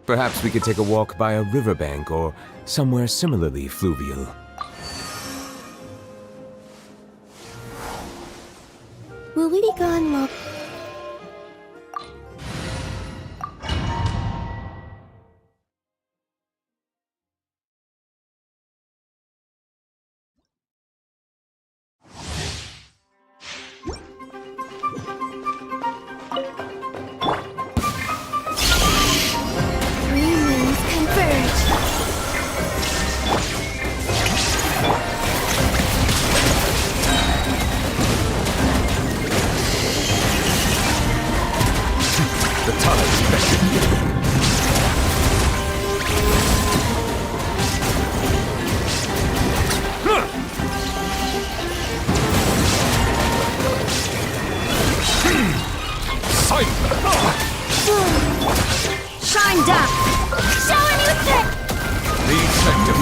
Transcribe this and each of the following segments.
Perhaps we could take a walk by a riverbank or somewhere similarly fluvial. Will we be gone long? Shine down! Show a new trick! The Sector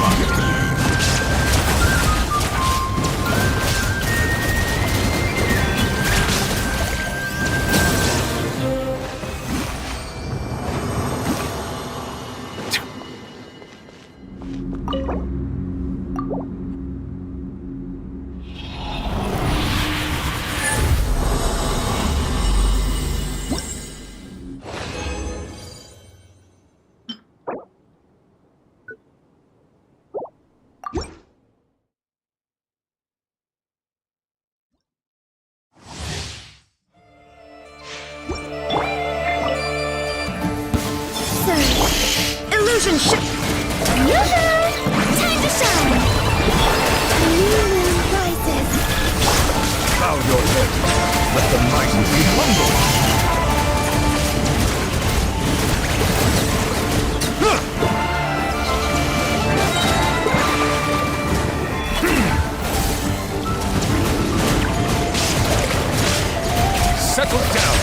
Illusion ship! Yoo-hoo! Time to shine! The new moon rises. Bow your head. Let the mighty be humble. Settle down.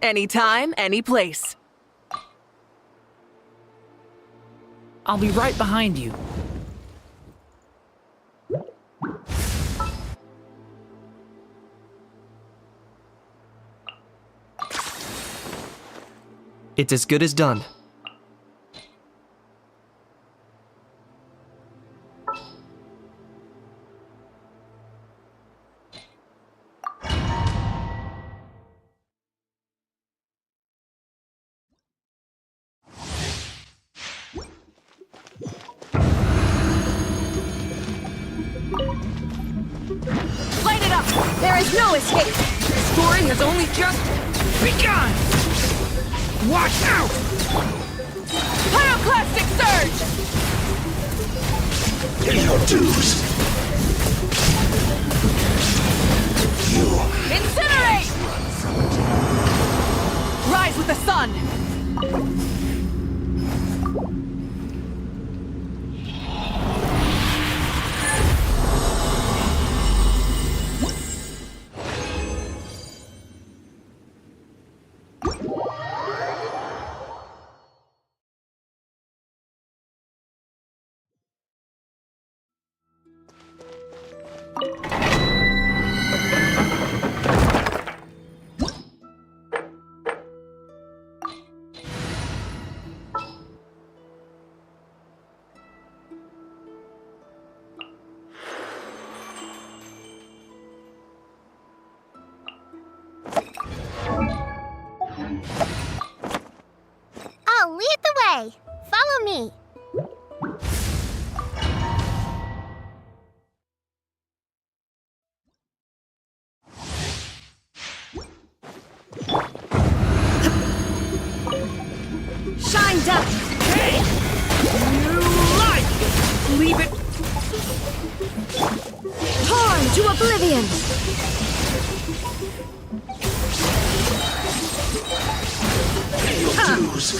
Anytime, any place. I'll be right behind you. It's as good as done. Light it up! There is no escape! The story has only just begun! Watch out! Pyroclastic surge! Pay your dues. You Incinerate! Rise with the sun! I'll lead the way. Follow me. Shine down! Hey! New life! Leave it! Torn to oblivion! pay your dues.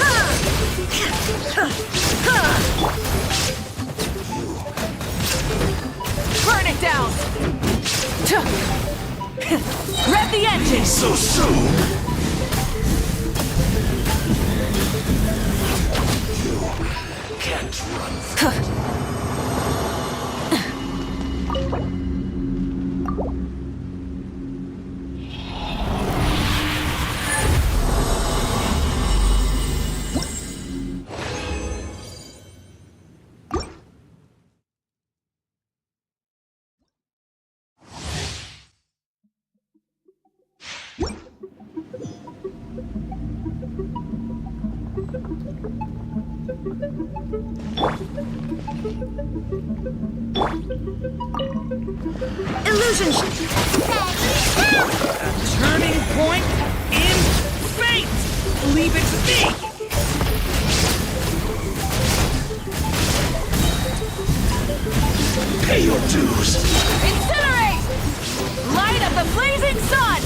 Burn it down! Rev the engine! So soon. You can't run. Illusion! A turning point in fate! Leave it to me! Pay your dues. Incinerate! Light of the blazing sun!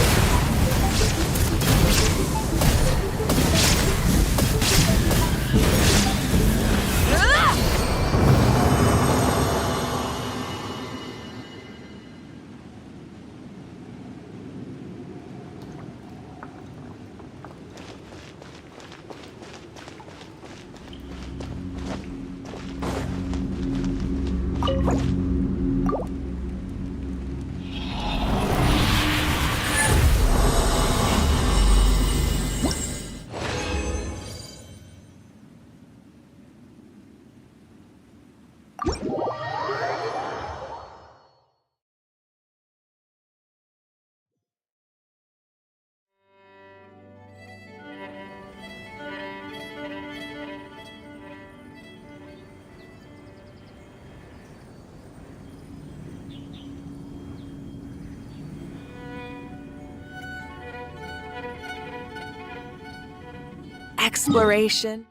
Ah! Exploration.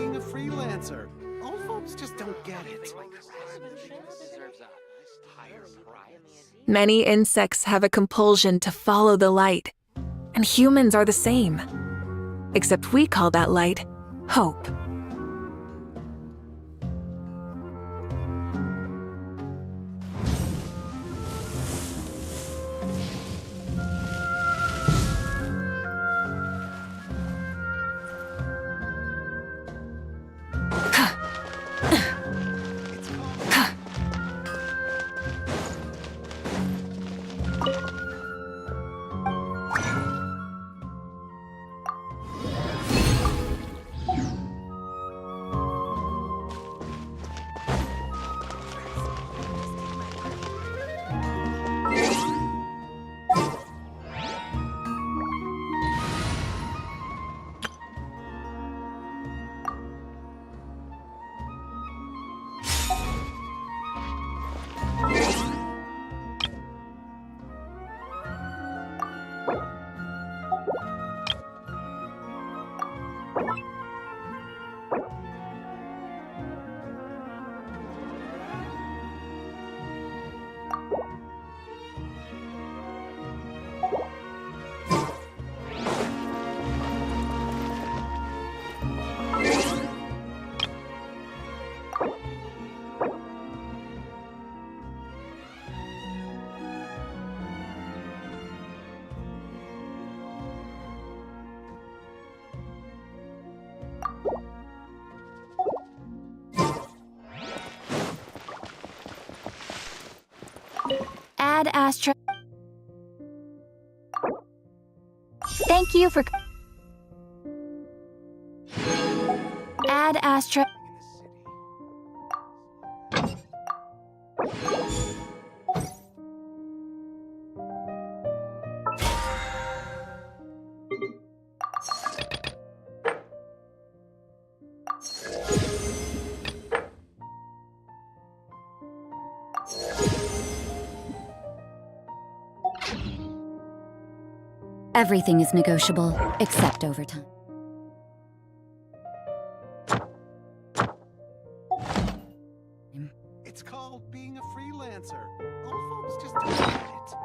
being a freelancer. Old folks just don't get it. Many insects have a compulsion to follow the light, and humans are the same. Except we call that light hope. Add Astra. Thank you for. Add Astra. Everything is negotiable, except overtime. It's called being a freelancer. Old folks just don't get it.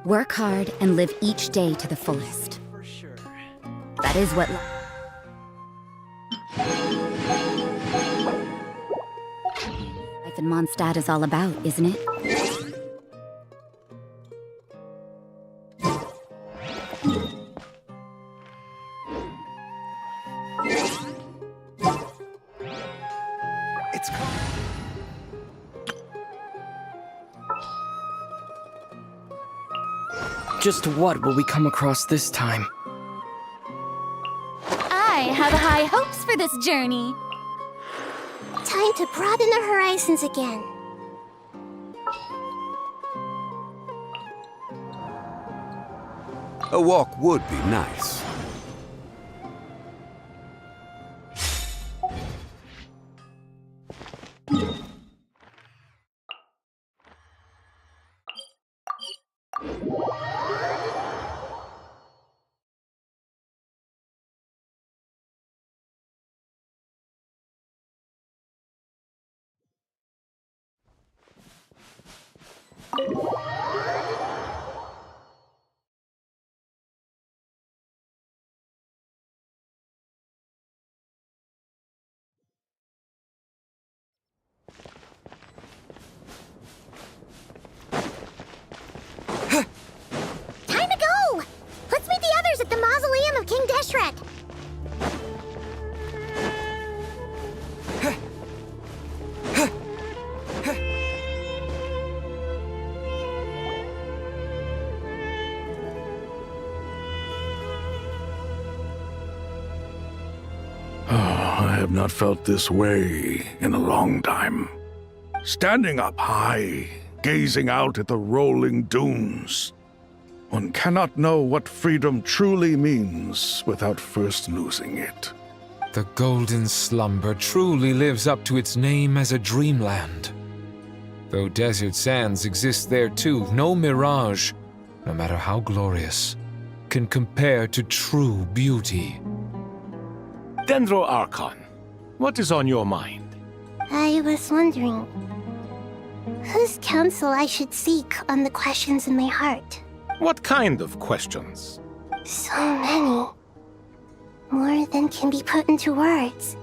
Work hard and live each day to the fullest. For sure. That is what life in Mondstadt is all about, isn't it? It's called. Just what will we come across this time? I have high hopes for this journey. Time to broaden the horizons again. A walk would be nice. Time to go! Let's meet the others at the mausoleum of King Deshret. I have not felt this way in a long time. Standing up high, gazing out at the rolling dunes. One cannot know what freedom truly means without first losing it. The golden slumber truly lives up to its name as a dreamland. Though desert sands exist there too, no mirage, no matter how glorious, can compare to true beauty. Dendro Archon, what is on your mind? I was wondering whose counsel I should seek on the questions in my heart. What kind of questions? So many. More than can be put into words.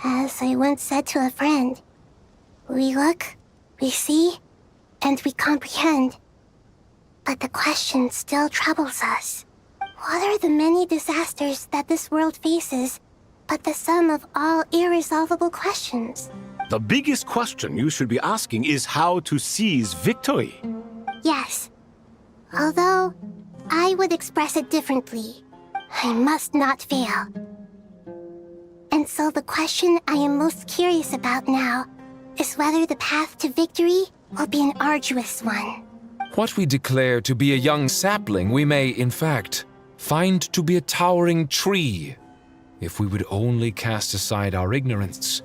As I once said to a friend, we look, we see, and we comprehend. But the question still troubles us. What are the many disasters that this world faces, but the sum of all irresolvable questions? The biggest question you should be asking is how to seize victory. Yes. Although, I would express it differently. I must not fail. And so the question I am most curious about now is whether the path to victory will be an arduous one. What we declare to be a young sapling, we may, in fact, find to be a towering tree, if we would only cast aside our ignorance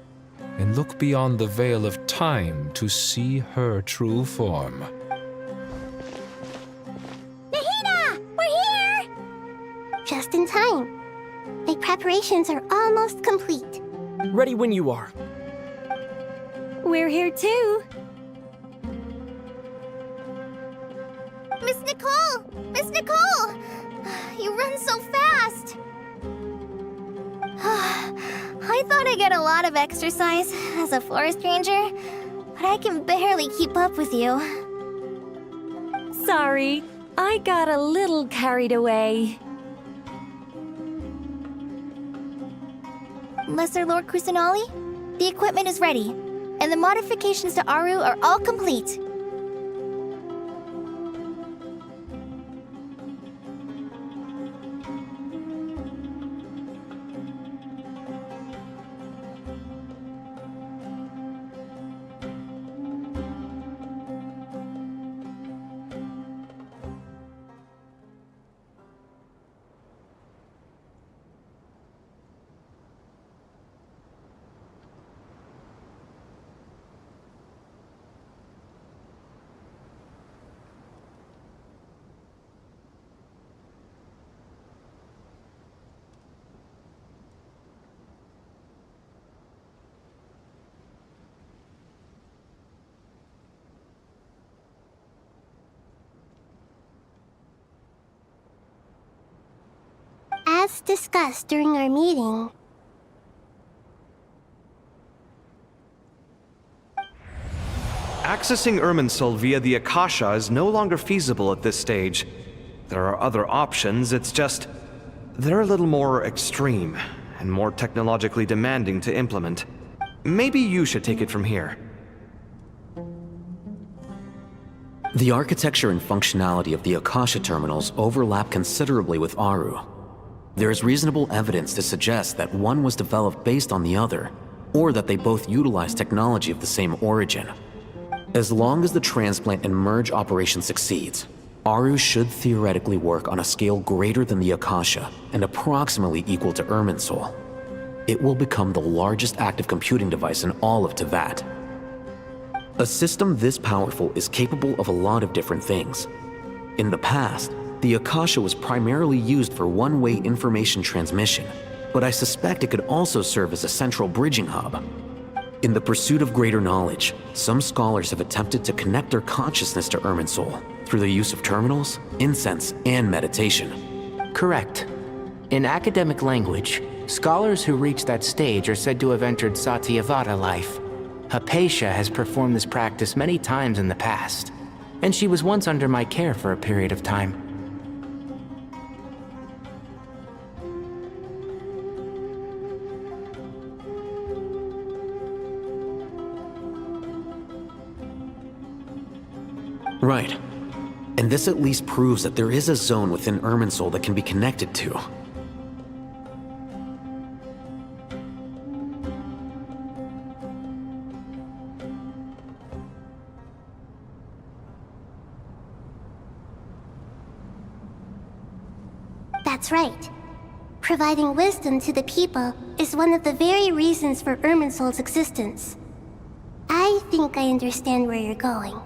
and look beyond the veil of time to see her true form. Nahida! We're here! Just in time. My preparations are almost complete. Ready when you are. We're here too. Miss Nicole! Miss Nicole! You run so fast! I thought I'd get a lot of exercise as a forest ranger, but I can barely keep up with you. Sorry, I got a little carried away. Lesser Lord Kusanali, the equipment is ready, and the modifications to Aru are all complete. As discussed during our meeting, Accessing Irminsul via the Akasha is no longer feasible at this stage. There are other options, it's just... they're a little more extreme, and more technologically demanding to implement. Maybe you should take it from here. The architecture and functionality of the Akasha terminals overlap considerably with Aru. There is reasonable evidence to suggest that one was developed based on the other, or that they both utilize technology of the same origin. As long as the transplant and merge operation succeeds, Aru should theoretically work on a scale greater than the Akasha and approximately equal to Irminsul. It will become the largest active computing device in all of Teyvat. A system this powerful is capable of a lot of different things. In the past, the Akasha was primarily used for one-way information transmission, but I suspect it could also serve as a central bridging hub. In the pursuit of greater knowledge, some scholars have attempted to connect their consciousness to Irminsul through the use of terminals, incense, and meditation. Correct. In academic language, scholars who reach that stage are said to have entered Satyavata life. Hypatia has performed this practice many times in the past, and she was once under my care for a period of time. Right. And this at least proves that there is a zone within Irminsul that can be connected to. that's right. Providing wisdom to the people is one of the very reasons for Irminsul's existence. I think I understand where you're going.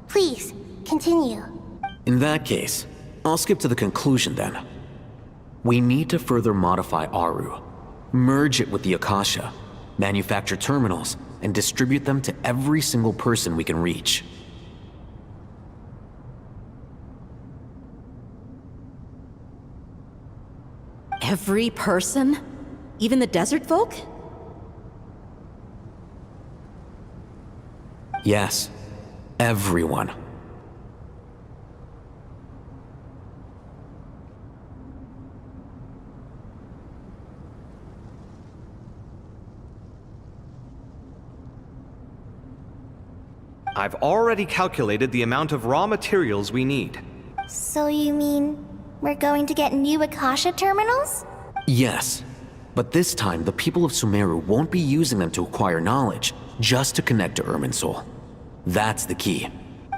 Please, continue. In that case, I'll skip to the conclusion then. We need to further modify Aru, merge it with the Akasha, manufacture terminals, and distribute them to every single person we can reach. Every person? Even the desert folk? Yes, everyone. I've already calculated the amount of raw materials we need. So you mean we're going to get new Akasha terminals? Yes, but this time the people of Sumeru won't be using them to acquire knowledge, just to connect to Irminsul. That's the key.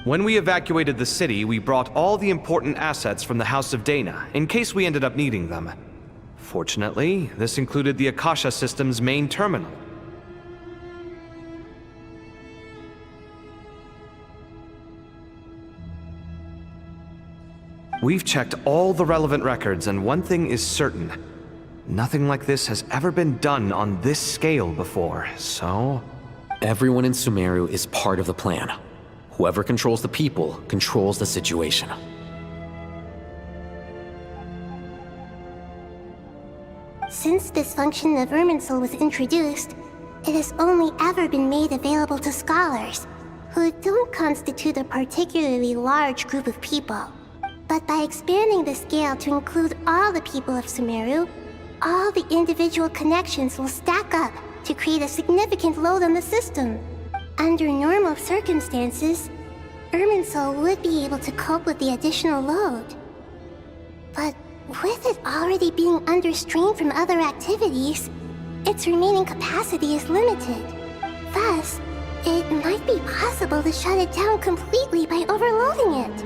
When we evacuated the city, we brought all the important assets from the House of Dana, in case we ended up needing them. Fortunately, this included the Akasha system's main terminal. We've checked all the relevant records, and one thing is certain. Nothing like this has ever been done on this scale before, so... Everyone in Sumeru is part of the plan. Whoever controls the people controls the situation. Since this function of Irminsul was introduced, it has only ever been made available to scholars, who don't constitute a particularly large group of people. But by expanding the scale to include all the people of Sumeru, all the individual connections will stack up to create a significant load on the system. Under normal circumstances, Irminsul would be able to cope with the additional load. But with it already being under strain from other activities, its remaining capacity is limited. Thus, it might be possible to shut it down completely by overloading it.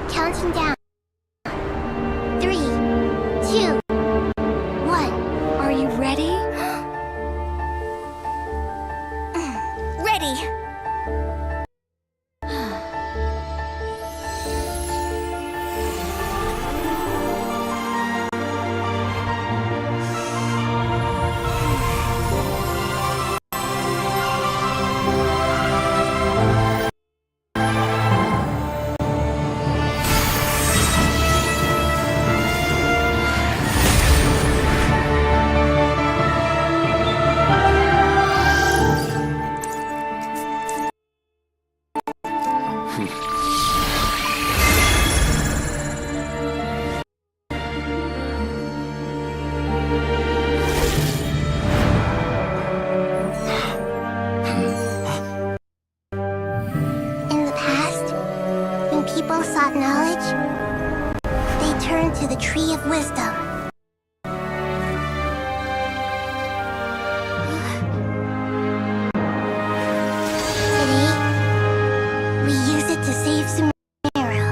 Counting down. 3, 2, 1. Are you ready? Ready! In the past, when people sought knowledge, they turned to the Tree of Wisdom. Today, we use it to save Sumeru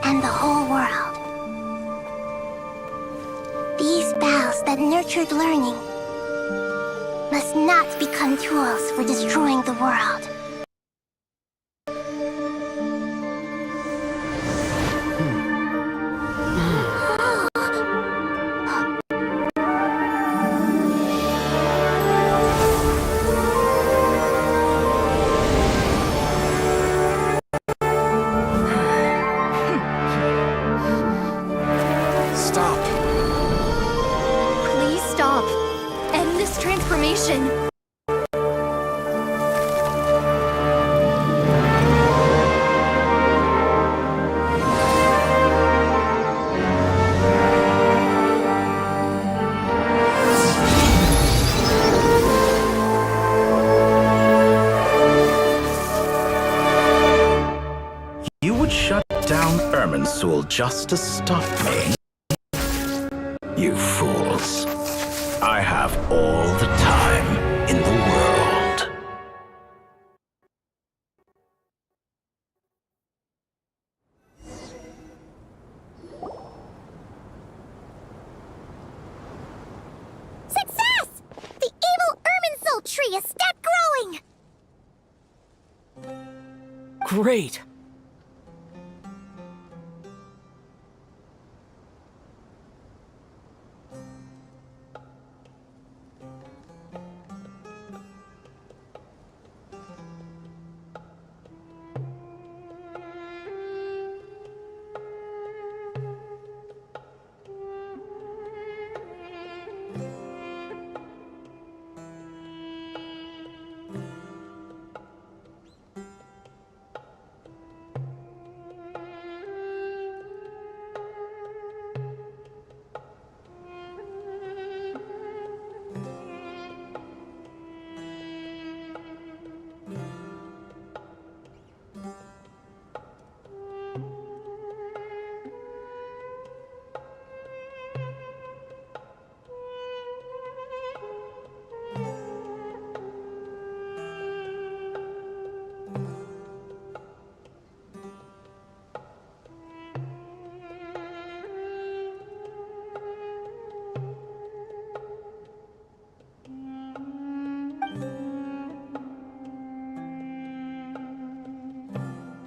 and the whole world. These boughs that nurtured learning must not become tools for destroying the world. Stop. Please stop. End this transformation. You would shut down Irminsul just to stop me? You fools. I have all the time in the world. Success! The evil Irminsul tree has stopped growing! Great.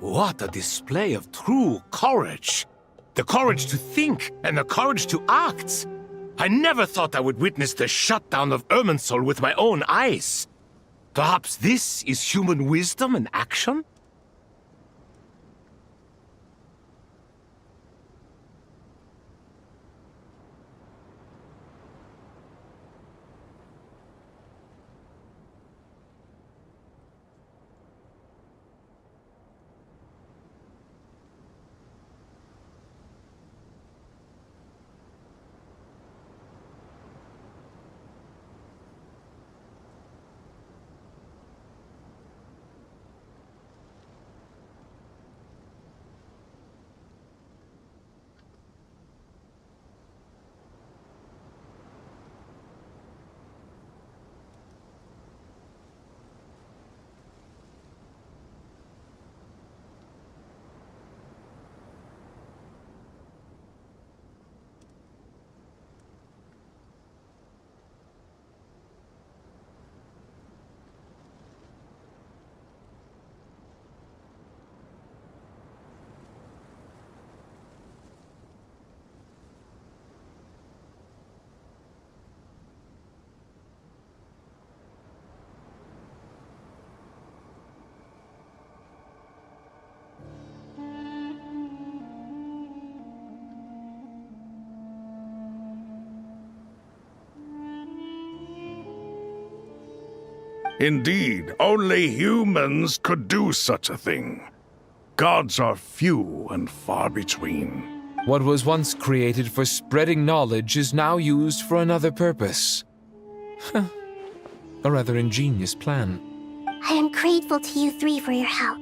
What a display of true courage! The courage to think and the courage to act! I never thought I would witness the shutdown of Irminsul with my own eyes. Perhaps this is human wisdom in action? Indeed, only humans could do such a thing. Gods are few and far between. What was once created for spreading knowledge is now used for another purpose. A rather ingenious plan. I am grateful to you three for your help.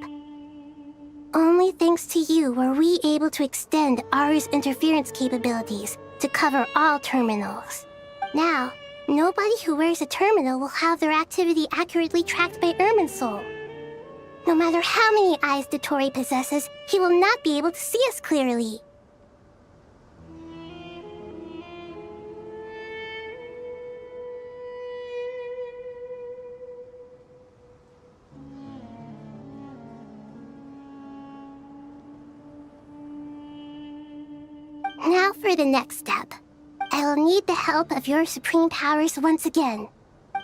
Only thanks to you were we able to extend Aru's interference capabilities to cover all terminals. Now, nobody who wears a terminal will have their activity accurately tracked by Irminsul. No matter how many eyes Dottore possesses, he will not be able to see us clearly. Now for the next step. I will need the help of your supreme powers once again.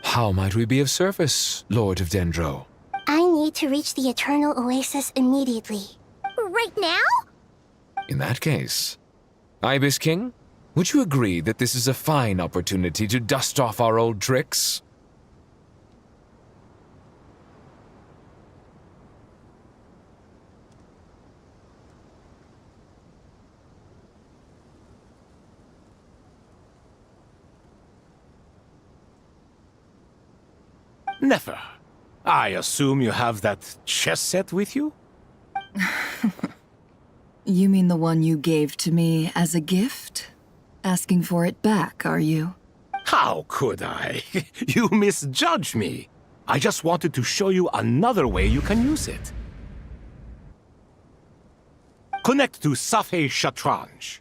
How might we be of service, Lord of Dendro? I need to reach the Eternal Oasis immediately. Right now? In that case, Ibis King, would you agree that this is a fine opportunity to dust off our old tricks? Never. I assume you have that chess set with you? You mean the one you gave to me as a gift? Asking for it back, are you? How could I? You misjudge me. I just wanted to show you another way you can use it. Connect to Safei Shatranj.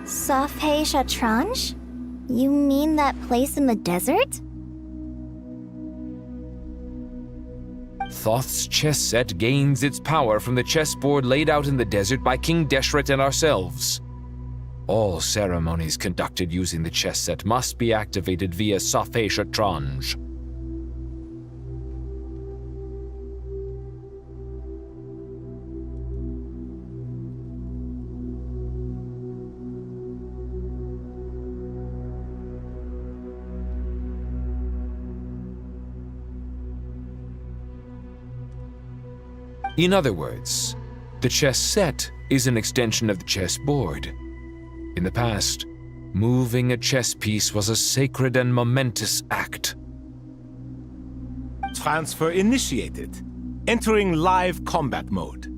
Safei Shatranj? You mean that place in the desert? Thoth's chess set gains its power from the chessboard laid out in the desert by King Deshret and ourselves. All ceremonies conducted using the chess set must be activated via Safei Shatranj. In other words, the chess set is an extension of the chessboard. In the past, moving a chess piece was a sacred and momentous act. Transfer initiated. Entering live combat mode.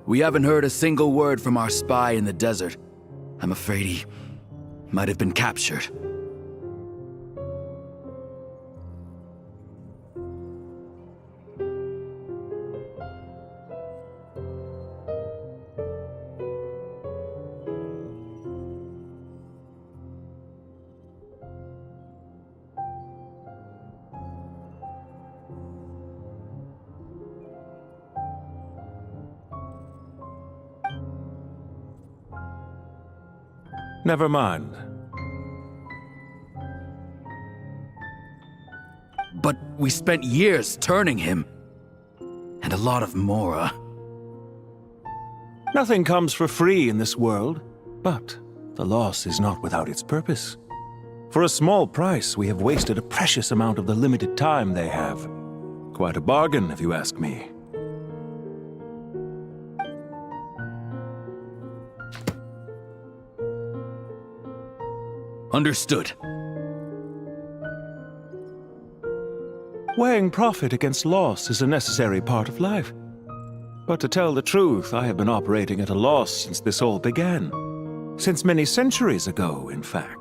We haven't heard a single word from our spy in the desert. I'm afraid he might have been captured. Never mind. But we spent years turning him. And a lot of Mora. Nothing comes for free in this world, but the loss is not without its purpose. For a small price, we have wasted a precious amount of the limited time they have. Quite a bargain, if you ask me. Understood. Weighing profit against loss is a necessary part of life. But to tell the truth, I have been operating at a loss since this all began. Since many centuries ago, in fact.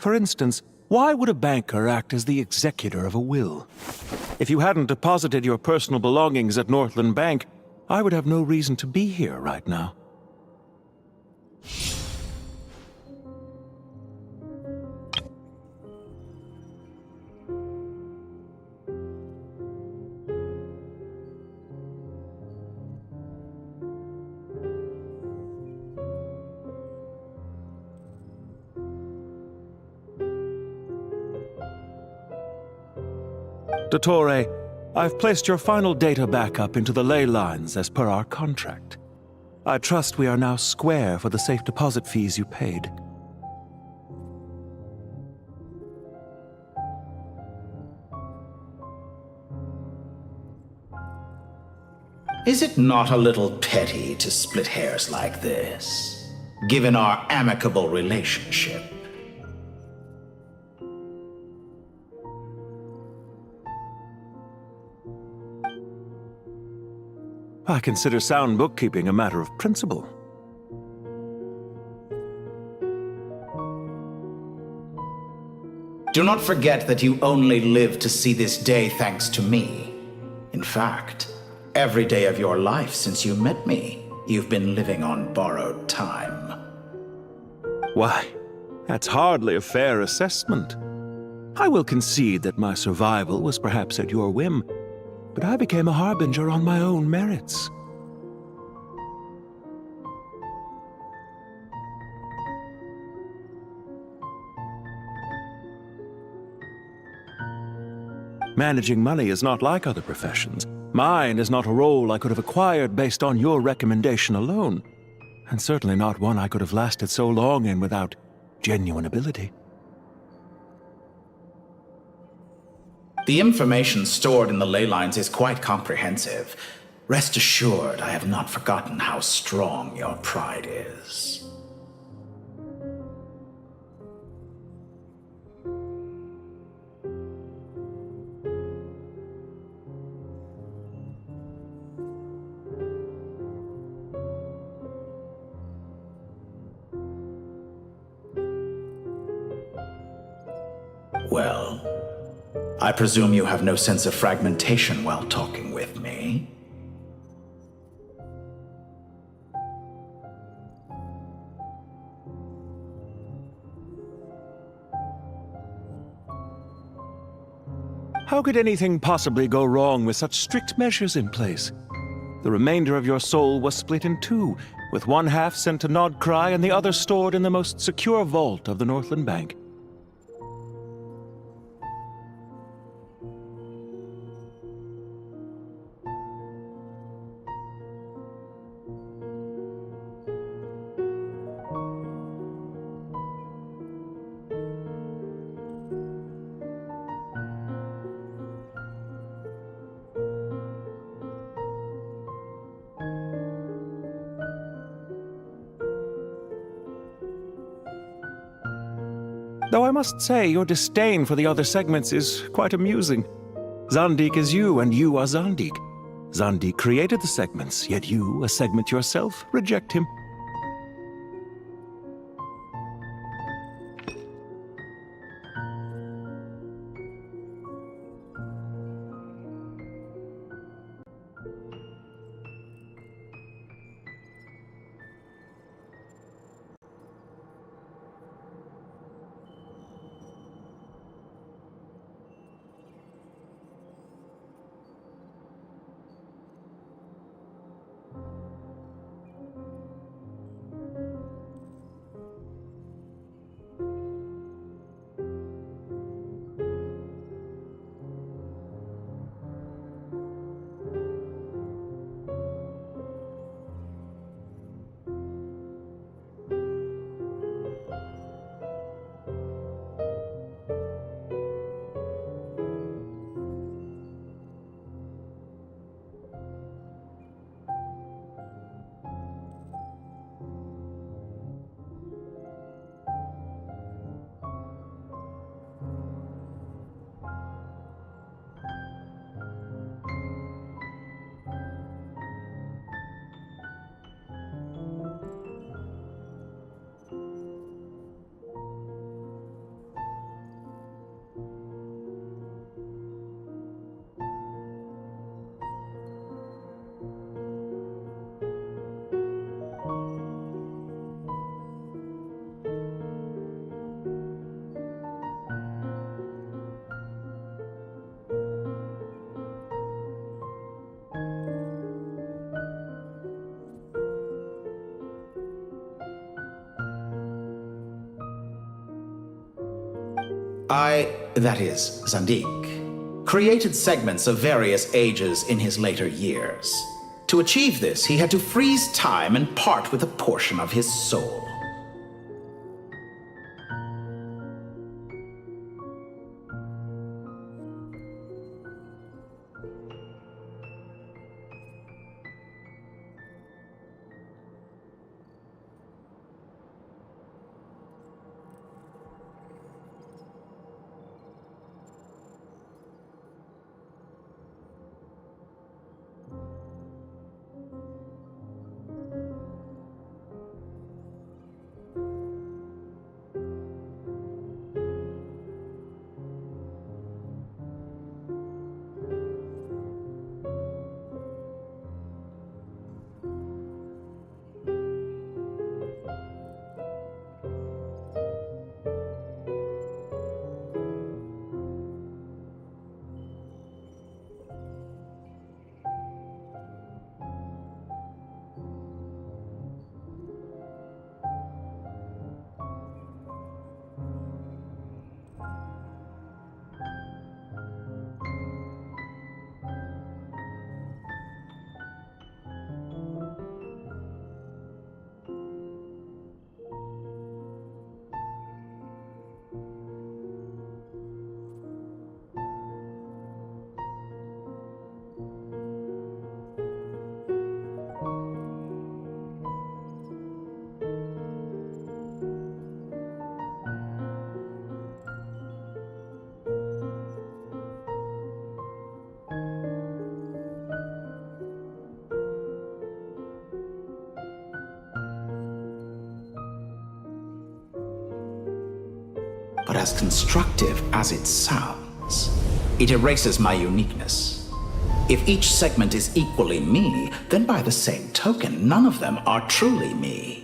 For instance, why would a banker act as the executor of a will? If you hadn't deposited your personal belongings at Northland Bank, I would have no reason to be here right now. Dottore, I've placed your final data backup into the ley lines as per our contract. I trust we are now square for the safe deposit fees you paid. Is it not a little petty to split hairs like this, given our amicable relationship? I consider sound bookkeeping a matter of principle. Do not forget that you only live to see this day thanks to me. In fact, every day of your life since you met me, you've been living on borrowed time. Why, that's hardly a fair assessment. I will concede that my survival was perhaps at your whim, but I became a harbinger on my own merits. Managing money is not like other professions. Mine is not a role I could have acquired based on your recommendation alone, and certainly not one I could have lasted so long in without genuine ability. The information stored in the ley lines is quite comprehensive. Rest assured, I have not forgotten how strong your pride is. Well, I presume you have no sense of fragmentation while talking with me. How could anything possibly go wrong with such strict measures in place? The remainder of your soul was split in two, with one half sent to Nodcry and the other stored in the most secure vault of the Northland Bank. Though I must say, your disdain for the other segments is quite amusing. Zandik is you, and you are Zandik. Zandik created the segments, yet you, a segment yourself, reject him. That is, Zandik, created segments of various ages in his later years. To achieve this, he had to freeze time and part with a portion of his soul. but as constructive as it sounds. It erases my uniqueness. If each segment is equally me, then by the same token, none of them are truly me.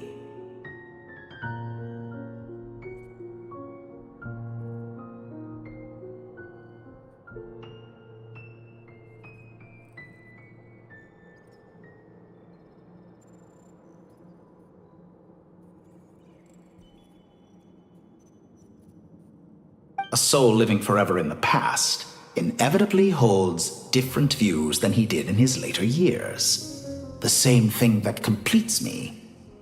A soul living forever in the past inevitably holds different views than he did in his later years. The same thing that completes me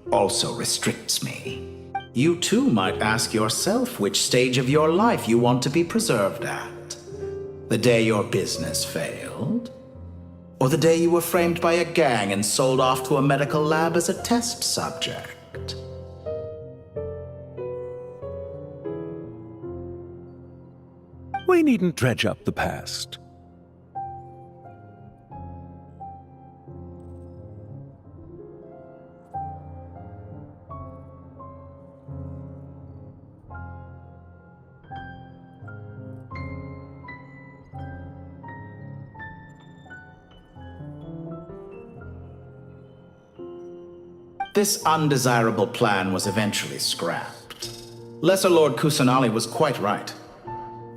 also restricts me. You too might ask yourself which stage of your life you want to be preserved at. The day your business failed? Or the day you were framed by a gang and sold off to a medical lab as a test subject? We needn't dredge up the past. This undesirable plan was eventually scrapped. Lesser Lord Kusanali was quite right.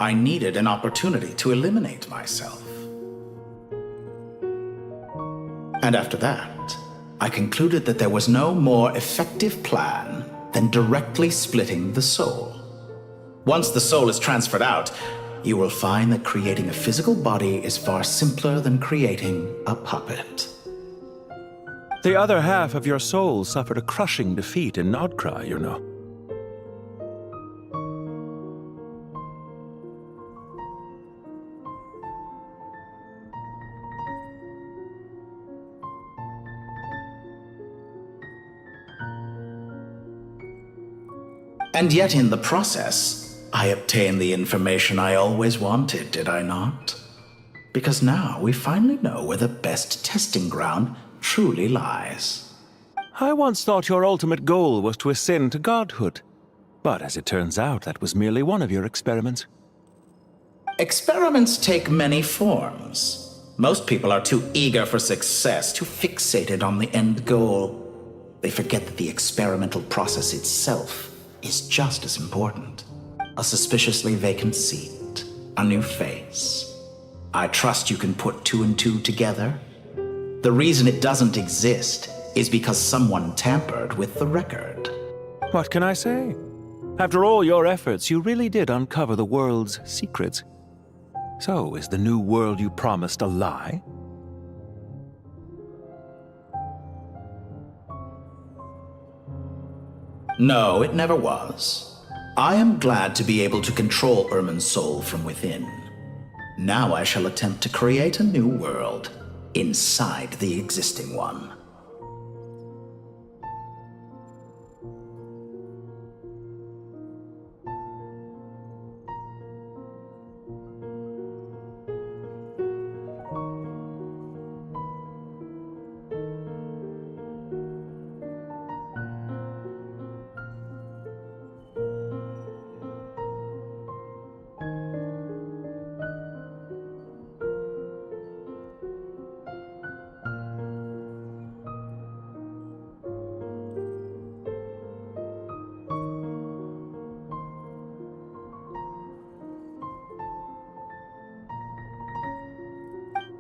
I needed an opportunity to eliminate myself. And after that, I concluded that there was no more effective plan than directly splitting the soul. Once the soul is transferred out, you will find that creating a physical body is far simpler than creating a puppet. The other half of your soul suffered a crushing defeat in Nodcry, you know. And yet in the process, I obtained the information I always wanted, did I not? Because now we finally know where the best testing ground truly lies. I once thought your ultimate goal was to ascend to godhood. But as it turns out, that was merely one of your experiments. Experiments take many forms. Most people are too eager for success, too fixated on the end goal. They forget that the experimental process itself is just as important. A suspiciously vacant seat, a new face. I trust you can put two and two together. The reason it doesn't exist is because someone tampered with the record. What can I say? After all your efforts, you really did uncover the world's secrets. So, is the new world you promised a lie? No, it never was. I am glad to be able to control Irmin's soul from within. Now I shall attempt to create a new world inside the existing one.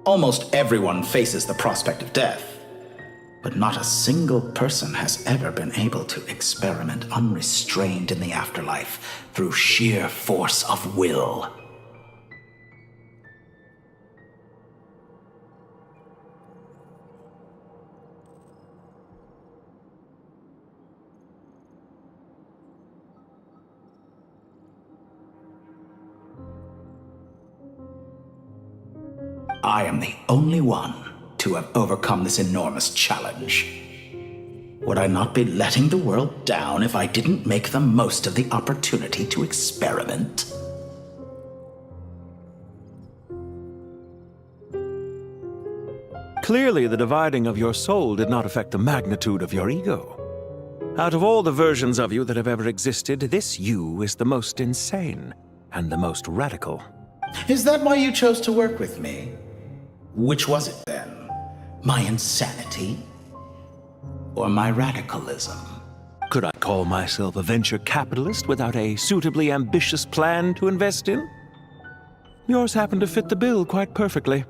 Almost everyone faces the prospect of death, but not a single person has ever been able to experiment unrestrained in the afterlife through sheer force of will. I am the only one to have overcome this enormous challenge. Would I not be letting the world down if I didn't make the most of the opportunity to experiment? Clearly, the dividing of your soul did not affect the magnitude of your ego. Out of all the versions of you that have ever existed, this you is the most insane and the most radical. Is that why you chose to work with me? Which was it then? My insanity? Or my radicalism? Could I call myself a venture capitalist without a suitably ambitious plan to invest in? Yours happened to fit the bill quite perfectly.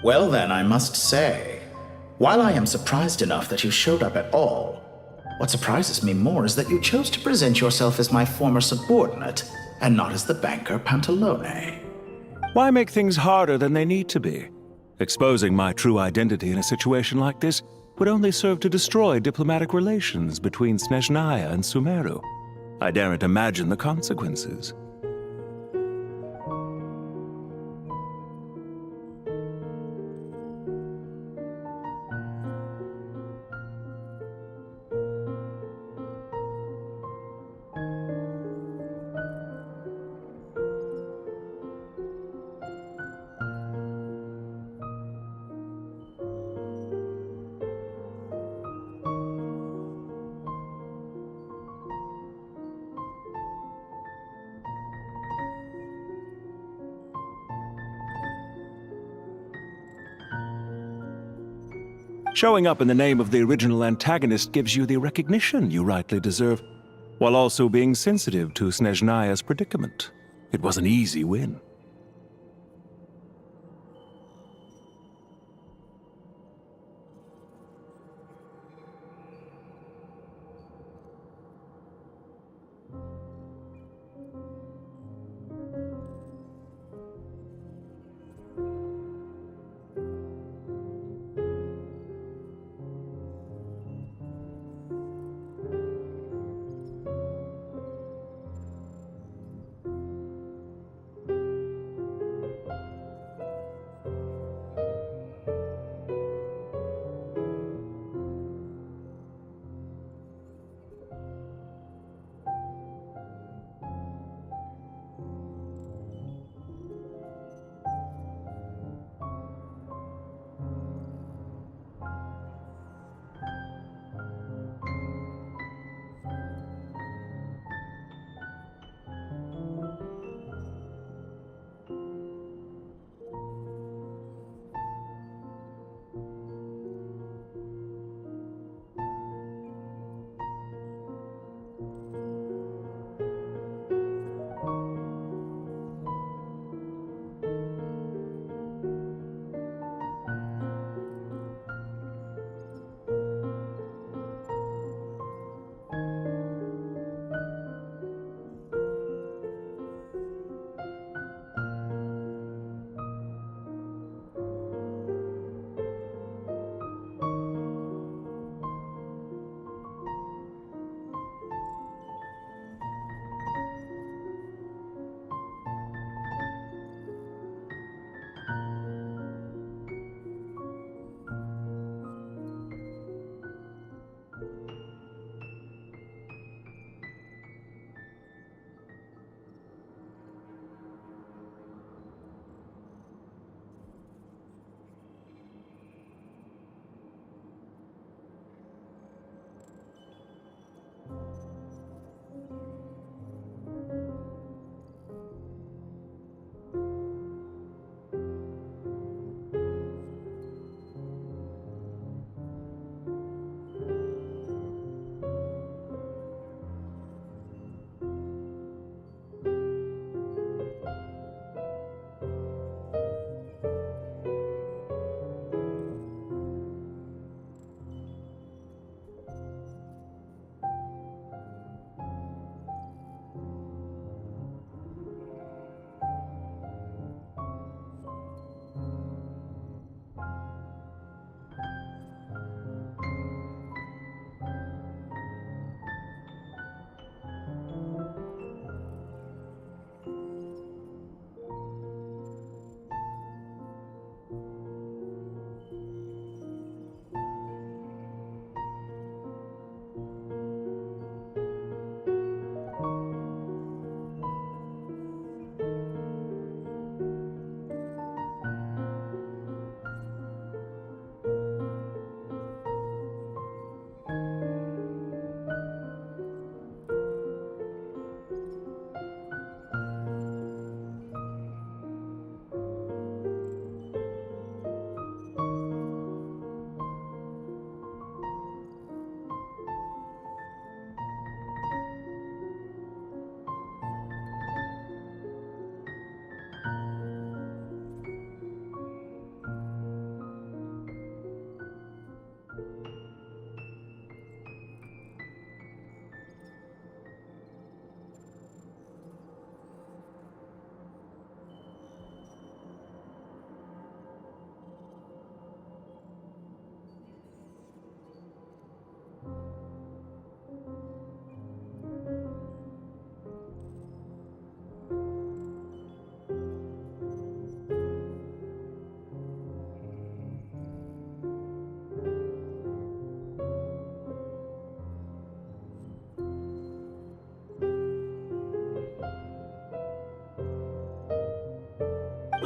Well then, I must say, while I am surprised enough that you showed up at all, what surprises me more is that you chose to present yourself as my former subordinate, and not as the banker Pantalone. Why make things harder than they need to be? Exposing my true identity in a situation like this would only serve to destroy diplomatic relations between Snezhnaya and Sumeru. I daren't imagine the consequences. Showing up in the name of the original antagonist gives you the recognition you rightly deserve, while also being sensitive to Snezhnaya's predicament. It was an easy win.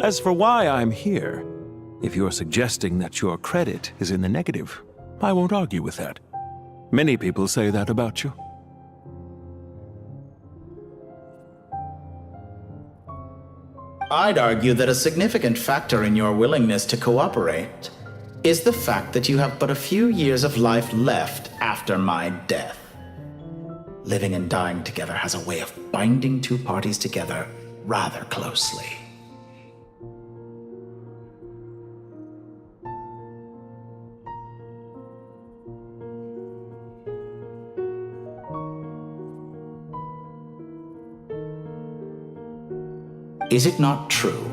As for why I'm here, if you're suggesting that your credit is in the negative, I won't argue with that. Many people say that about you. I'd argue that a significant factor in your willingness to cooperate is the fact that you have but a few years of life left after my death. Living and dying together has a way of binding two parties together rather closely. Is it not true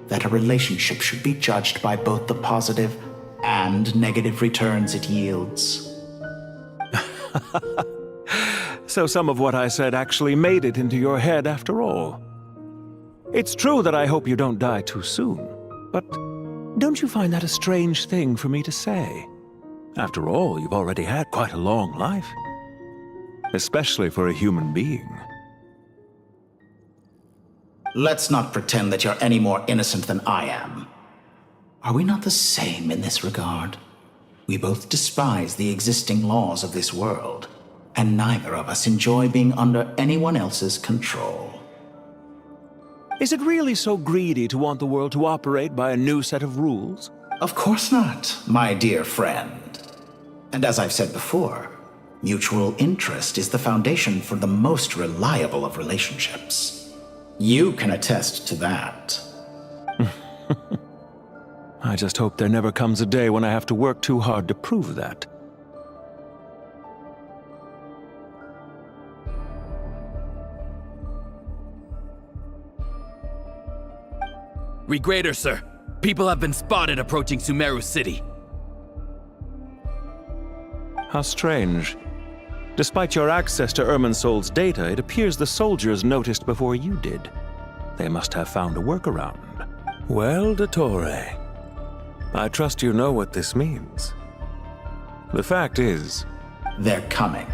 that a relationship should be judged by both the positive and negative returns it yields? So some of what I said actually made it into your head after all. It's true that I hope you don't die too soon, but don't you find that a strange thing for me to say? After all, you've already had quite a long life. Especially for a human being. Let's not pretend that you're any more innocent than I am. Are we not the same in this regard? We both despise the existing laws of this world, and neither of us enjoy being under anyone else's control. Is it really so greedy to want the world to operate by a new set of rules? Of course not, my dear friend. And as I've said before, mutual interest is the foundation for the most reliable of relationships. You can attest to that. I just hope there never comes a day when I have to work too hard to prove that. Regrader, sir. People have been spotted approaching Sumeru City. How strange. Despite your access to Irminsol's data, it appears the soldiers noticed before you did. They must have found a workaround. Well, Dottore, I trust you know what this means. The fact is... They're coming.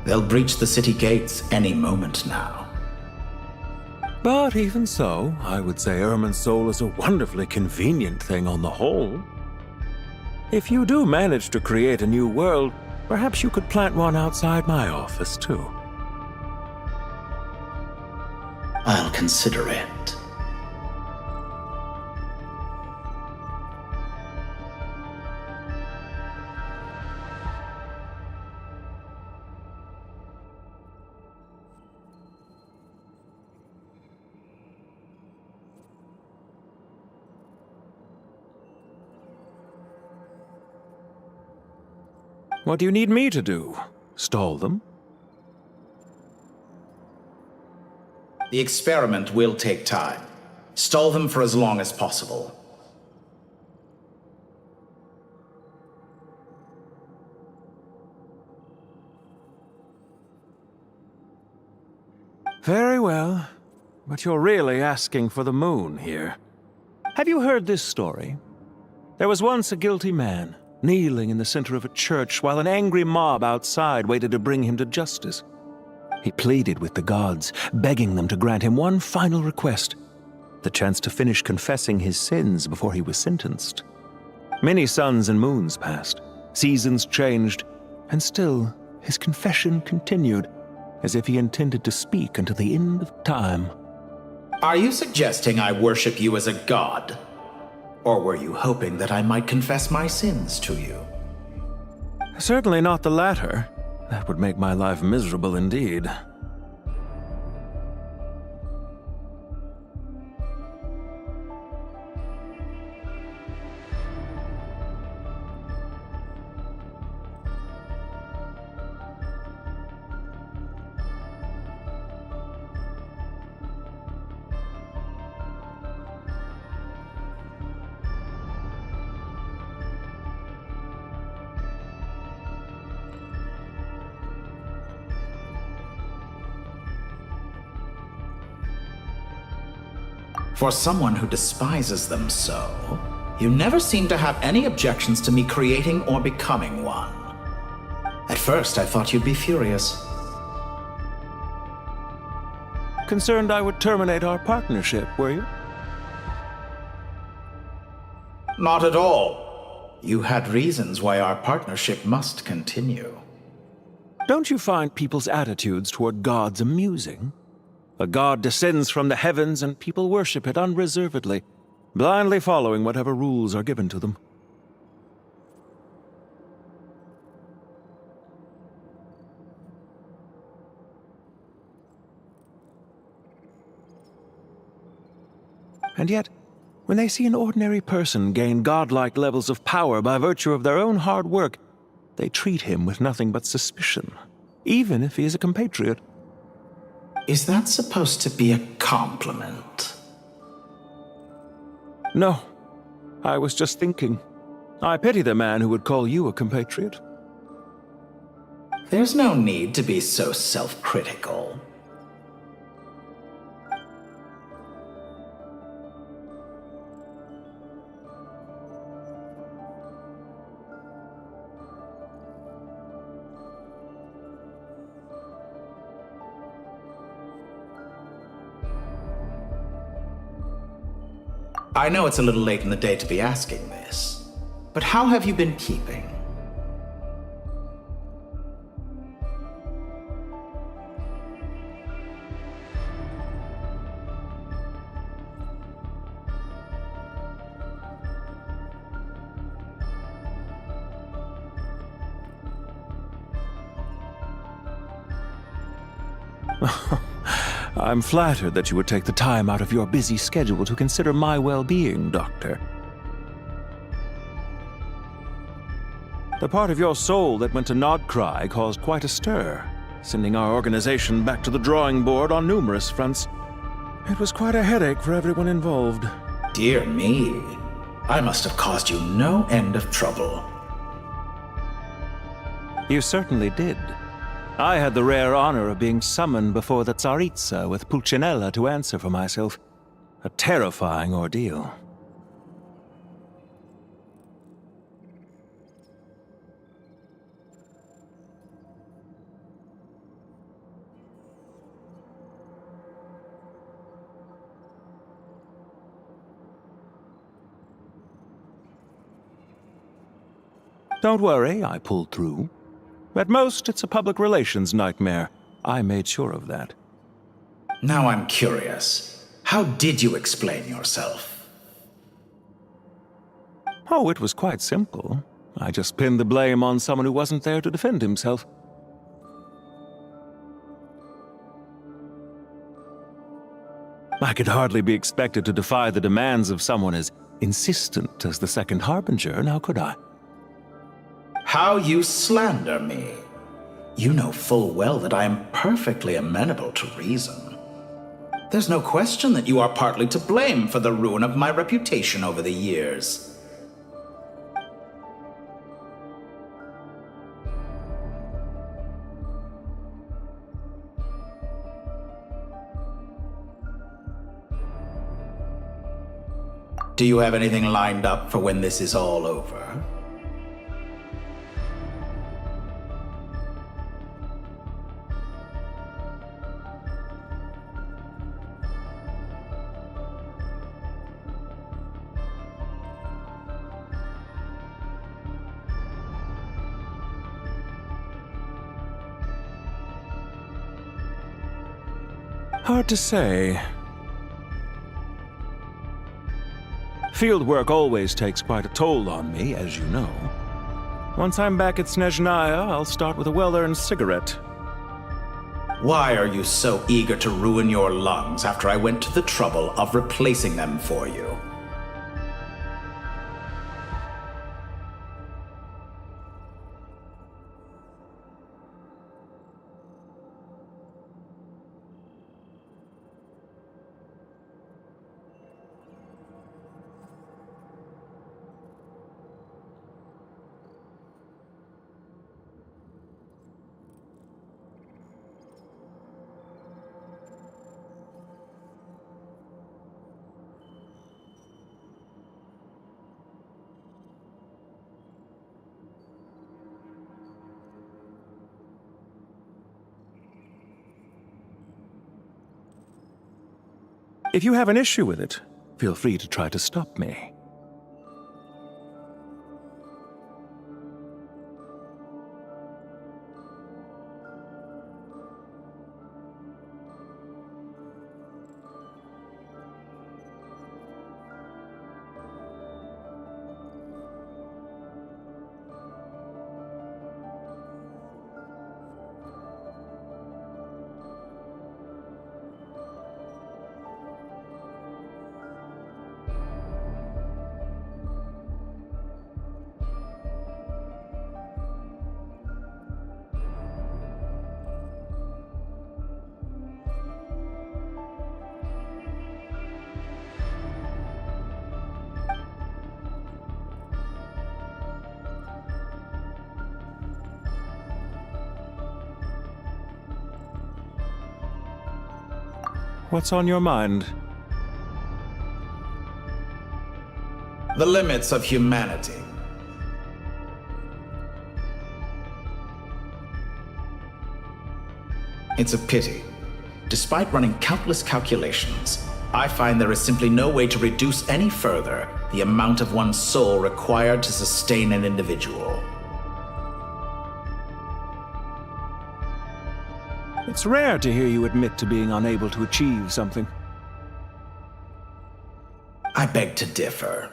They'll breach the city gates any moment now. But even so, I would say Irminsol is a wonderfully convenient thing on the whole. If you do manage to create a new world, perhaps you could plant one outside my office, too. I'll consider it. What do you need me to do? Stall them? The experiment will take time. Stall them for as long as possible. Very well, but you're really asking for the moon here. Have you heard this story? There was once a guilty man, kneeling in the center of a church while an angry mob outside waited to bring him to justice. He pleaded with the gods, begging them to grant him one final request, the chance to finish confessing his sins before he was sentenced. Many suns and moons passed, seasons changed, and still his confession continued, as if he intended to speak until the end of time. Are you suggesting I worship you as a god? Or were you hoping that I might confess my sins to you? Certainly not the latter. That would make my life miserable indeed. For someone who despises them so, you never seem to have any objections to me creating or becoming one. At first, I thought you'd be furious. Concerned I would terminate our partnership, were you? Not at all. You had reasons why our partnership must continue. Don't you find people's attitudes toward gods amusing? A god descends from the heavens and people worship it unreservedly, blindly following whatever rules are given to them. And yet, when they see an ordinary person gain godlike levels of power by virtue of their own hard work, they treat him with nothing but suspicion, even if he is a compatriot. Is that supposed to be a compliment? No, I was just thinking. I pity the man who would call you a compatriot. There's no need to be so self-critical. I know it's a little late in the day to be asking this, but how have you been keeping? I'm flattered that you would take the time out of your busy schedule to consider my well-being, Doctor. The part of your soul that went to Nodcry caused quite a stir, sending our organization back to the drawing board on numerous fronts. It was quite a headache for everyone involved. Dear me, I must have caused you no end of trouble. You certainly did. I had the rare honor of being summoned before the Tsaritsa with Pulcinella to answer for myself. A terrifying ordeal. Don't worry, I pulled through. At most, it's a public relations nightmare. I made sure of that. Now I'm curious. How did you explain yourself? Oh, it was quite simple. I just pinned the blame on someone who wasn't there to defend himself. I could hardly be expected to defy the demands of someone as insistent as the Second Harbinger, now could I? How you slander me. You know full well that I am perfectly amenable to reason. There's no question that you are partly to blame for the ruin of my reputation over the years. Do you have anything lined up for when this is all over? Hard to say. Field work always takes quite a toll on me, as you know. Once I'm back at Snezhnaya, I'll start with a well-earned cigarette. Why are you so eager to ruin your lungs after I went to the trouble of replacing them for you? If you have an issue with it, feel free to try to stop me. What's on your mind? The limits of humanity. It's a pity. Despite running countless calculations, I find there is simply no way to reduce any further the amount of one's soul required to sustain an individual. It's rare to hear you admit to being unable to achieve something. I beg to differ.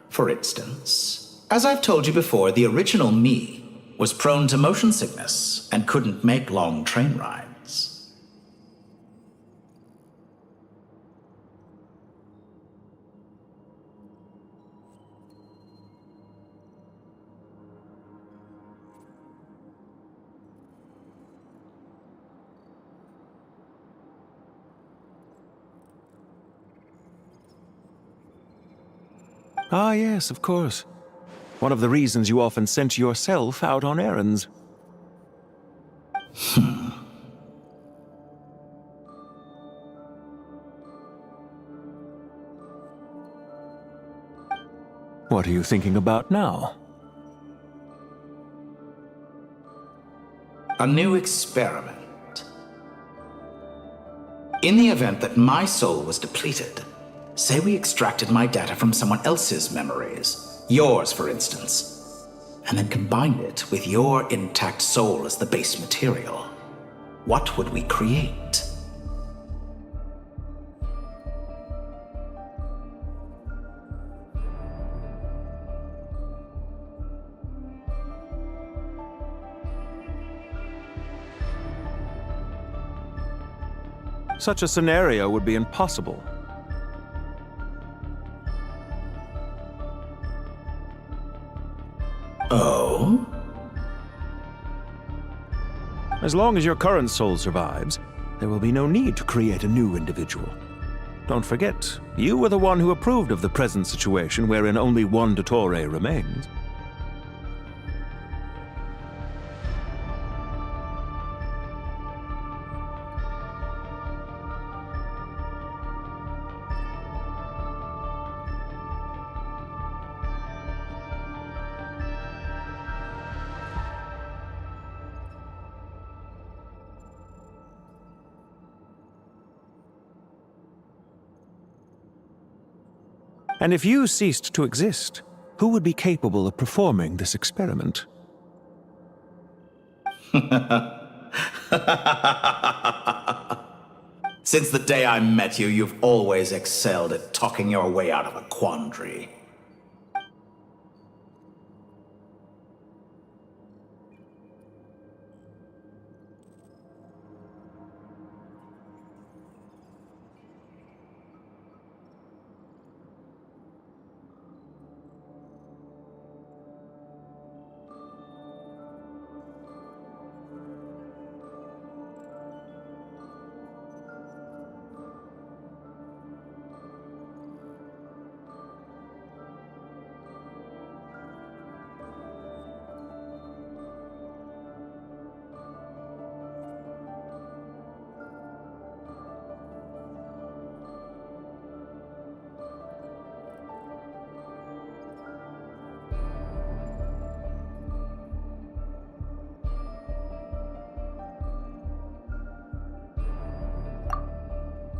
For instance, as I've told you before, the original me was prone to motion sickness and couldn't make long train rides. Ah, yes, of course. One of the reasons you often sent yourself out on errands. What are you thinking about now? A new experiment. In the event that my soul was depleted, say we extracted my data from someone else's memories, yours for instance, and then combined it with your intact soul as the base material. What would we create? Such a scenario would be impossible. Oh? As long as your current soul survives, there will be no need to create a new individual. Don't forget, you were the one who approved of the present situation wherein only one Dottore remains. And if you ceased to exist, who would be capable of performing this experiment? Since the day I met you, you've always excelled at talking your way out of a quandary.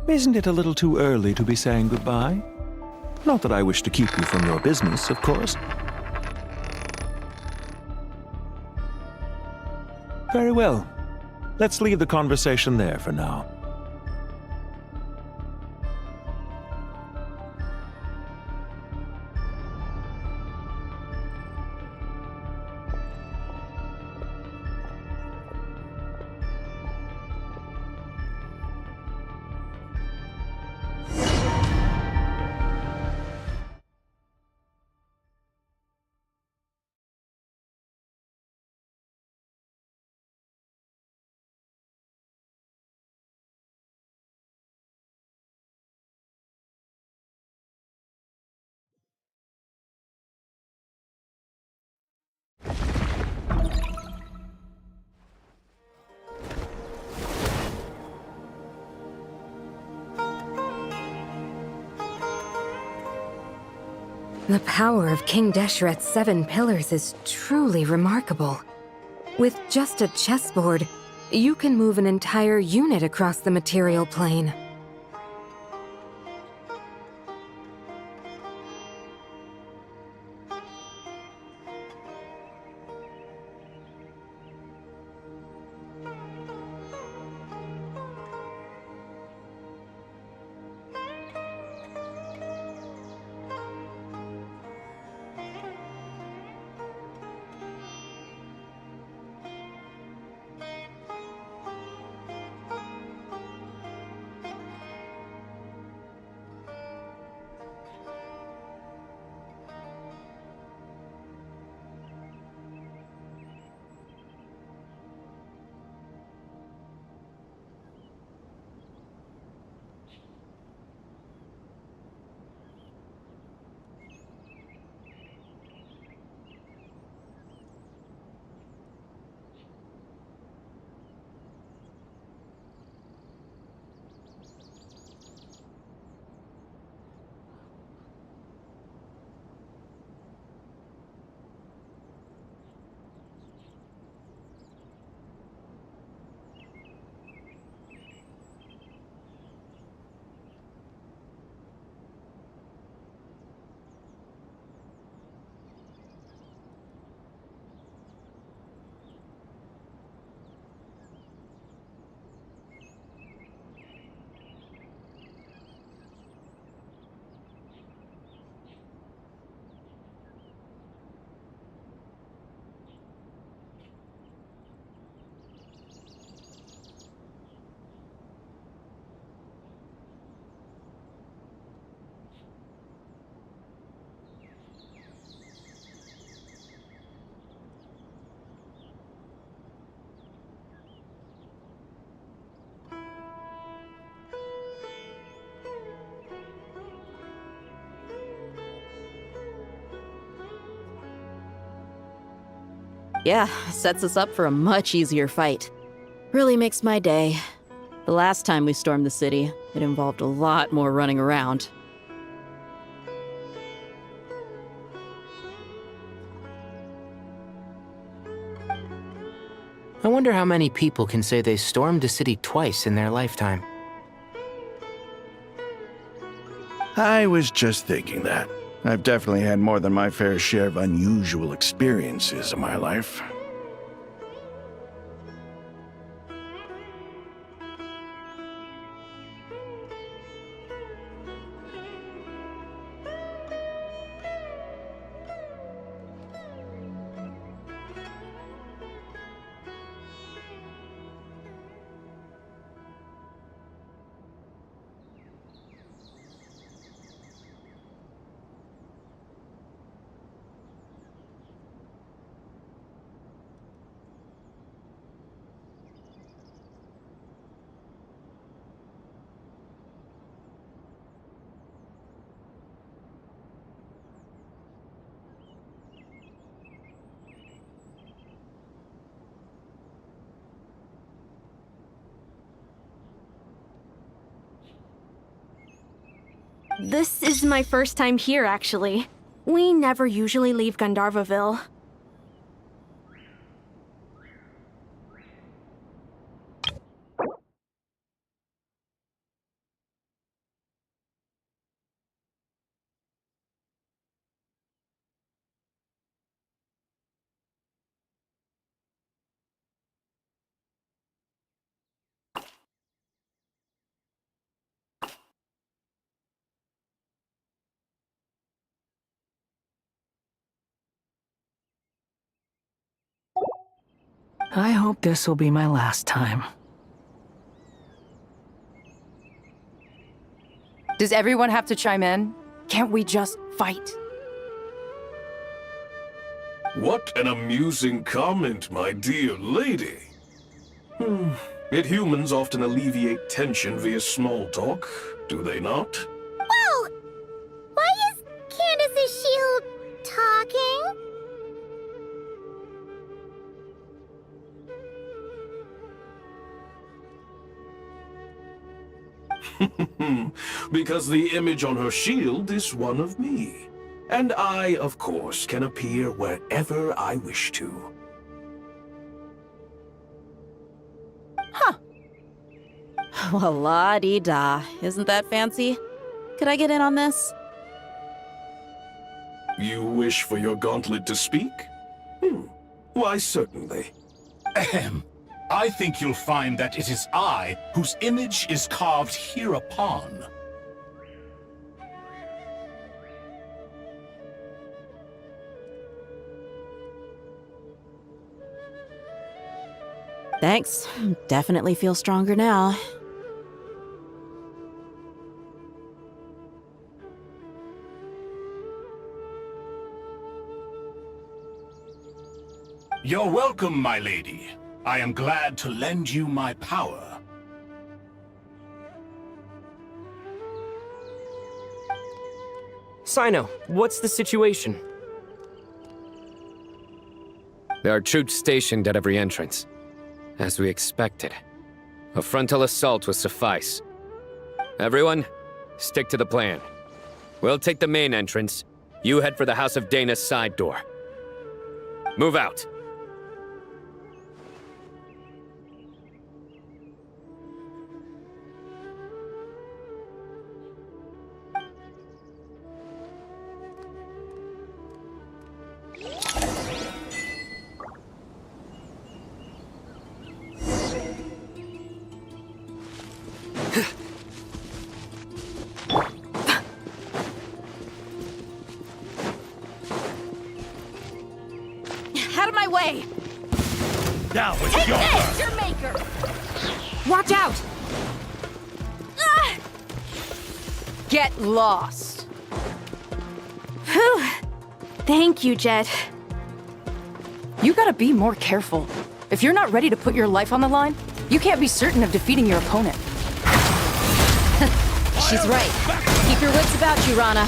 Isn't it a little too early to be saying goodbye? Not that I wish to keep you from your business, of course. Very well. Let's leave the conversation there for now. The power of King Deshret's 7 pillars is truly remarkable. With just a chessboard, you can move an entire unit across the material plane. Yeah, sets us up for a much easier fight. Really makes my day. The last time we stormed the city, it involved a lot more running around. I wonder how many people can say they stormed a city twice in their lifetime. I was just thinking that. I've definitely had more than my fair share of unusual experiences in my life. This is my first time here, actually. We never usually leave Gandharvaville. I hope this will be my last time. Does everyone have to chime in? Can't we just fight? What an amusing comment, my dear lady. Yet humans often alleviate tension via small talk, do they not? Whoa! Why is Candace's shield talking? Because the image on her shield is one of me. And I, of course, can appear wherever I wish to. Well, la-dee-da. Isn't that fancy? Could I get in on this? You wish for your gauntlet to speak? Why, certainly. Ahem. I think you'll find that it is I whose image is carved hereupon. Thanks. Definitely feel stronger now. You're welcome, my lady. I am glad to lend you my power. Sino, what's the situation? There are troops stationed at every entrance. As we expected. A frontal assault will suffice. Everyone, stick to the plan. We'll take the main entrance. You head for the House of Dana's side door. Move out. Out of my way! Now it's Take your this, turn. your maker! Watch out! Ah! Get lost. Whew. Thank you, Jet. You gotta be more careful. If you're not ready to put your life on the line, you can't be certain of defeating your opponent. She's right. Keep your wits about you, Rana.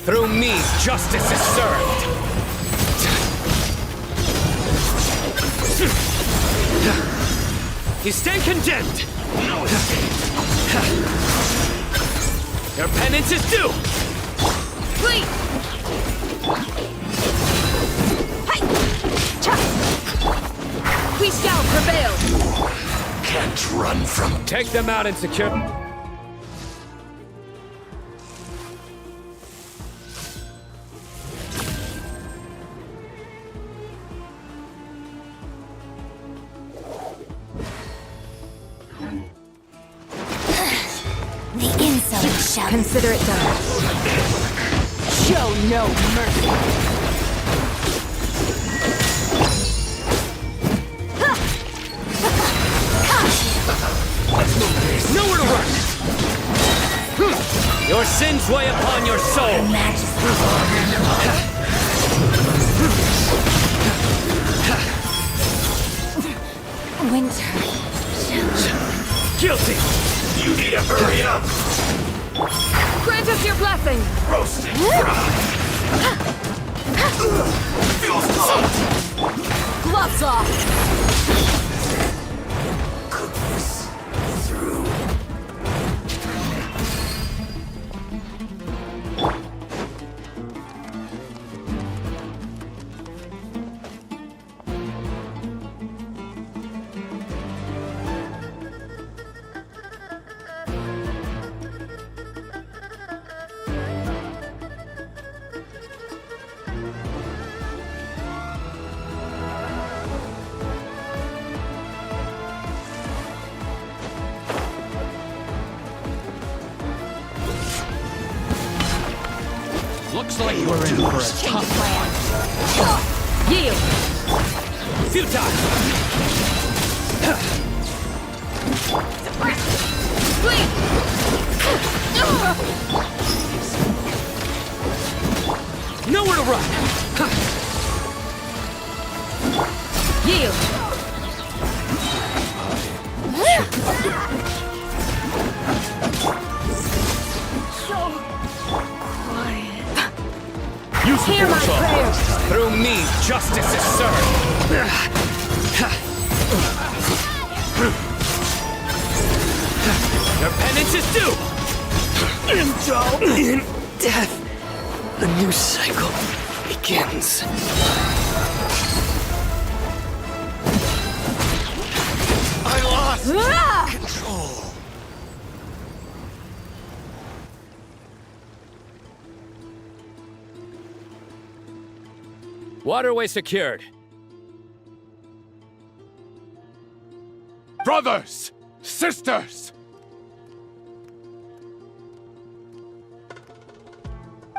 Through me, justice is served! You stand condemned! No escape! Your penance is due! Flee! We shall prevail! Can't run from... Take them out and secure... The insolent shall Consider it done. Show no mercy. Nowhere to run! Your sins weigh upon your soul! winter. Guilty! You need to hurry up! Grant us your blessing! Roasted fry! Feels hot! Gloves off! Cook this through. Looks like you were in for a tough plan. Yield! Futile! Flee! Nowhere to run! Yield! Use the Hear my force prayers! Through me, justice is served. Your penance is due! In death, a new cycle begins. I lost control. Waterway secured. Brothers! Sisters!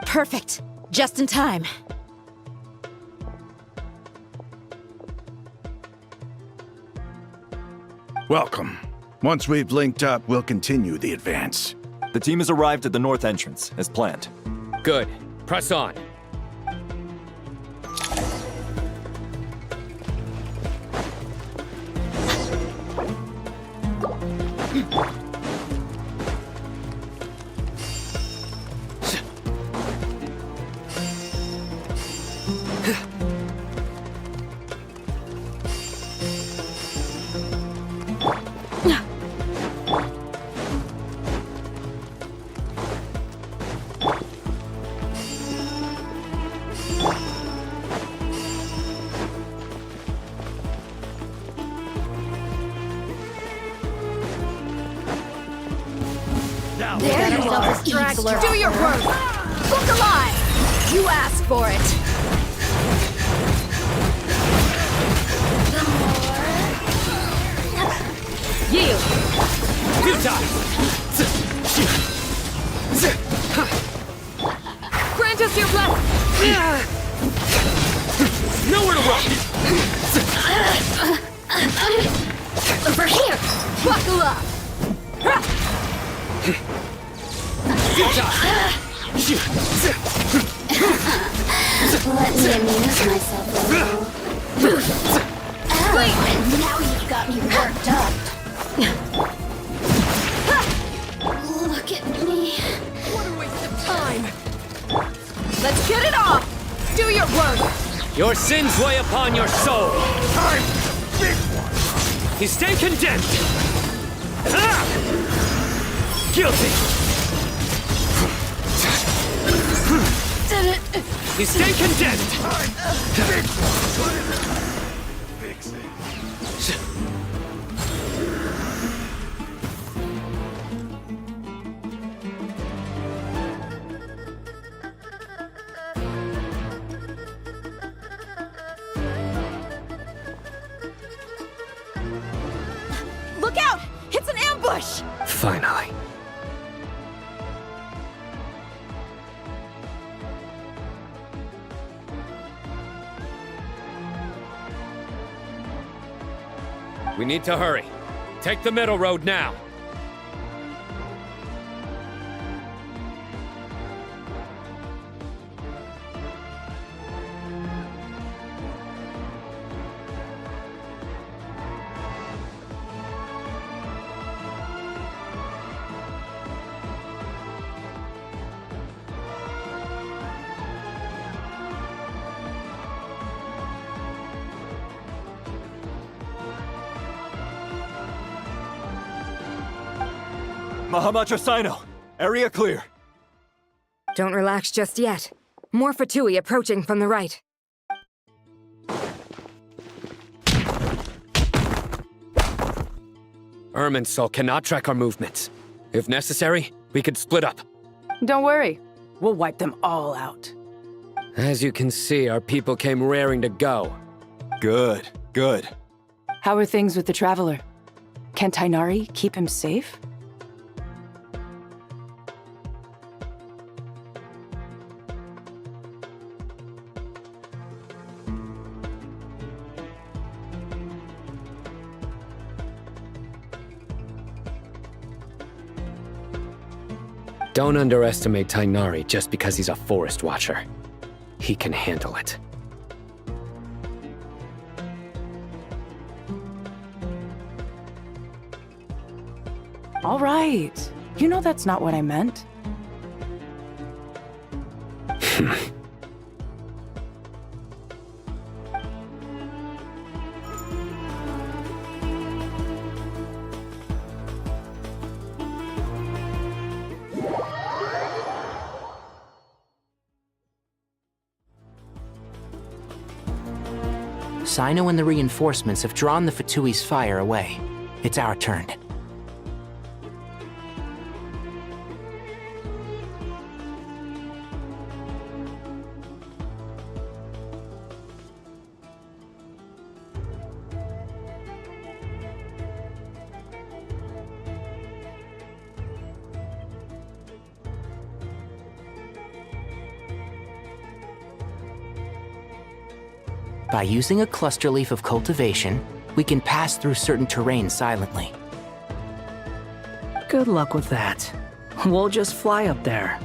Perfect. Just in time. Welcome. Once we've linked up, we'll continue the advance. The team has arrived at the north entrance, as planned. Good. Press on. There you are, straggler. Do your work! Look alive! You asked for it! Yield! Grant us your blessing! Nowhere to run! Over here! Buckle up! Let me amuse myself a little. And now you've got me worked up. Look at me. What a waste of time! Let's get it off! Do your work! Your sins weigh upon your soul. You stand condemned. Guilty. You stand condemned. Fix it. Look out! It's an ambush! Finally. We need to hurry. Take the middle road now. Mahamacho Sino, area clear. Don't relax just yet. More Fatui approaching from the right. Irminsul cannot track our movements. If necessary, we could split up. Don't worry. We'll wipe them all out. As you can see, our people came raring to go. Good, good. How are things with the Traveler? Can Tainari keep him safe? Don't underestimate Tainari just because he's a forest watcher. He can handle it. All right. You know that's not what I meant. Sino and the reinforcements have drawn the Fatui's fire away. It's our turn. By using a cluster leaf of cultivation, we can pass through certain terrain silently. Good luck with that. We'll just fly up there.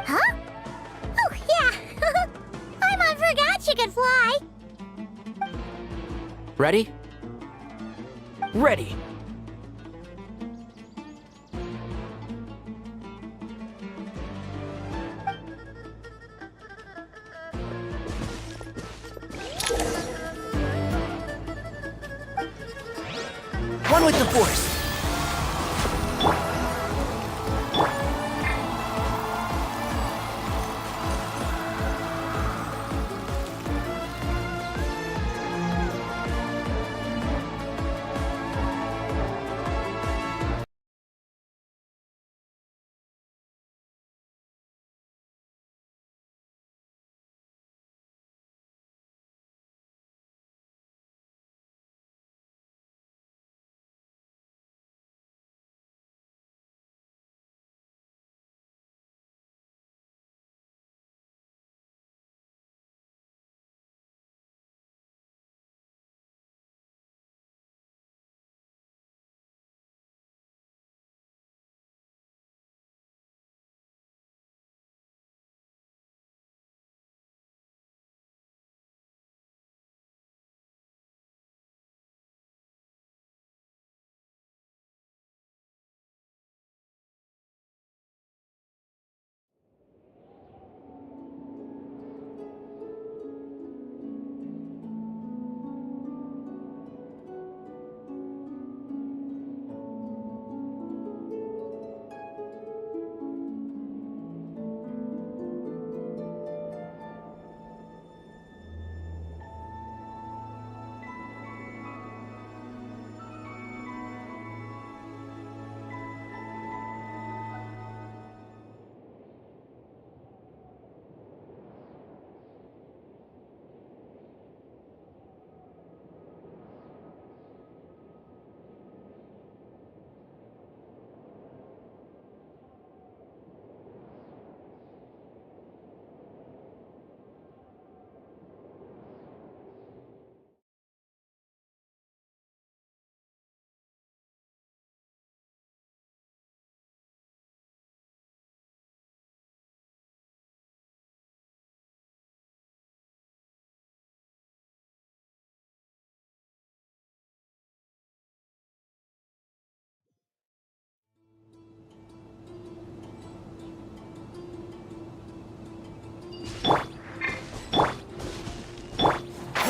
Huh? Oh, yeah. I forgot she could fly. Ready? Ready. One with the Force.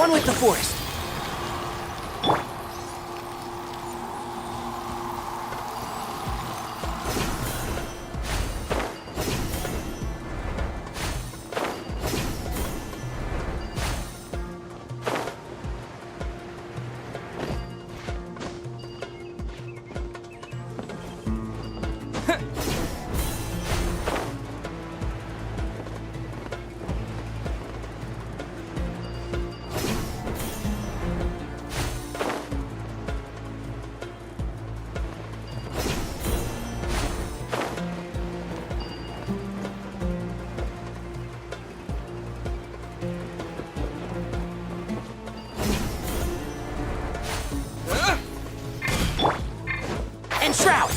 One with the Force. And Shroud!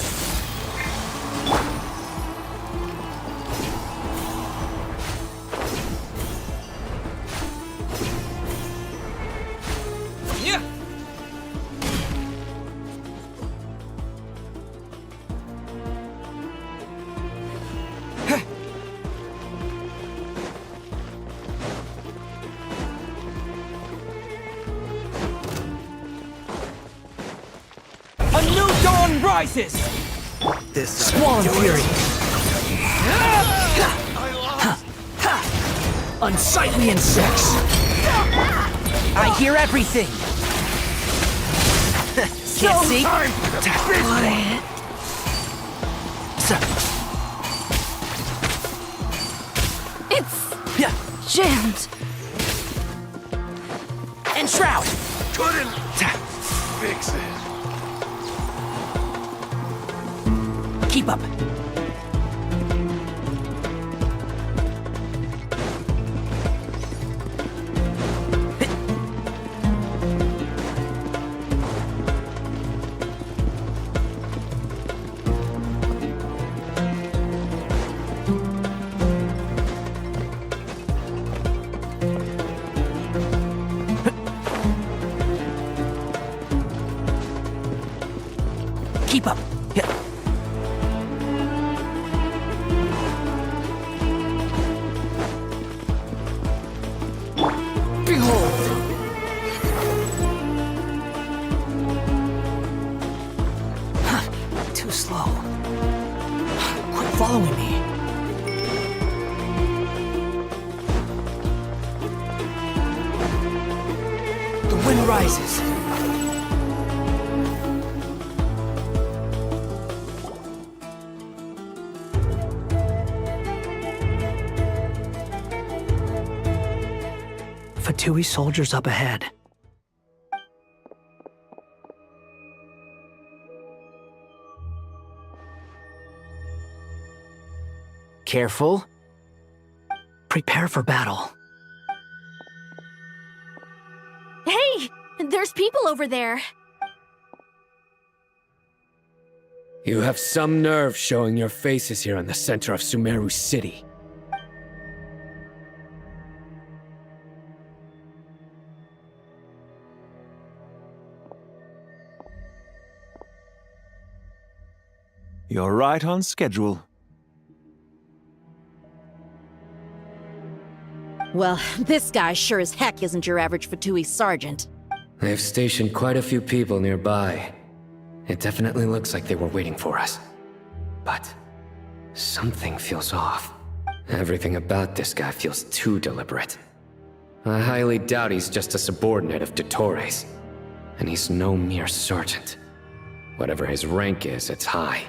rises! This Squall of fury! Unsightly insects! I hear everything! Can't see? Quiet. It's jammed. And shroud! Couldn't fix it. Keep up. Keep up. Behold! Too slow. Quit following me. The wind rises. Fatui soldiers up ahead. Careful. Prepare for battle. Hey! There's people over there. You have some nerve showing your faces here in the center of Sumeru City. You're right on schedule. Well, this guy sure as heck isn't your average Fatui sergeant. They've stationed quite a few people nearby. It definitely looks like they were waiting for us. But something feels off. Everything about this guy feels too deliberate. I highly doubt he's just a subordinate of Dottores. And he's no mere sergeant. Whatever his rank is, it's high.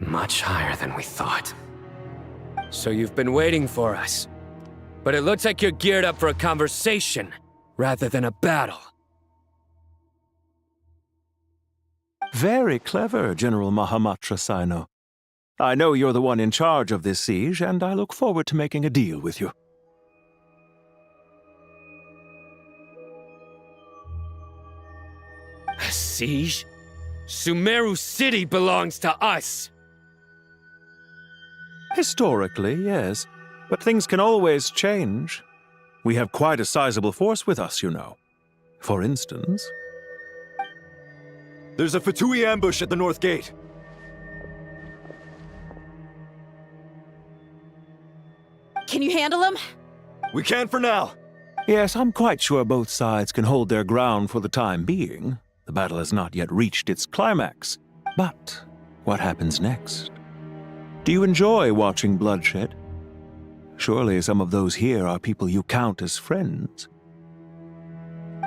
Much higher than we thought. So you've been waiting for us. But it looks like you're geared up for a conversation, rather than a battle. Very clever, General Mahamatra Sino. I know you're the one in charge of this siege, and I look forward to making a deal with you. A siege? Sumeru City belongs to us! Historically, yes. But things can always change. We have quite a sizable force with us, you know. For instance... There's a Fatui ambush at the north gate. Can you handle him? We can for now. Yes, I'm quite sure both sides can hold their ground for the time being. The battle has not yet reached its climax. But what happens next? Do you enjoy watching bloodshed? Surely some of those here are people you count as friends.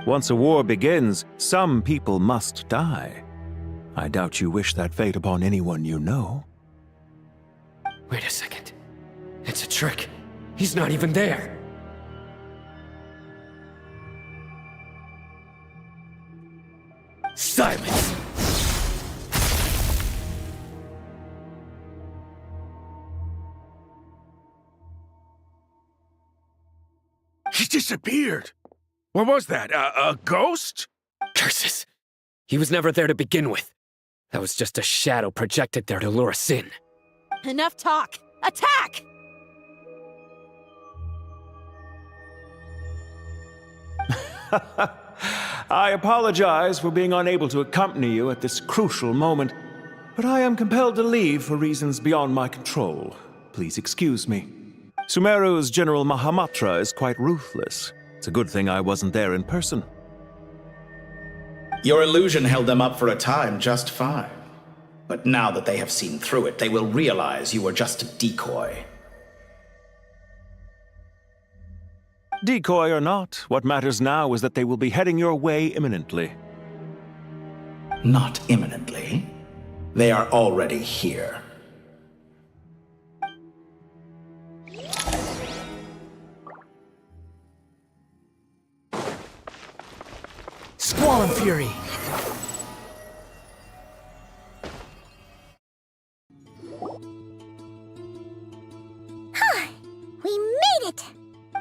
Once a war begins, some people must die. I doubt you wish that fate upon anyone you know. Wait a second. It's a trick. He's not even there. Silence! He disappeared. What was that? A ghost? Curses! He was never there to begin with. That was just a shadow projected there to lure us in. Enough talk! Attack! I apologize for being unable to accompany you at this crucial moment, but I am compelled to leave for reasons beyond my control. Please excuse me. Sumeru's General Mahamatra is quite ruthless. It's a good thing I wasn't there in person. Your illusion held them up for a time just fine. But now that they have seen through it, they will realize you were just a decoy. Decoy or not, what matters now is that they will be heading your way imminently. Not imminently. They are already here. Squall and Fury. We made it!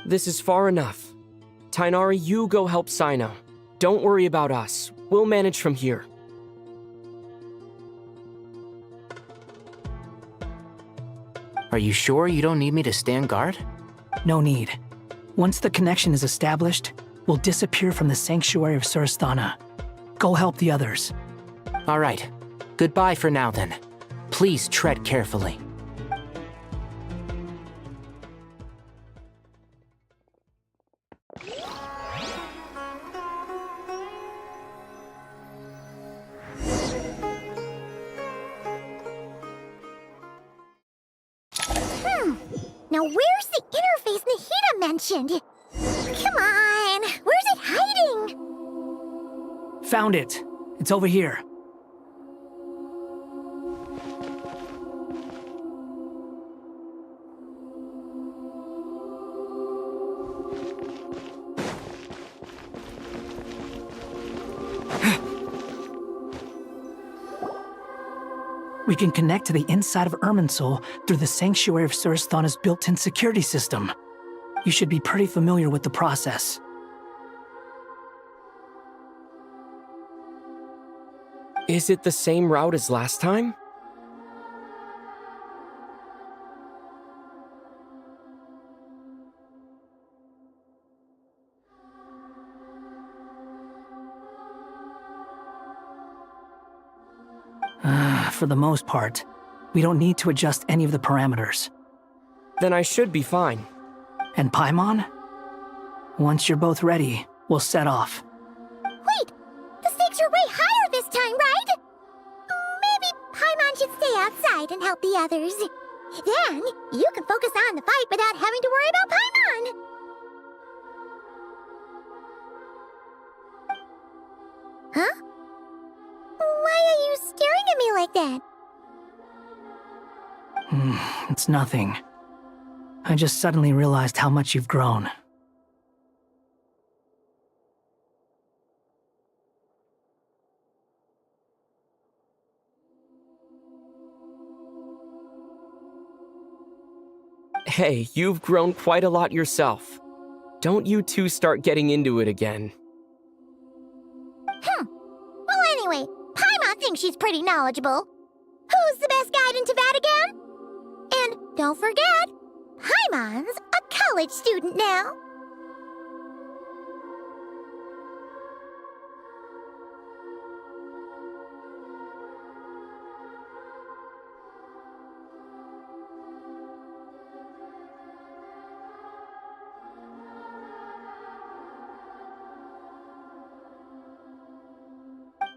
This is far enough. Tainari, you go help Sino. Don't worry about us. We'll manage from here. Are you sure you don't need me to stand guard? No need. Once the connection is established, we'll disappear from the sanctuary of Surasthana. Go help the others. All right. Goodbye for now, then. Please tread carefully. Now where's the interface Nahida mentioned? Come on, where's it hiding? Found it. It's over here. We can connect to the inside of Irminsul through the Sanctuary of Surasthana's built-in security system. You should be pretty familiar with the process. Is it the same route as last time? For the most part, we don't need to adjust any of the parameters. Then I should be fine. And Paimon? Once you're both ready, we'll set off. Wait! The stakes are way higher this time, right? Maybe Paimon should stay outside and help the others. Then, you can focus on the fight without having to worry about Paimon! Huh? Why are you staring at me like that? It's nothing. I just suddenly realized how much you've grown. Hey, you've grown quite a lot yourself. Don't you two start getting into it again. Well, anyway, Paimon thinks she's pretty knowledgeable. Who's the best guide in Teyvat again? And don't forget, Paimon's a college student now.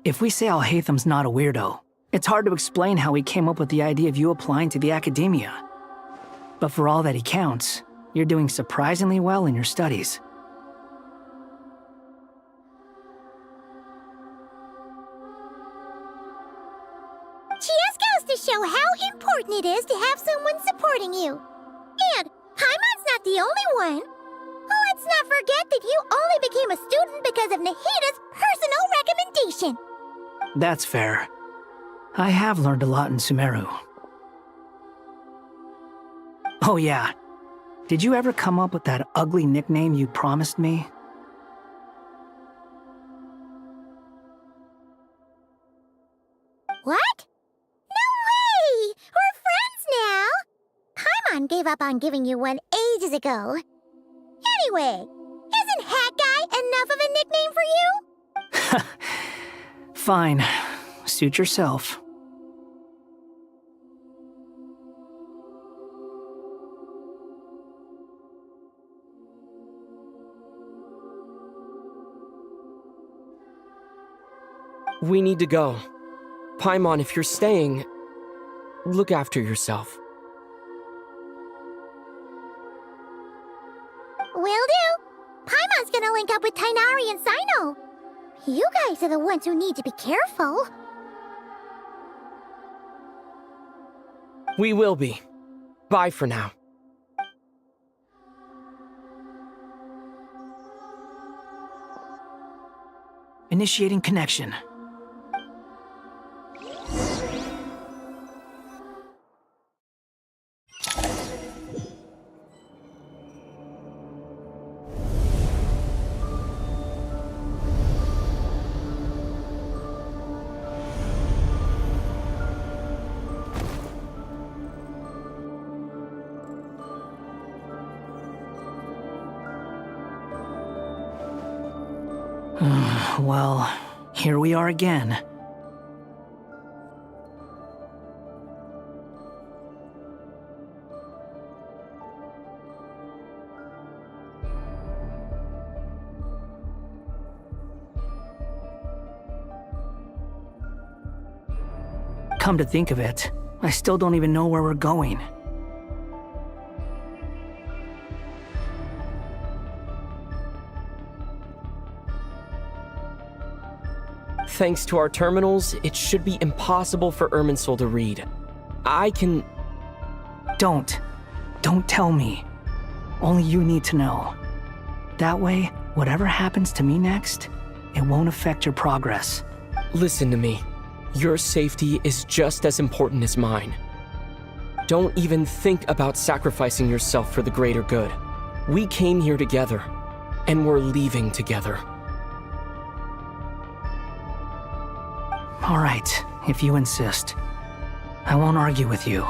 If we say Alhatham's not a weirdo, it's hard to explain how he came up with the idea of you applying to the academia. But for all that he counts, you're doing surprisingly well in your studies. Just goes to show how important it is to have someone supporting you. And Paimon's not the only one. Let's not forget that you only became a student because of Nahida's personal recommendation. That's fair. I have learned a lot in Sumeru. Oh yeah. Did you ever come up with that ugly nickname you promised me? What? No way! We're friends now! Paimon gave up on giving you one ages ago. Anyway, isn't Hat Guy enough of a nickname for you? Fine. Suit yourself. We need to go. Paimon, if you're staying, look after yourself. Will do. Paimon's gonna link up with Tighnari and Cyno. You guys are the ones who need to be careful. We will be. Bye for now. Initiating connection. Well, here we are again. Come to think of it, I still don't even know where we're going. Thanks to our terminals, it should be impossible for Irminsul to read. I can... Don't tell me. Only you need to know. That way, whatever happens to me next, it won't affect your progress. Listen to me. Your safety is just as important as mine. Don't even think about sacrificing yourself for the greater good. We came here together, and we're leaving together. All right, if you insist. I won't argue with you.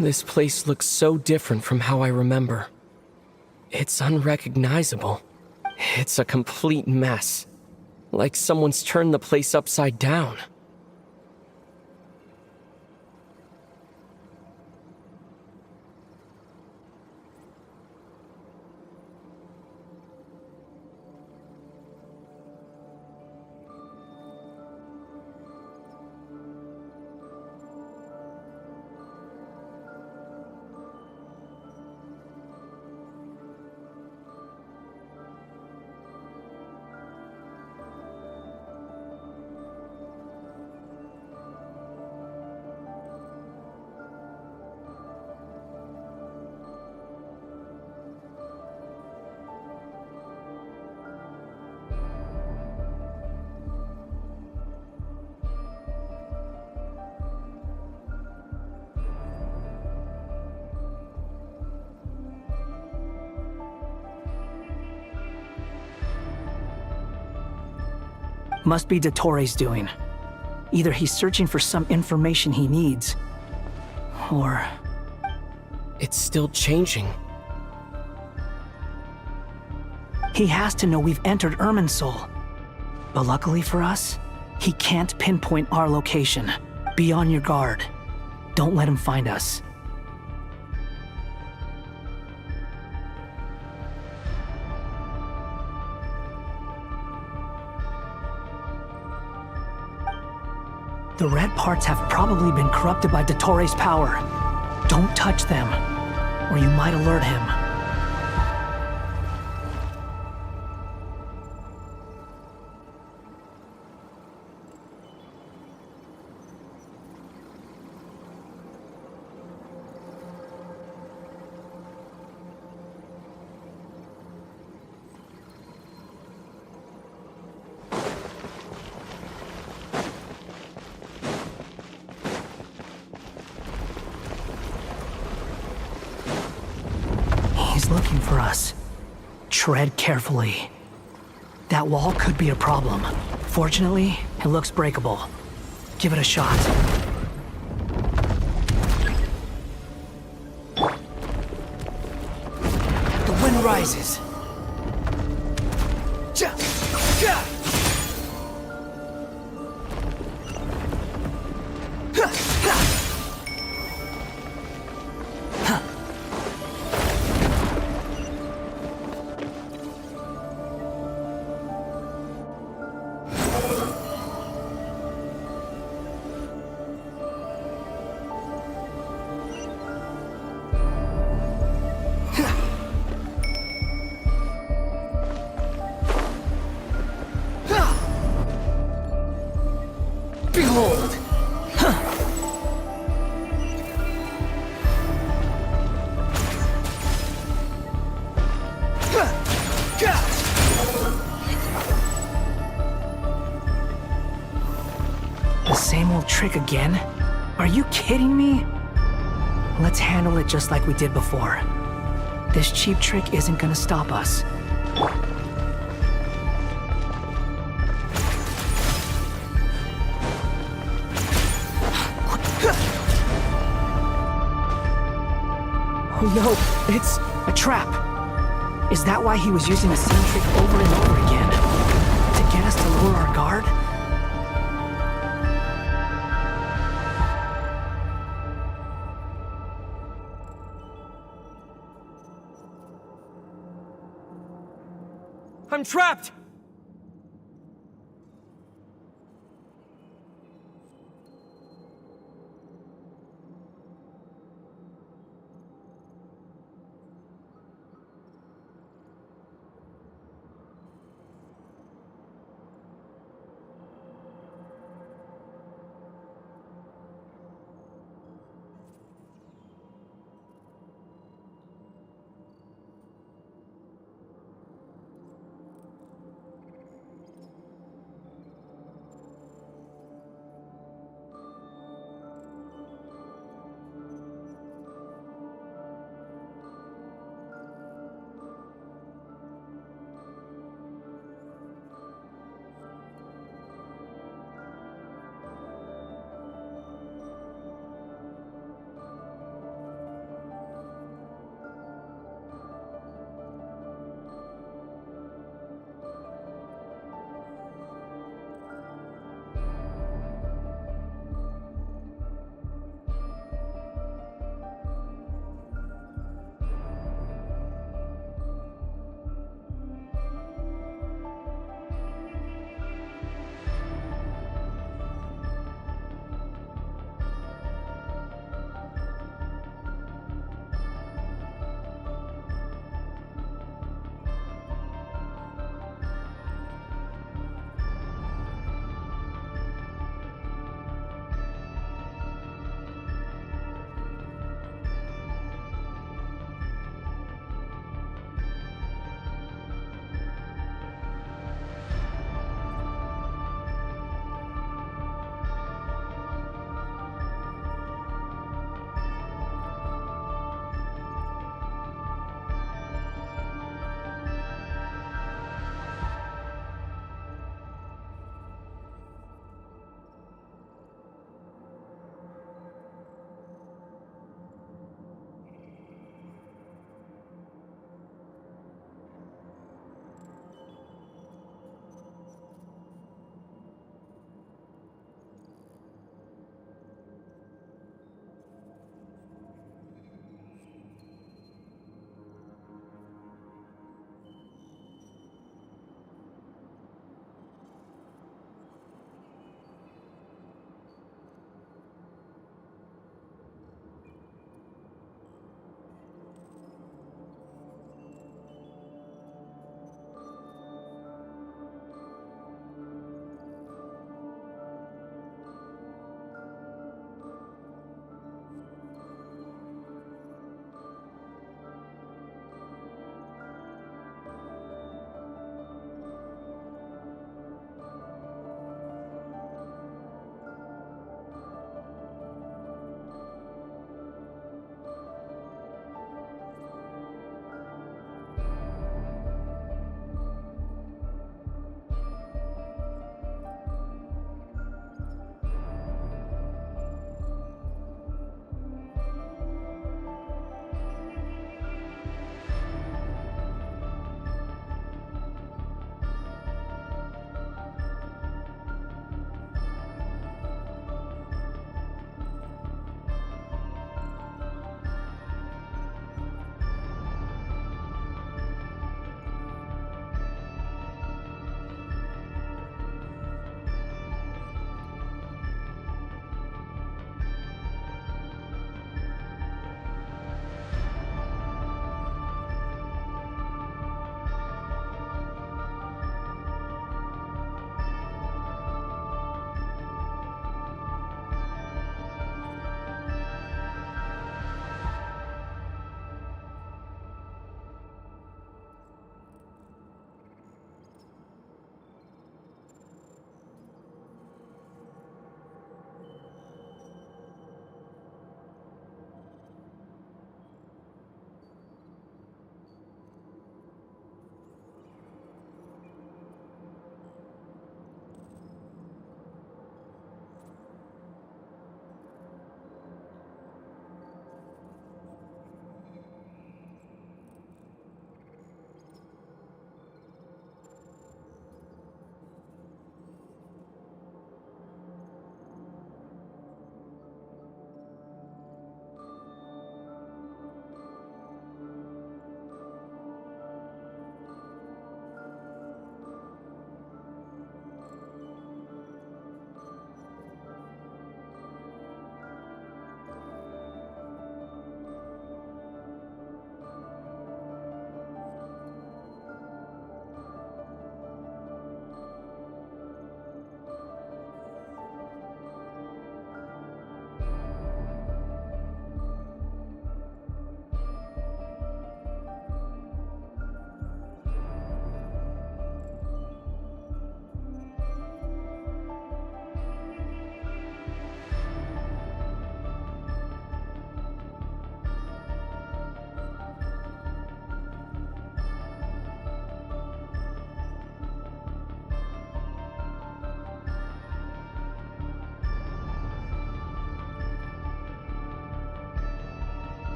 This place looks so different from how I remember. It's unrecognizable. It's a complete mess. Like someone's turned the place upside down. Must be Dottoro's doing. Either he's searching for some information he needs, or... It's still changing. He has to know we've entered Irminsul. But luckily for us, he can't pinpoint our location. Be on your guard. Don't let him find us. The red parts have probably been corrupted by Dottoro's power. Don't touch them, or you might alert him. He's looking for us. Tread carefully. That wall could be a problem. Fortunately, it looks breakable. Give it a shot. The wind rises. Behold! The same old trick again? Are you kidding me? Let's handle it just like we did before. This cheap trick isn't gonna stop us. Oh no, it's a trap. Is that why he was using the same trick over and over again? To get us to lower our guard? I'm trapped!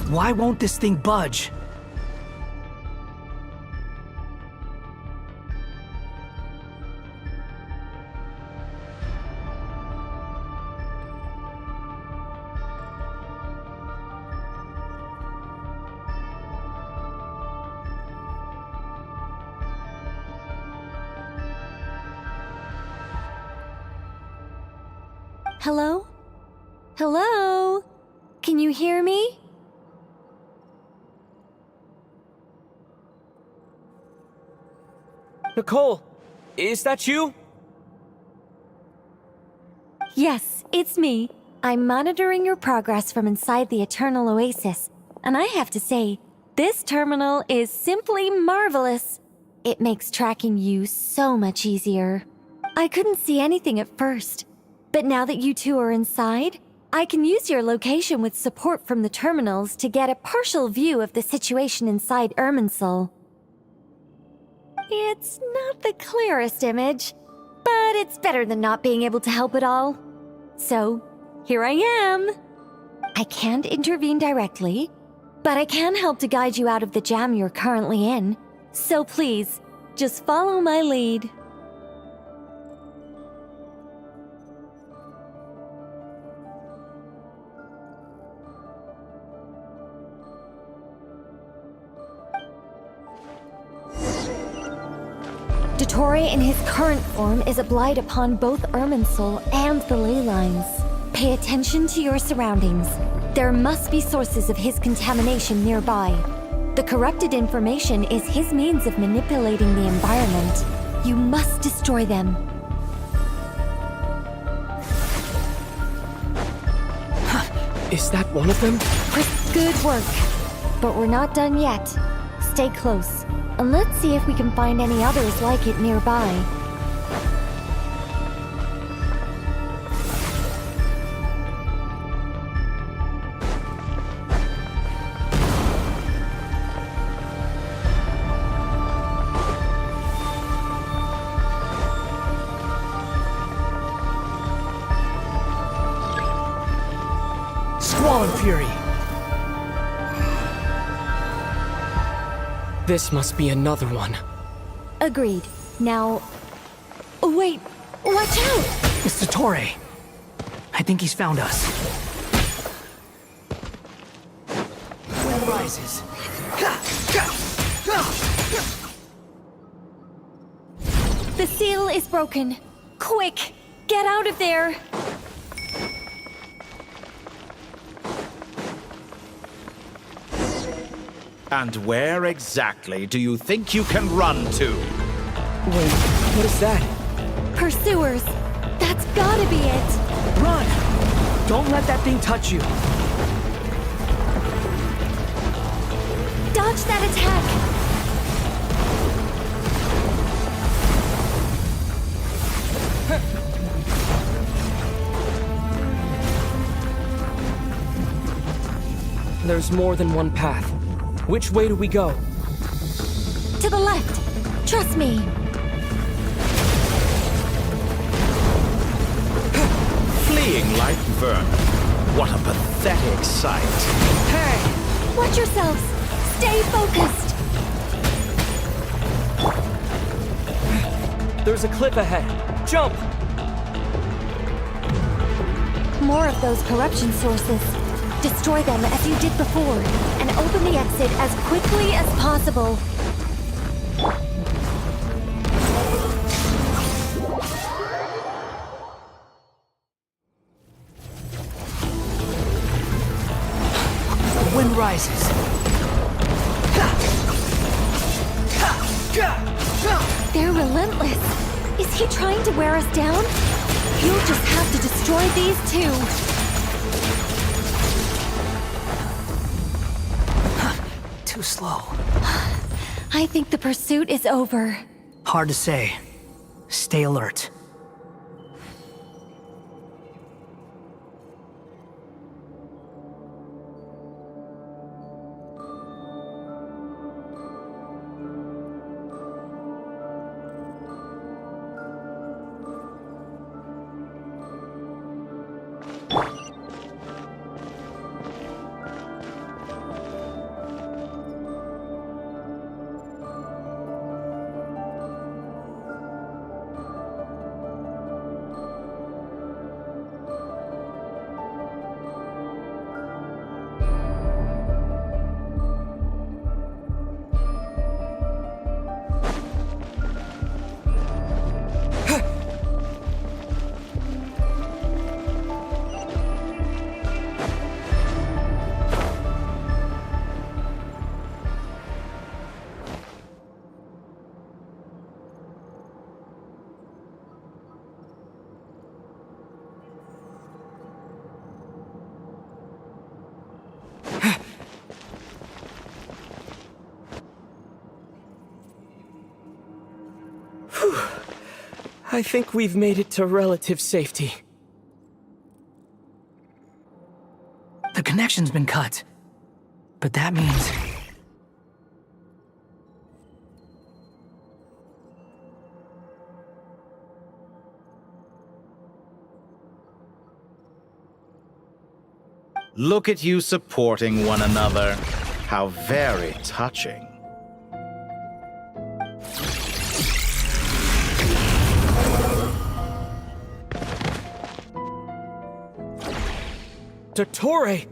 Why won't this thing budge? Hello? Hello? Can you hear me? Nicole, is that you? Yes, it's me. I'm monitoring your progress from inside the Eternal Oasis, and I have to say, this terminal is simply marvelous. It makes tracking you so much easier. I couldn't see anything at first, but now that you two are inside, I can use your location with support from the terminals to get a partial view of the situation inside Irminsul. It's not the clearest image, but it's better than not being able to help at all. So, here I am. I can't intervene directly, but I can help to guide you out of the jam you're currently in. So please, just follow my lead. Dottore in his current form is a blight upon both Irminsul and the ley lines. Pay attention to your surroundings. There must be sources of his contamination nearby. The corrupted information is his means of manipulating the environment. You must destroy them. Is that one of them? Good work. But we're not done yet. Stay close, and let's see if we can find any others like it nearby. Squall and Fury! This must be another one. Agreed. Now... Wait! Watch out! It's Dottore. I think he's found us. Wind rises. The seal is broken. Quick! Get out of there! And where exactly do you think you can run to? Wait, what is that? Pursuers! That's gotta be it! Run! Don't let that thing touch you! Dodge that attack! There's more than one path. Which way do we go? To the left! Trust me! Fleeing like vermin. What a pathetic sight. Hey! Watch yourselves! Stay focused! There's a cliff ahead. Jump! More of those corruption sources. Destroy them as you did before, and open the exit as quickly as possible. The wind rises. They're relentless. Is he trying to wear us down? You'll just have to destroy these too. Too slow. I think the pursuit is over. Hard to say. Stay alert. I think we've made it to relative safety. The connection's been cut. But that means... Look at you supporting one another. How very touching. Dottore!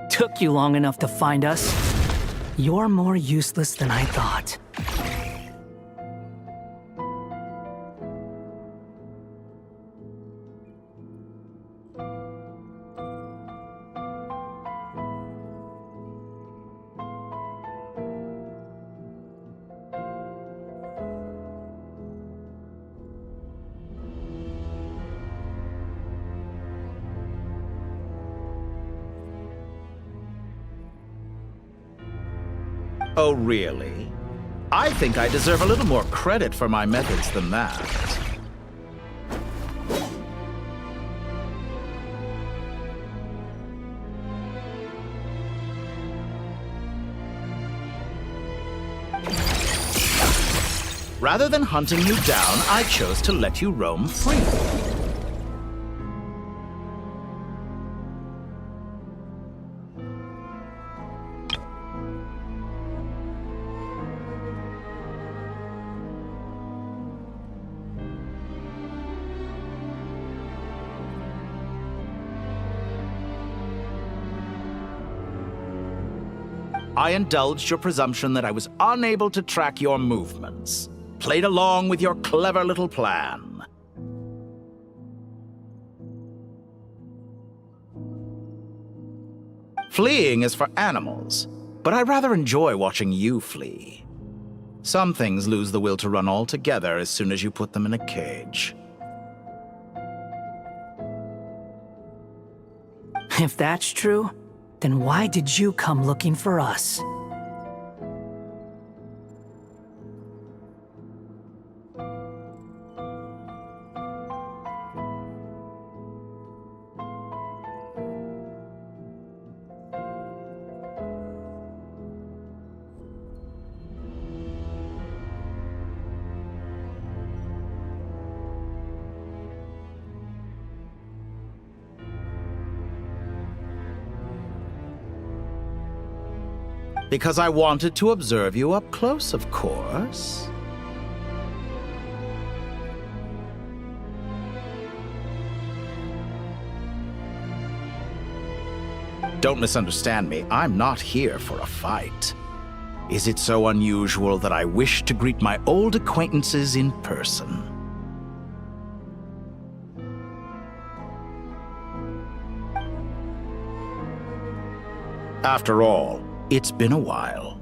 Took you long enough to find us. You're more useless than I thought. Oh, really? I think I deserve a little more credit for my methods than that. Rather than hunting you down, I chose to let you roam free. I indulged your presumption that I was unable to track your movements. Played along with your clever little plan. Fleeing is for animals, but I rather enjoy watching you flee. Some things lose the will to run altogether as soon as you put them in a cage. If that's true, then why did you come looking for us? Because I wanted to observe you up close, of course. Don't misunderstand me. I'm not here for a fight. Is it so unusual that I wish to greet my old acquaintances in person? After all, it's been a while.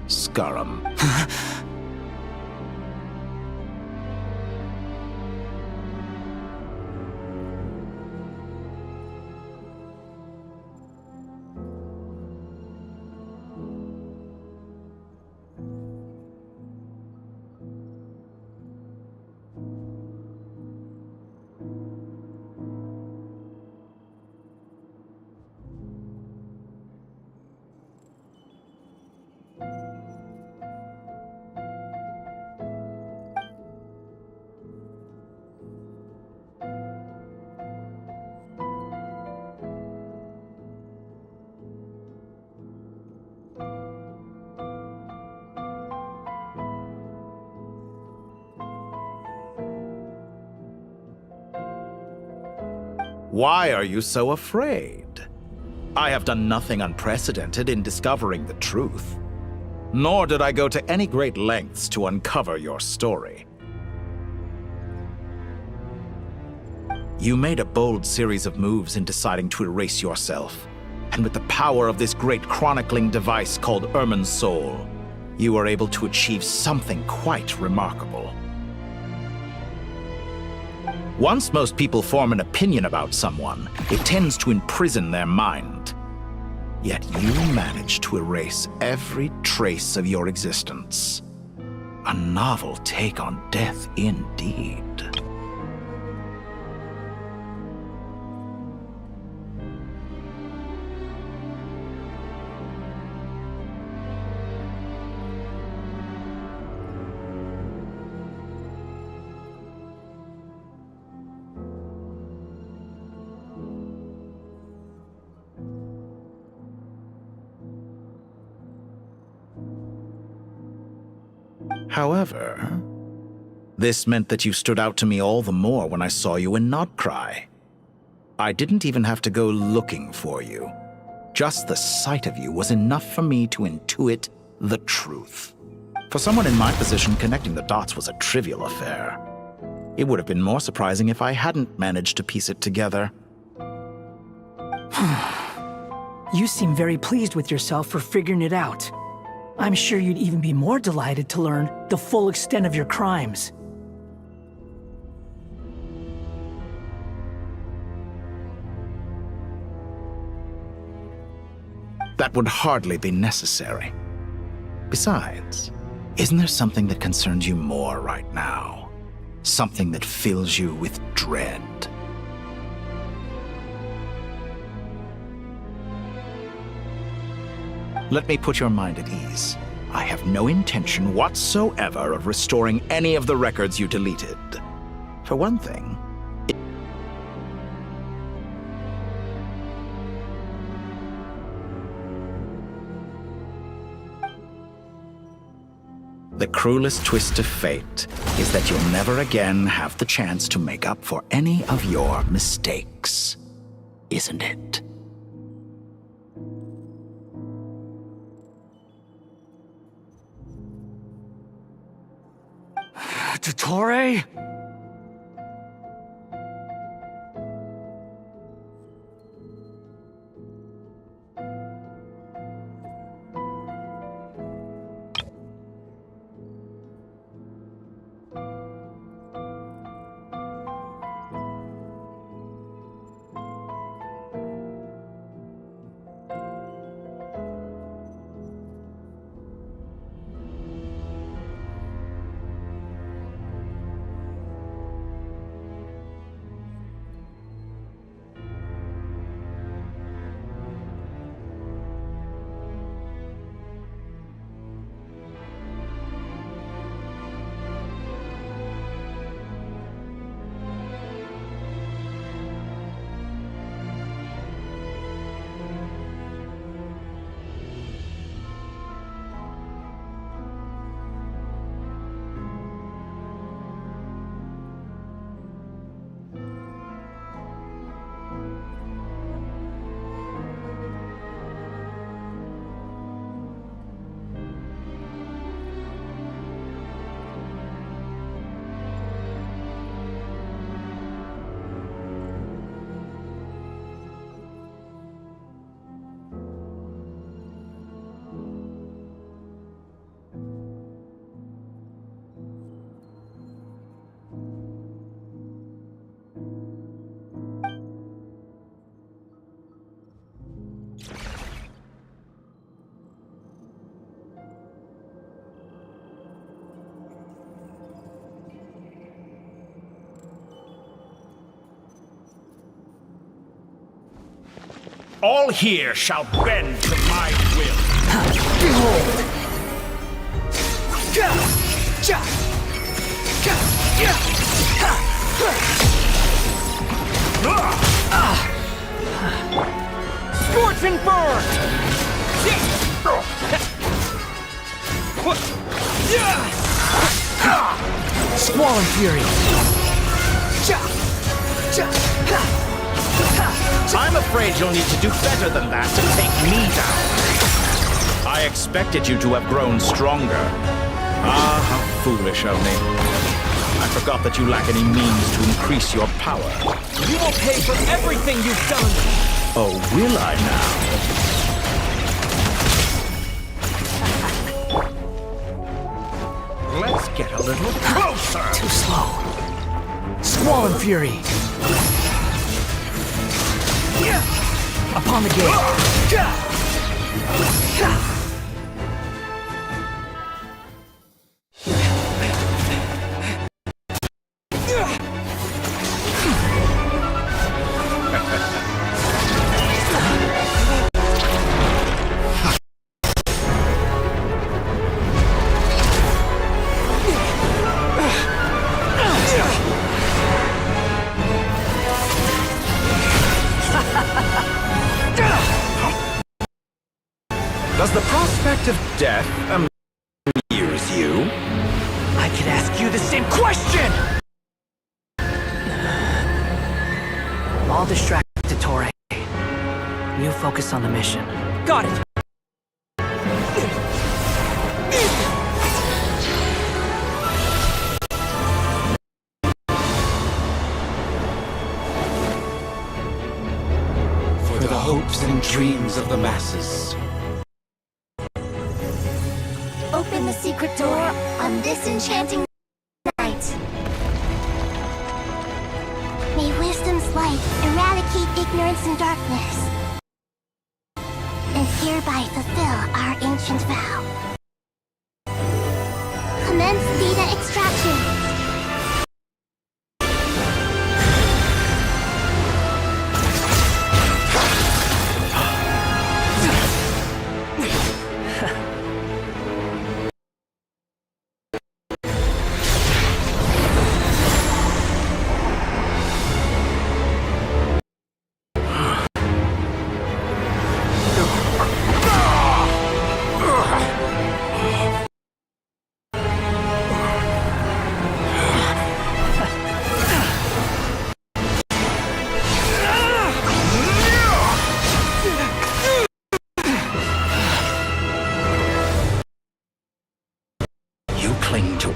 Scurum. Why are you so afraid? I have done nothing unprecedented in discovering the truth. Nor did I go to any great lengths to uncover your story. You made a bold series of moves in deciding to erase yourself. And with the power of this great chronicling device called Ermin's Soul, you were able to achieve something quite remarkable. Once most people form an opinion about someone, it tends to imprison their mind. Yet you managed to erase every trace of your existence. A novel take on death indeed. However, this meant that you stood out to me all the more when I saw you in Nodcry. I didn't even have to go looking for you. Just the sight of you was enough for me to intuit the truth. For someone in my position, connecting the dots was a trivial affair. It would have been more surprising if I hadn't managed to piece it together. You seem very pleased with yourself for figuring it out. I'm sure you'd even be more delighted to learn the full extent of your crimes. That would hardly be necessary. Besides, isn't there something that concerns you more right now? Something that fills you with dread? Let me put your mind at ease. I have no intention whatsoever of restoring any of the records you deleted. For one thing, the cruelest twist of fate is that you'll never again have the chance to make up for any of your mistakes, isn't it? Dottore? All here shall bend to my will. Behold! Scorching burn! Squall and Fury! I'm afraid you'll need to do better than that to take me down. I expected you to have grown stronger. Ah, how foolish of me. I forgot that you lack any means to increase your power. You will pay for everything you've done! Oh, will I now? Let's get a little closer! Too slow. Squall and Fury! Upon the gate! Does the prospect of death amuse you? I could ask you the same question! I'll distract Torre. You focus on the mission. Got it! For the hopes and dreams of the masses. Open the secret door on this enchanting night. May wisdom's light eradicate ignorance and darkness, and hereby fulfill our ancient vow. Commence data extraction.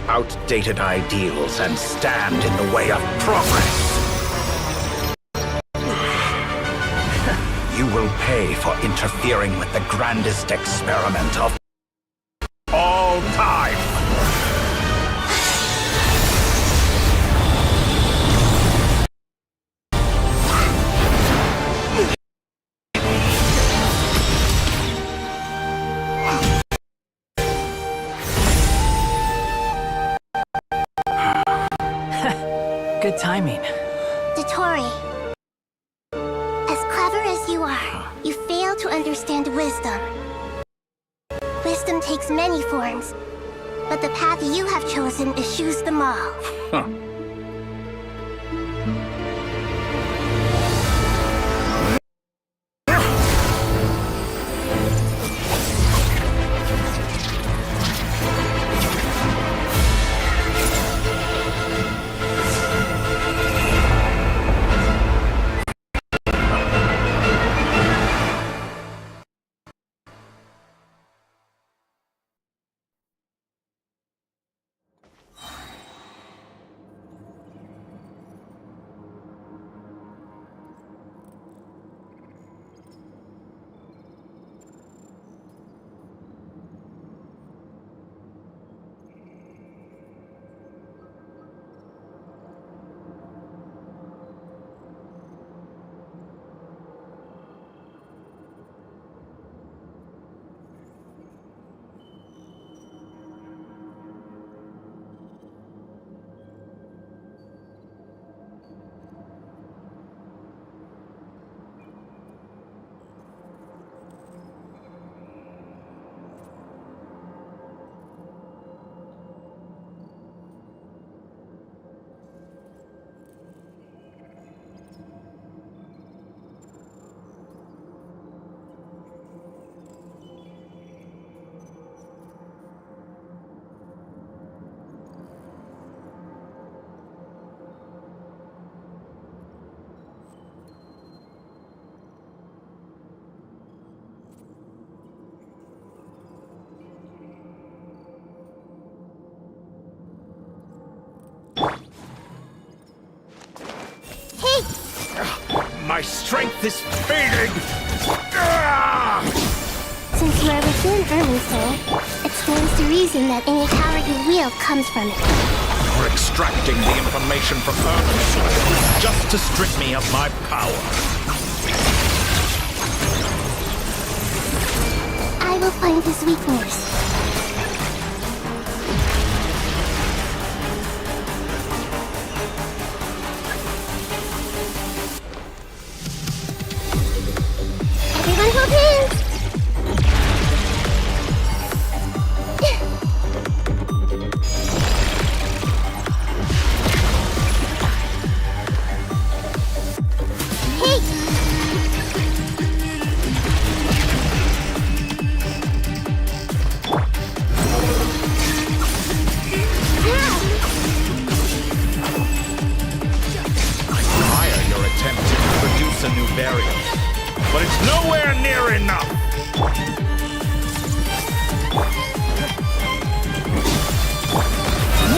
Outdated ideals and stand in the way of progress. You will pay for interfering with the grandest experiment of all time. Good timing. Dottore, as clever as you are, you fail to understand wisdom. Wisdom takes many forms, but the path you have chosen eschews them all. My strength is fading! Since you are within Irminsul, it stands to reason that any power you wield comes from it. You're extracting the information from Irminsul just to strip me of my power. I will find his weakness. Everyone hold hands! A new barrier, but it's nowhere near enough.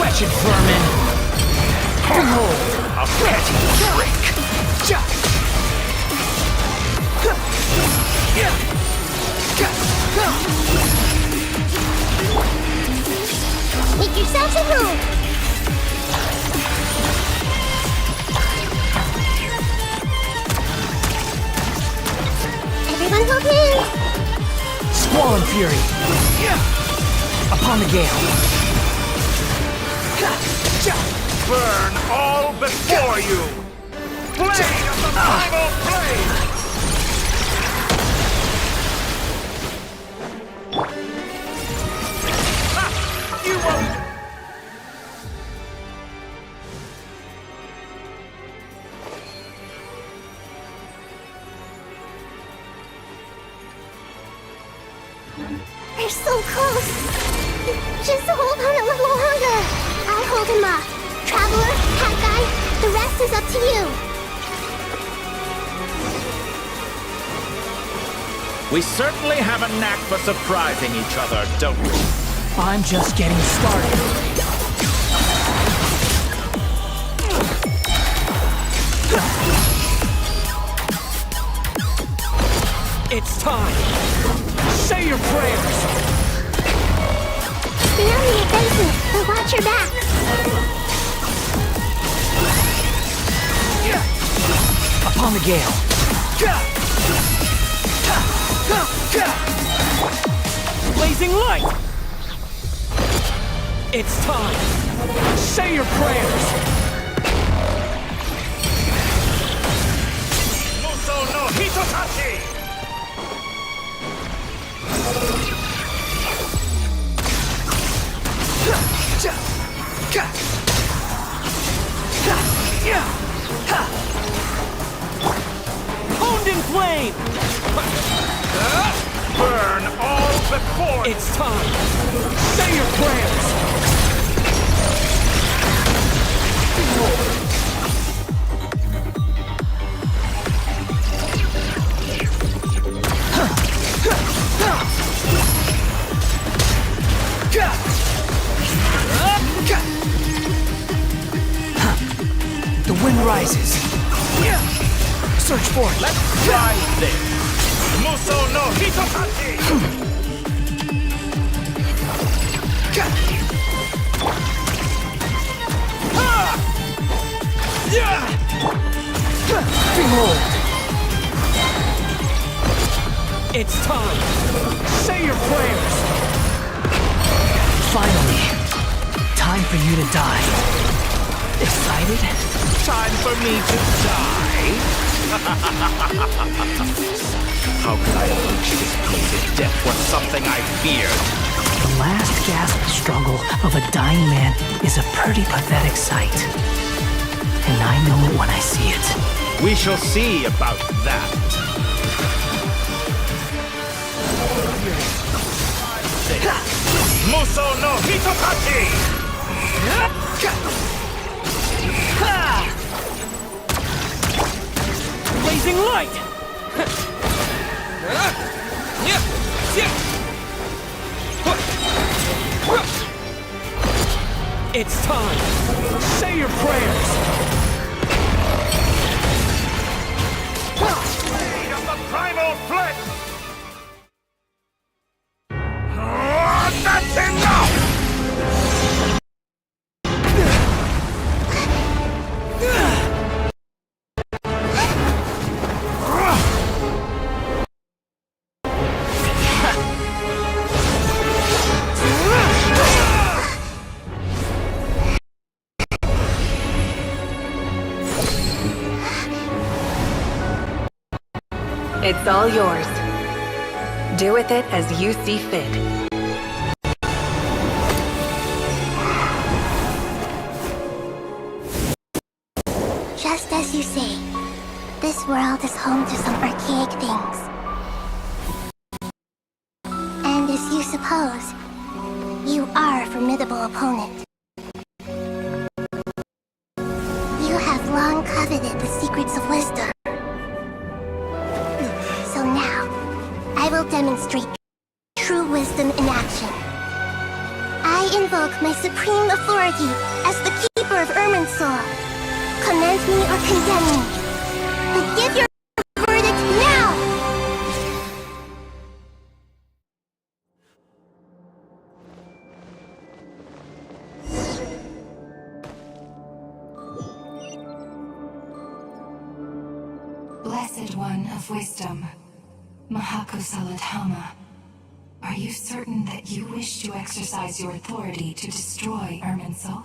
Wretched vermin! Behold, a petty trick! Make yourselves at home! Everyone hold hands! Squall and fury! Upon the gale! Burn all before you! Blade of the primal blade! Ha! You won't! We're so close! Just hold on a little longer! I'll hold him off. Traveler, Cat Guy, the rest is up to you! We certainly have a knack for surprising each other, don't we? I'm just getting started. It's time! Say your prayers! Stay on the offensive, but watch your back! Upon the gale! Blazing light! It's time! Say your prayers! Muso no Hitotachi! Honed in flame! Burn all before you! It's time! Say your prayers! The wind rises. Search for it. Let's try this. Muso no Hitotachi! Behold! It's time! Say your prayers! Finally, time for you to die. Excited? Time for me to die? How could I approach this blazed death for something I feared? The last gasp struggle of a dying man is a pretty pathetic sight. And I know it when I see it. We shall see about that. Muso no Hitotachi! Blazing light! It's time! Say your prayers! primal flex! That's enough! It's all yours. Do with it as you see fit. Just as you say, this world is home to some archaic things. And as you suppose, you are a formidable opponent. You have long coveted the secrets of wisdom. So now, I will demonstrate true wisdom in action. I invoke my supreme authority as the keeper of Irminsul. Commend me or condemn me, but give your verdict now! Blessed One of Wisdom, Mahakosaladhama, are you certain that you wish to exercise your authority to destroy Irminsul?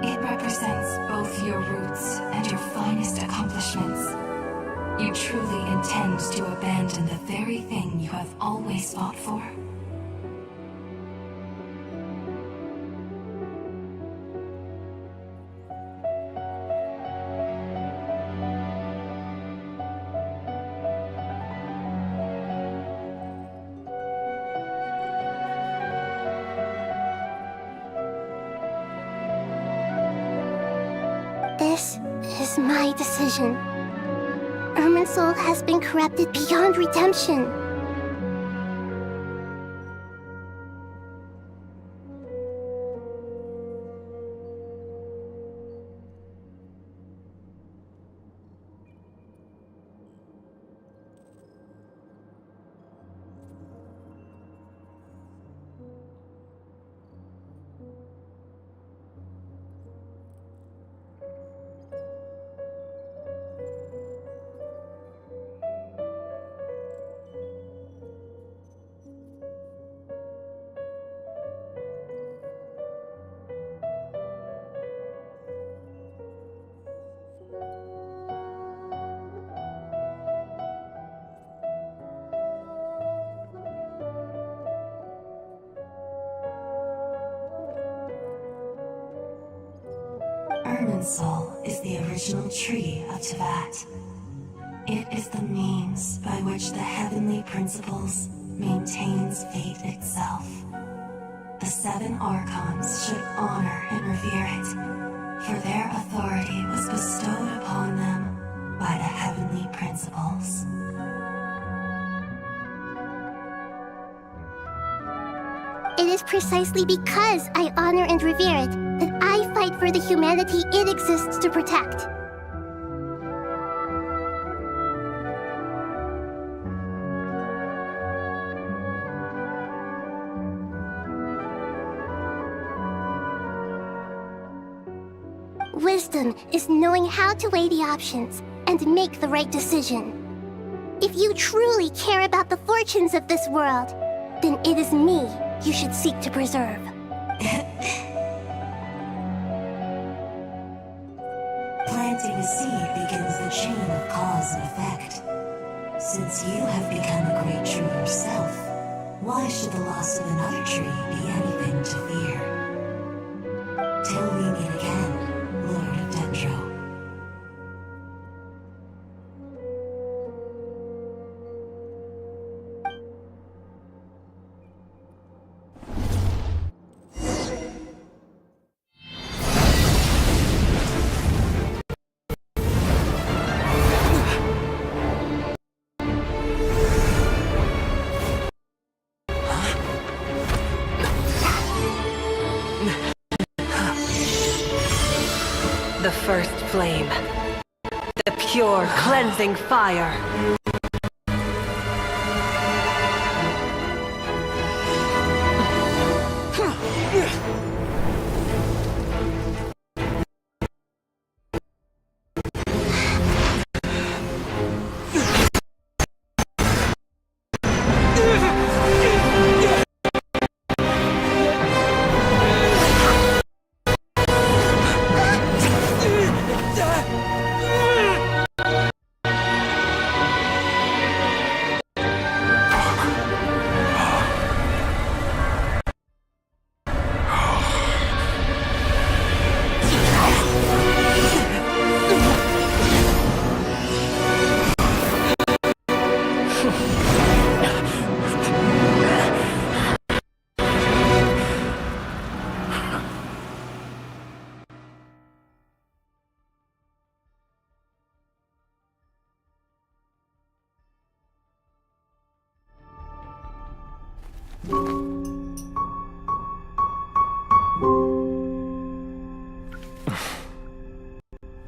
It represents both your roots and your finest accomplishments. You truly intend to abandon the very thing you have always fought for? This is my decision. Irminsul has been corrupted beyond redemption. Irminsul is the original tree of Tevat. It is the means by which the heavenly principles maintains fate itself. The seven Archons should honor and revere it, for their authority was bestowed upon them by the heavenly principles. It is precisely because I honor and revere it that I fight for the humanity it exists to protect. wisdom is knowing how to weigh the options and make the right decision. If you truly care about the fortunes of this world, then it is me you should seek to preserve. Planting a seed begins the chain of cause and effect. Since you have become a great tree yourself, why should the loss of another tree be anything to fear? Till we meet again, Lord of Dendro. The first flame. The pure, cleansing fire.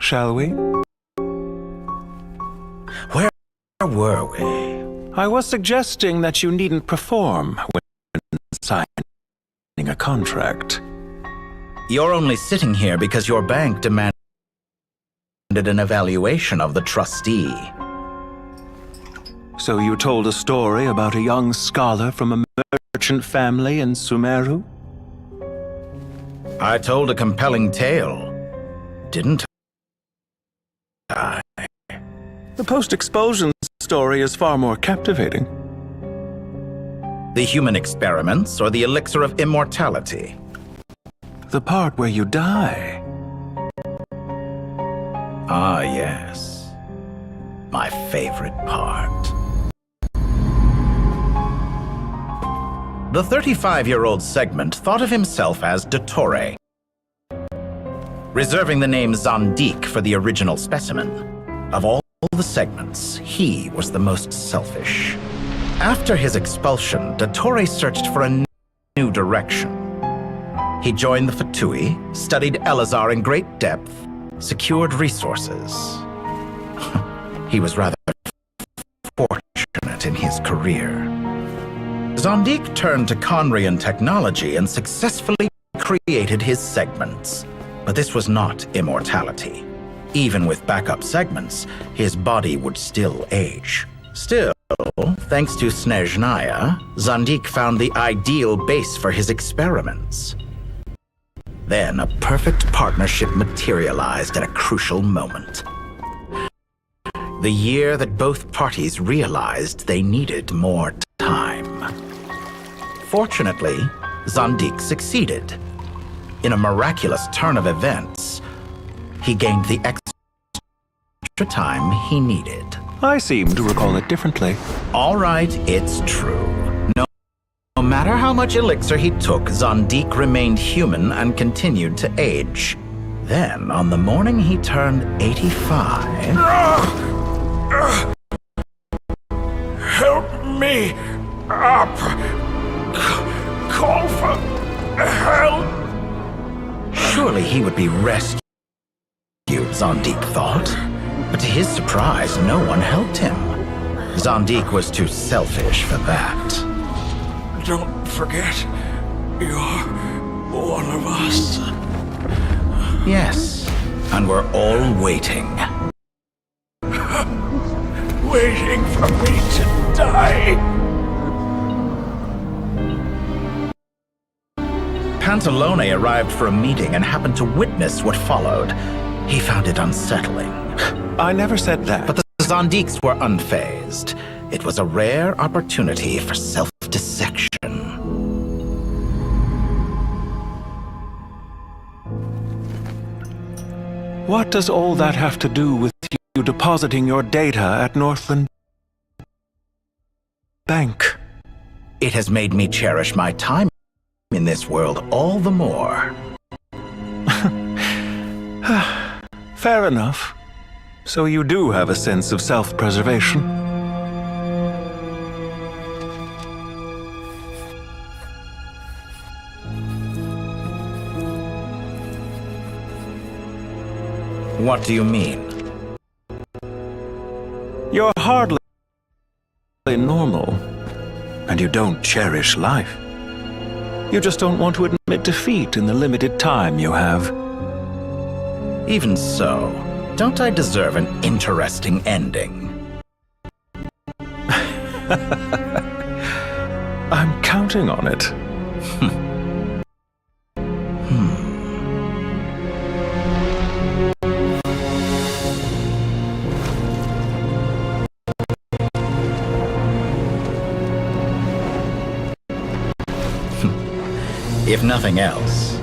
Shall we? Where were we? I was suggesting that you needn't perform when signing a contract. You're only sitting here because your bank demanded an evaluation of the trustee. So you told a story about a young scholar from a merchant family in Sumeru? I told a compelling tale, didn't I? The post-expulsion story is far more captivating. The human experiments or the elixir of immortality? The part where you die. Ah, yes. My favorite part. The 35-year-old Segment thought of himself as Dottore, reserving the name Zandik for the original specimen. Of all the segments, he was the most selfish. After his expulsion, Dottore searched for a new direction. He joined the Fatui, studied Elazar in great depth, secured resources. He was rather fortunate in his career. Zandik turned to Conrian technology and successfully created his segments. But this was not immortality. Even with backup segments, his body would still age. Still, thanks to Snezhnaya, Zandik found the ideal base for his experiments. Then a perfect partnership materialized at a crucial moment. The year that both parties realized they needed more time. Fortunately, Zandik succeeded. In a miraculous turn of events, he gained the extra time he needed. I seem to recall it differently. All right, it's true. No matter how much elixir he took, Zandik remained human and continued to age. Then, on the morning he turned 85... Help me up! Call for help! Surely he would be rescued, Zandik thought. But to his surprise, no one helped him. Zandik was too selfish for that. Don't forget, you're one of us. Yes, And we're all waiting. Waiting for me to die. Pantalone arrived for a meeting and happened to witness what followed. He found it unsettling. I never said that. But the Zondiques were unfazed. It was a rare opportunity for self-dissection. What does all that have to do with you depositing your data at Northland Bank? It has made me cherish my time in this world all the more. Fair enough. So you do have a sense of self-preservation. What do you mean? You're hardly normal, and you don't cherish life. You just don't want to admit defeat in the limited time you have. Even so, don't I deserve an interesting ending? I'm counting on it. If nothing else,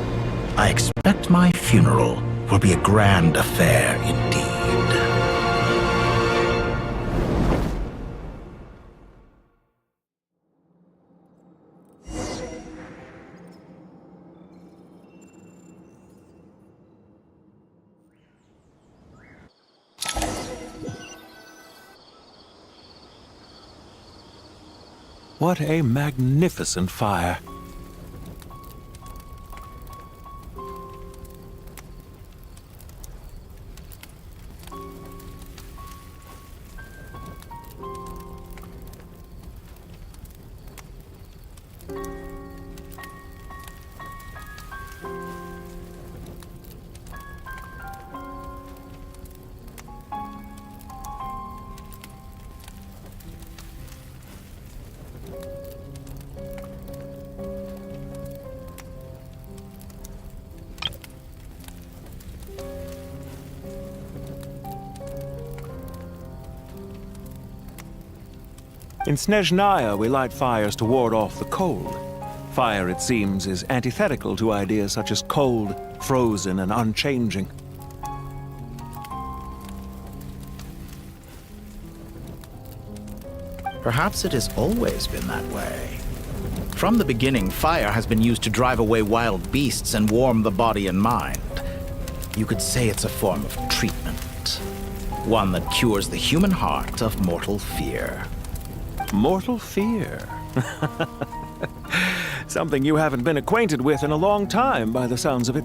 I expect my funeral will be a grand affair indeed. What a magnificent fire. In Snezhnaya, we light fires to ward off the cold. Fire, it seems, is antithetical to ideas such as cold, frozen, and unchanging. Perhaps it has always been that way. From the beginning, fire has been used to drive away wild beasts and warm the body and mind. You could say it's a form of treatment. One that cures the human heart of mortal fear. Mortal fear? Something you haven't been acquainted with in a long time, by the sounds of it.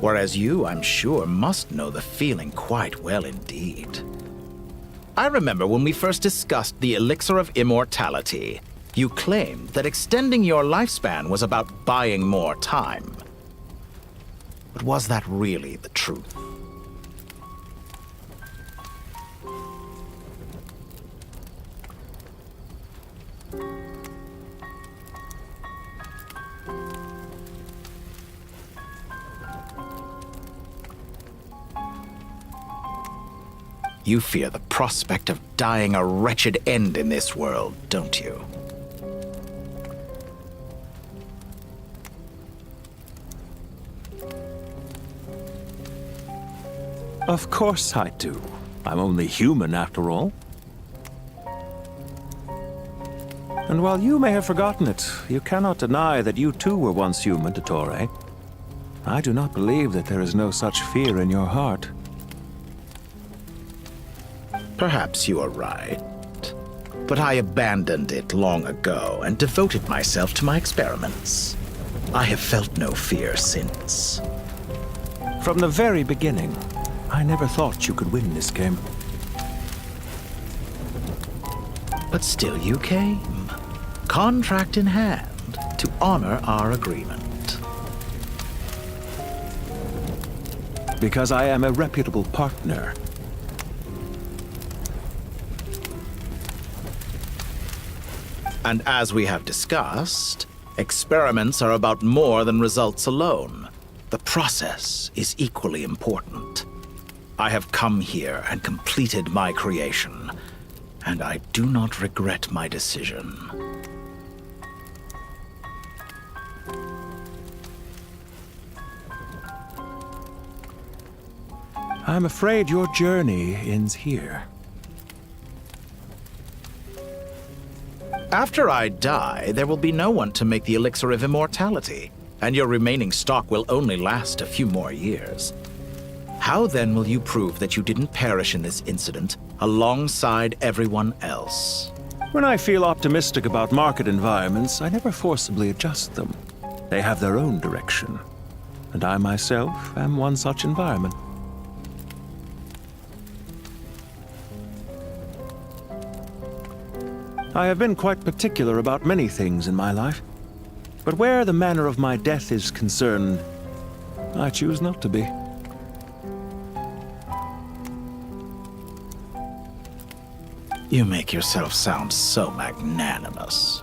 Whereas you, I'm sure, must know the feeling quite well indeed. I remember when we first discussed the elixir of immortality, you claimed that extending your lifespan was about buying more time. But was that really the truth? You fear the prospect of dying a wretched end in this world, don't you? Of course I do. I'm only human, after all. And while you may have forgotten it, you cannot deny that you too were once human, Dottore. I do not believe that there is no such fear in your heart. Perhaps you are right. But I abandoned it long ago and devoted myself to my experiments. I have felt no fear since. From the very beginning, I never thought you could win this game. But still you came, contract in hand, to honor our agreement. because I am a reputable partner. And as we have discussed, experiments are about more than results alone. The process is equally important. I have come here and completed my creation, and I do not regret my decision. I'm afraid your journey ends here. After I die, there will be no one to make the elixir of immortality, and your remaining stock will only last a few more years. How then will you prove that you didn't perish in this incident alongside everyone else? When I feel optimistic about market environments, I never forcibly adjust them. They have their own direction, and I myself am one such environment. I have been quite particular about many things in my life, but where the manner of my death is concerned, I choose not to be. You make yourself sound so magnanimous.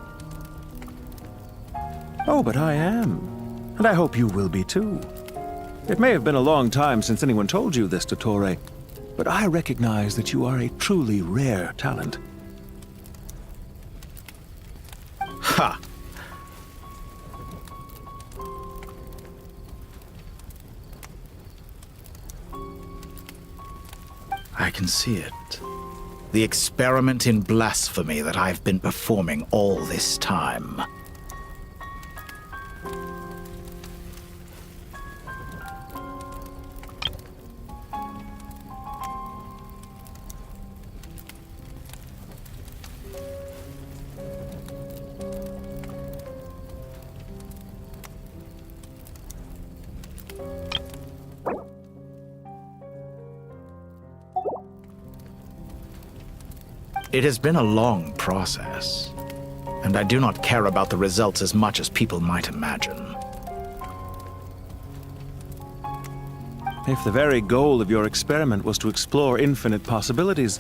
Oh, but I am. And I hope you will be too. It may have been a long time since anyone told you this, Dottore, but I recognize that you are a truly rare talent. Ha! I can see it. The experiment in blasphemy that I've been performing all this time. It has been a long process, and I do not care about the results as much as people might imagine. If the very goal of your experiment was to explore infinite possibilities,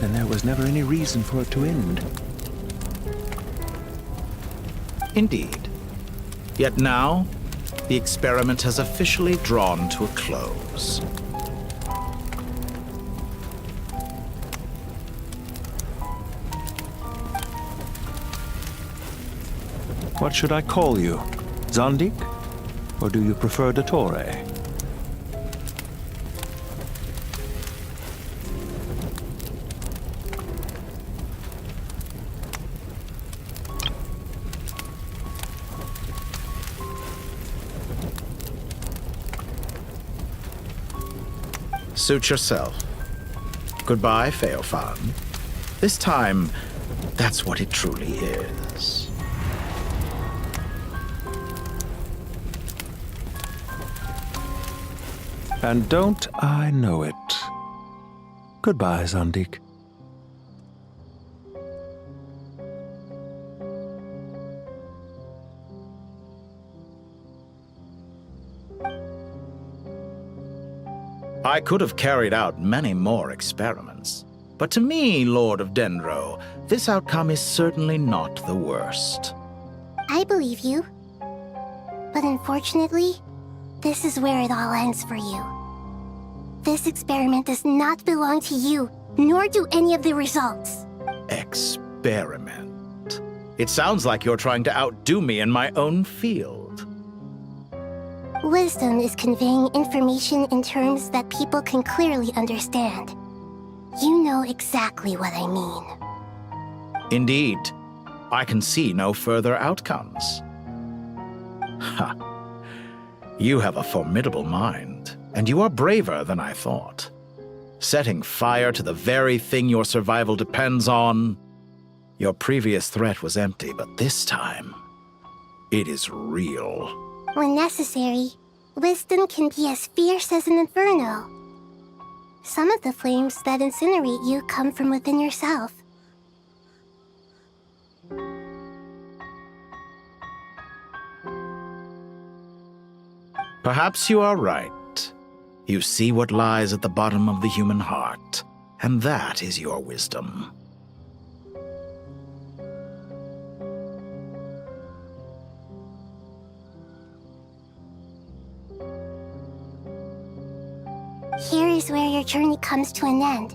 then there was never any reason for it to end. Indeed. Yet now, the experiment has officially drawn to a close. What should I call you? Zondik? Or do you prefer Dottore? Suit yourself. Goodbye, Feofan. This time, that's what it truly is. And don't I know it? Goodbye, Zondik. I could have carried out many more experiments, but to me, Lord of Dendro, this outcome is certainly not the worst. I believe you. But unfortunately, this is where it all ends for you. This experiment does not belong to you, nor do any of the results. Experiment? It sounds like you're trying to outdo me in my own field. Wisdom is conveying information in terms that people can clearly understand. You know exactly what I mean. Indeed. I can see no further outcomes. Ha! You have a formidable mind, and you are braver than I thought. Setting fire to the very thing your survival depends on. Your previous threat was empty, but this time, it is real. When necessary, wisdom can be as fierce as an inferno. Some of the flames that incinerate you come from within yourself. Perhaps you are right. You see what lies at the bottom of the human heart, and that is your wisdom. Here is where your journey comes to an end.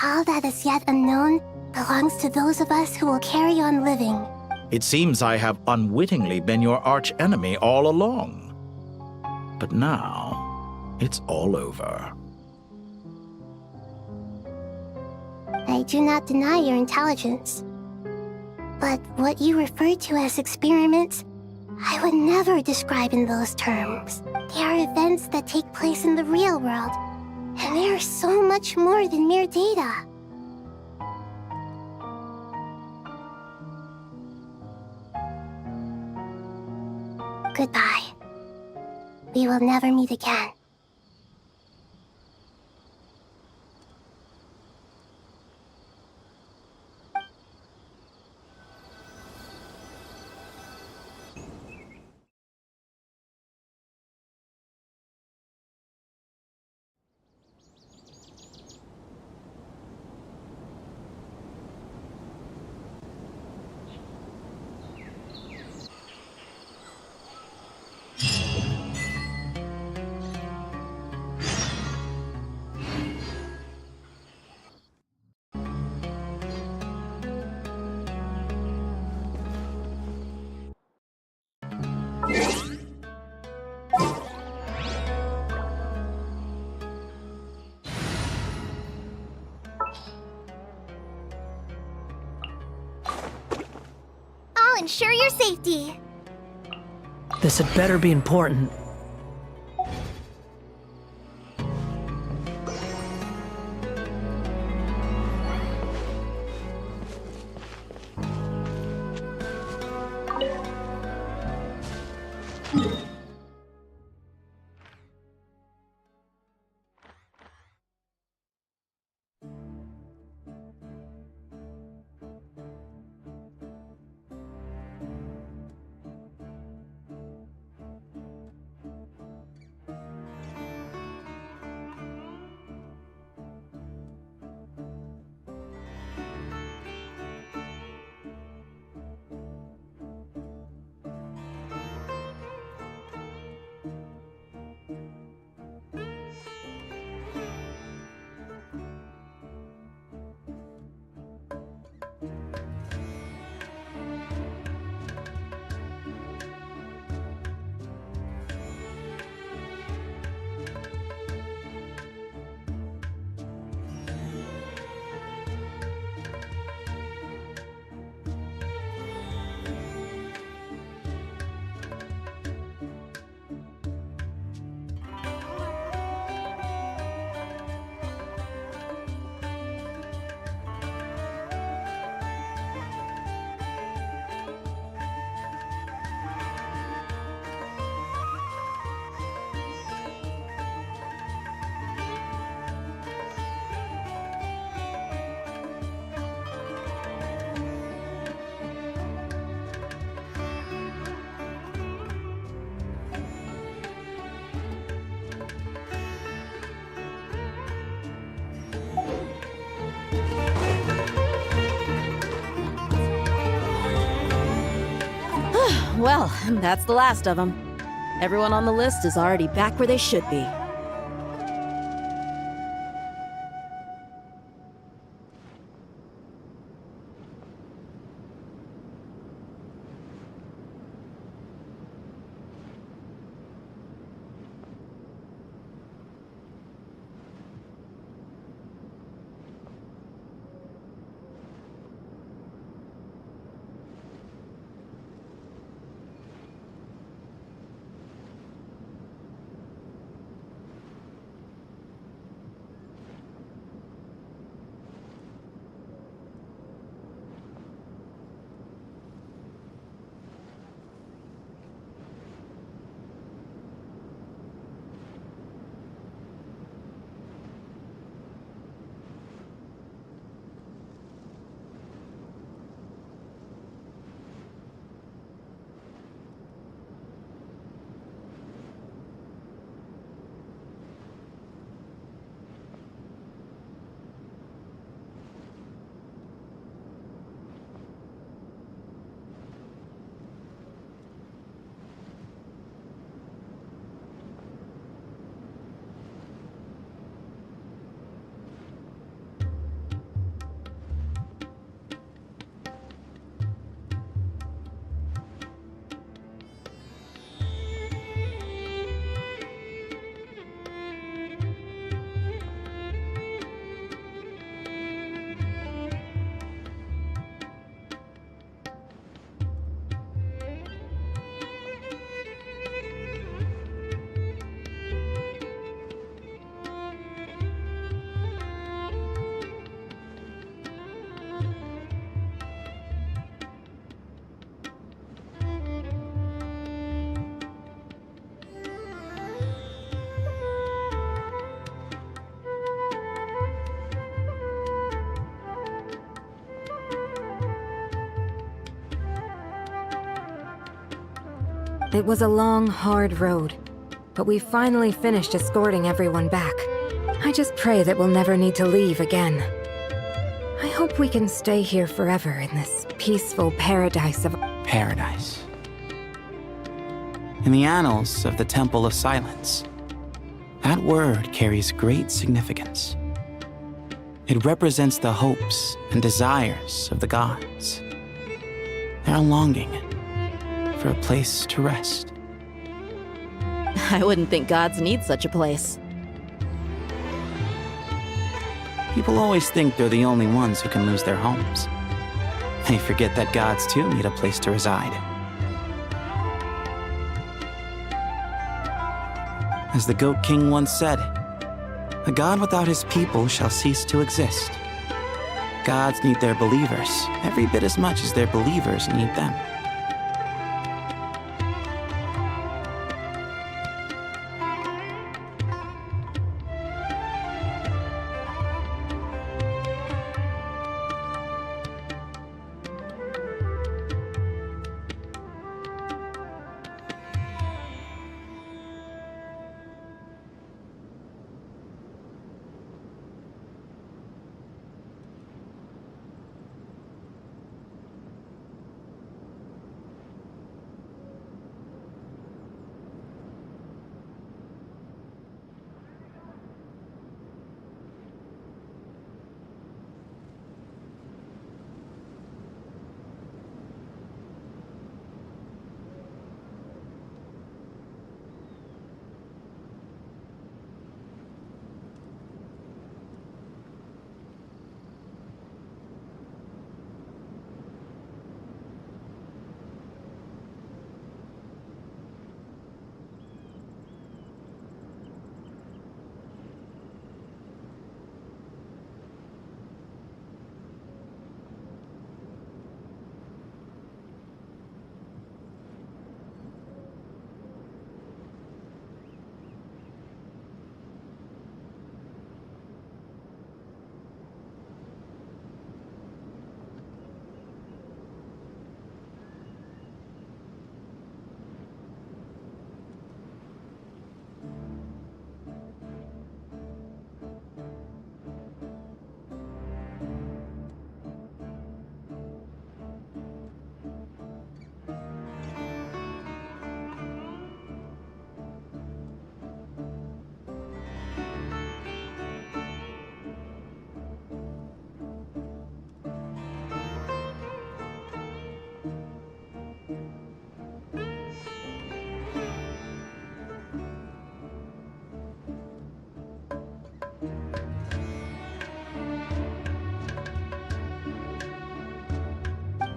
All that is yet unknown belongs to those of us who will carry on living. It seems I have unwittingly been your arch-enemy all along. But now, it's all over. I do not deny your intelligence. But what you refer to as experiments, I would never describe in those terms. They are events that take place in the real world, and they are so much more than mere data. Goodbye. We will never meet again. I'll ensure your safety. This had better be important. Well, that's the last of them. Everyone on the list is already back where they should be. It was a long, hard road, but we finally finished escorting everyone back. I just pray that we'll never need to leave again. I hope we can stay here forever in this peaceful paradise of... Paradise. In the annals of the Temple of Silence, that word carries great significance. It represents the hopes and desires of the gods. Their longing for a place to rest. I wouldn't think gods need such a place. People always think they're the only ones who can lose their homes. They forget that gods too need a place to reside. As the Goat King once said, "A god without his people shall cease to exist." Gods need their believers every bit as much as their believers need them.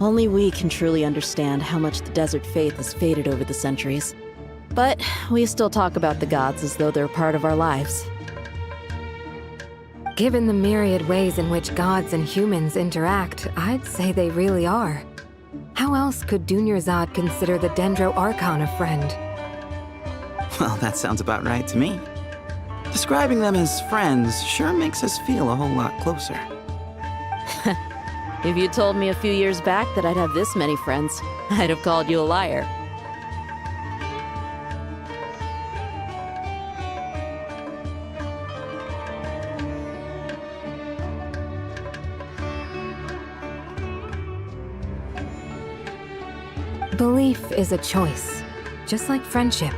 Only we can truly understand how much the desert faith has faded over the centuries. But we still talk about the gods as though they're part of our lives. Given the myriad ways in which gods and humans interact, I'd say they really are. How else could Dunyarzad consider the Dendro Archon a friend? Well, that sounds about right to me. Describing them as friends sure makes us feel a whole lot closer. If you told me a few years back that I'd have this many friends, I'd have called you a liar. Belief is a choice, just like friendship.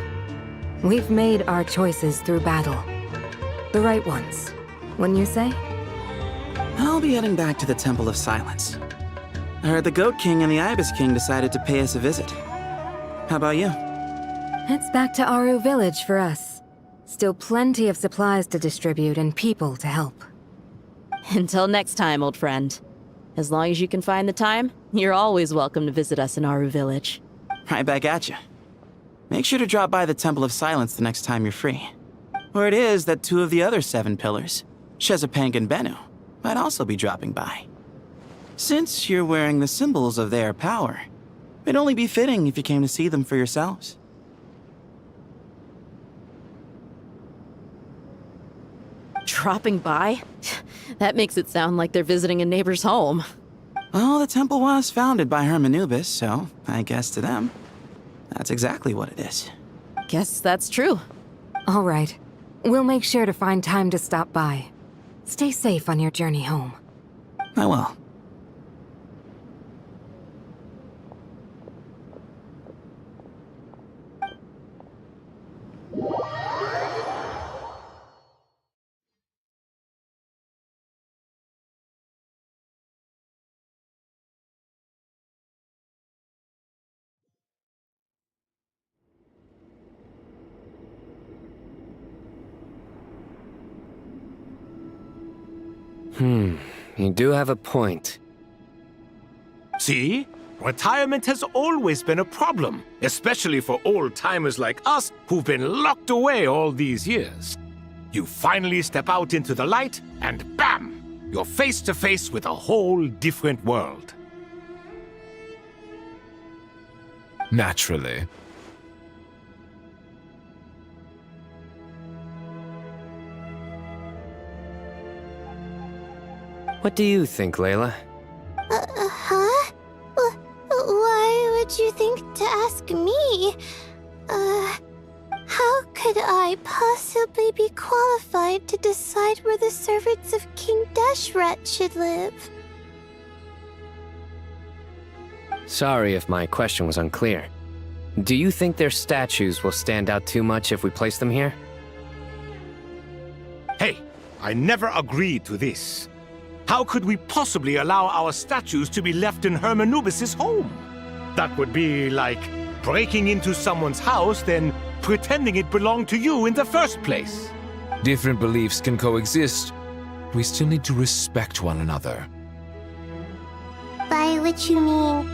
We've made our choices through battle. The right ones, wouldn't you say? I'll be heading back to the Temple of Silence. I heard the Goat King and the Ibis King decided to pay us a visit. How about you? It's back to Aru Village for us. Still plenty of supplies to distribute and people to help. Until next time, old friend. As long as you can find the time, you're always welcome to visit us in Aru Village. Right back at you. Make sure to drop by the Temple of Silence the next time you're free. Where it is that two of the other 7 pillars, Shezapang and Bennu, might also be dropping by. Since you're wearing the symbols of their power, it'd only be fitting if you came to see them for yourselves. Dropping by? That makes it sound like they're visiting a neighbor's home. Well, the temple was founded by Hermanubis, so I guess to them. That's exactly what it is. Guess that's true. All right. We'll make sure to find time to stop by. Stay safe on your journey home. I will. You do have a point. See? Retirement has always been a problem, especially for old-timers like us who've been locked away all these years. You finally step out into the light, and bam! You're face to face with a whole different world. Naturally. What do you think, Layla? Huh? Why would you think to ask me? How could I possibly be qualified to decide where the servants of King Deshret should live? Sorry if my question was unclear. Do you think their statues will stand out too much if we place them here? Hey, I never agreed to this. How could we possibly allow our statues to be left in Hermanubis' home? That would be like breaking into someone's house, then pretending it belonged to you in the first place. Different beliefs can coexist. We still need to respect one another. By which you mean,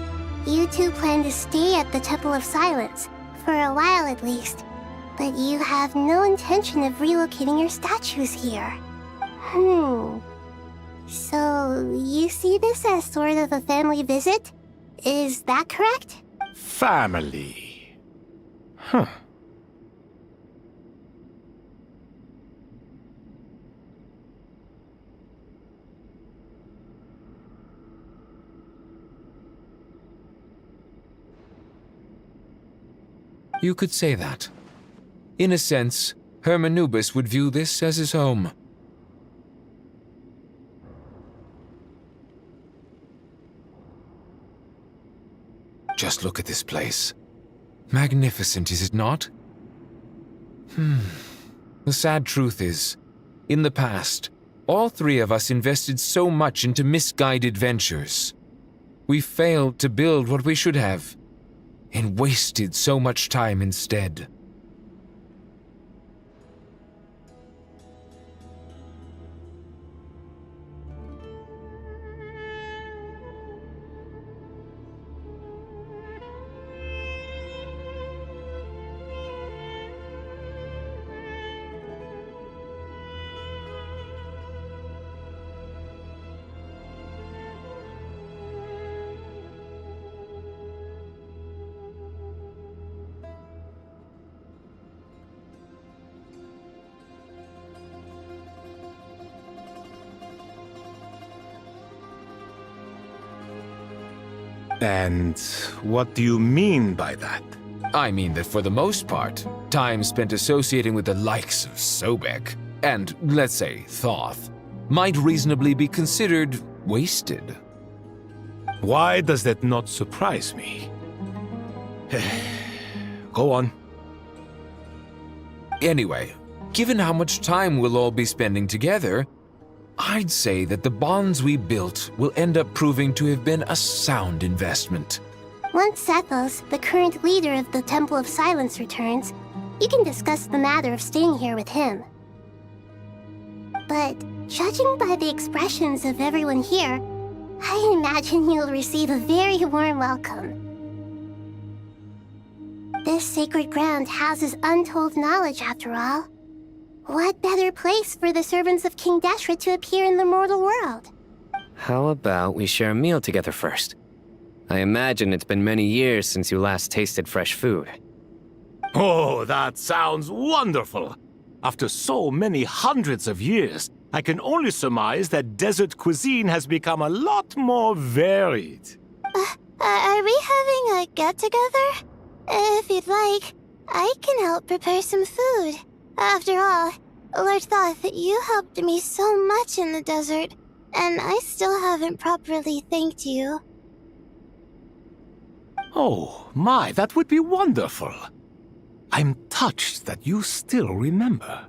you two plan to stay at the Temple of Silence, for a while at least, but you have no intention of relocating your statues here. So, you see this as sort of a family visit? Is that correct? Family. Huh. You could say that. In a sense, Hermanubis would view this as his home. Just look at this place. Magnificent, is it not? The sad truth is, in the past, all three of us invested so much into misguided ventures. We failed to build what we should have, and wasted so much time instead. And what do you mean by that? I mean that for the most part, time spent associating with the likes of Sobek, and, let's say, Thoth, might reasonably be considered wasted. Why does that not surprise me? Go on. Anyway, given how much time we'll all be spending together, I'd say that the bonds we built will end up proving to have been a sound investment. Once Sethos, the current leader of the Temple of Silence, returns, you can discuss the matter of staying here with him. But judging by the expressions of everyone here, I imagine you'll receive a very warm welcome. This sacred ground houses untold knowledge, after all. What better place for the servants of King Deshret to appear in the mortal world? How about we share a meal together first? I imagine it's been many years since you last tasted fresh food. Oh, that sounds wonderful! After so many hundreds of years, I can only surmise that desert cuisine has become a lot more varied. Are we having a get-together? If you'd like, I can help prepare some food. After all, Lord Thoth, you helped me so much in the desert, and I still haven't properly thanked you. Oh, my, that would be wonderful. I'm touched that you still remember.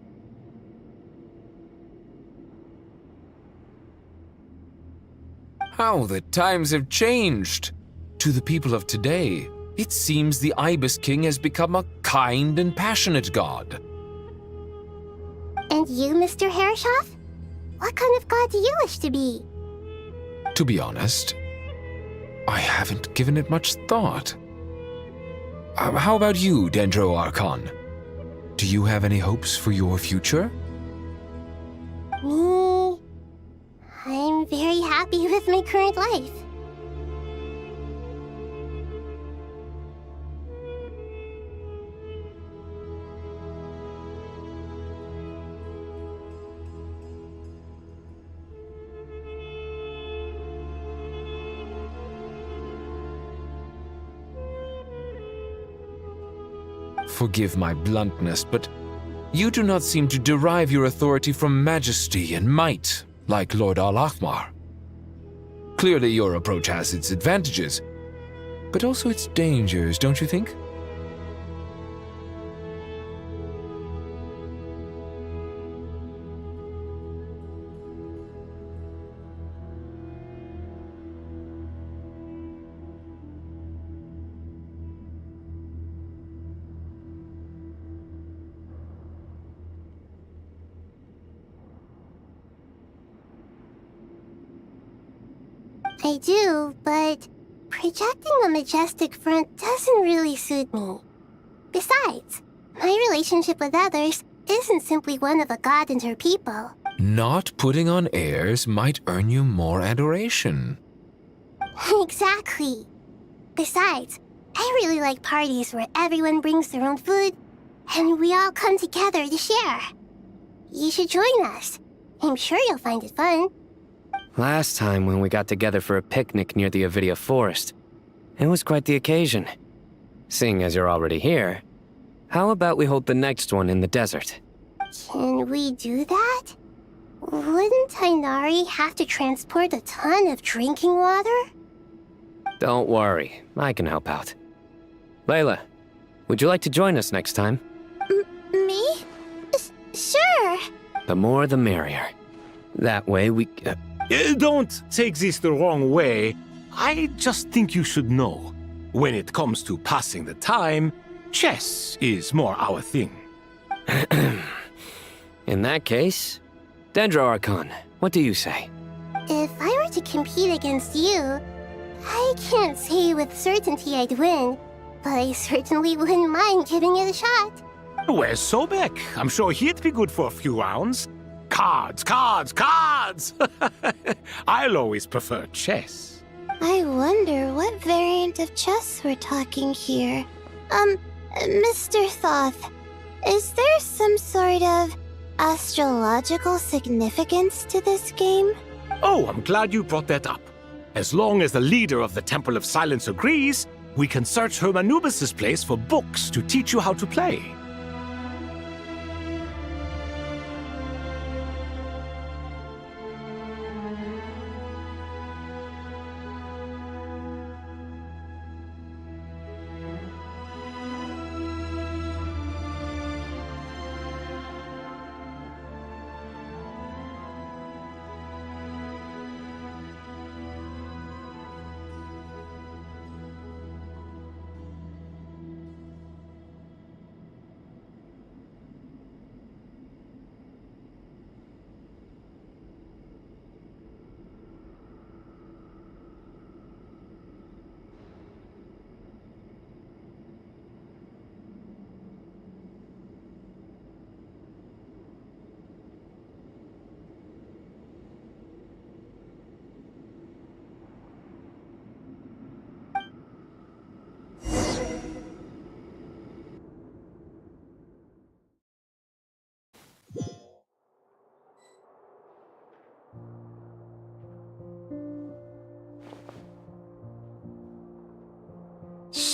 How the times have changed! To the people of today, it seems the Ibis King has become a kind and passionate god. And you, Mr. Herreshoff? What kind of god do you wish to be? To be honest, I haven't given it much thought. How about you, Dendro Archon? Do you have any hopes for your future? Me? I'm very happy with my current life. Forgive my bluntness, but you do not seem to derive your authority from majesty and might, like Lord Al-Ahmar. Clearly your approach has its advantages, but also its dangers, don't you think? I do, but projecting a majestic front doesn't really suit me. Besides, my relationship with others isn't simply one of a god and her people. Not putting on airs might earn you more adoration. Exactly. Besides, I really like parties where everyone brings their own food and we all come together to share. You should join us. I'm sure you'll find it fun. Last time when we got together for a picnic near the Avidia Forest, it was quite the occasion. Seeing as you're already here, how about we hold the next one in the desert? Can we do that? Wouldn't Tainari have to transport a ton of drinking water? Don't worry, I can help out. Layla, would you like to join us next time? Me? Sure. The more the merrier. That way we... Don't take this the wrong way. I just think you should know. When it comes to passing the time, chess is more our thing. In that case, Dendro Archon, what do you say? If I were to compete against you, I can't say with certainty I'd win, but I certainly wouldn't mind giving it a shot. Where's Sobek? I'm sure he'd be good for a few rounds. Cards, cards, cards! I'll always prefer chess. I wonder what variant of chess we're talking here. Mr. Thoth, is there some sort of astrological significance to this game? Oh, I'm glad you brought that up. As long as the leader of the Temple of Silence agrees, we can search Hermanubis' place for books to teach you how to play.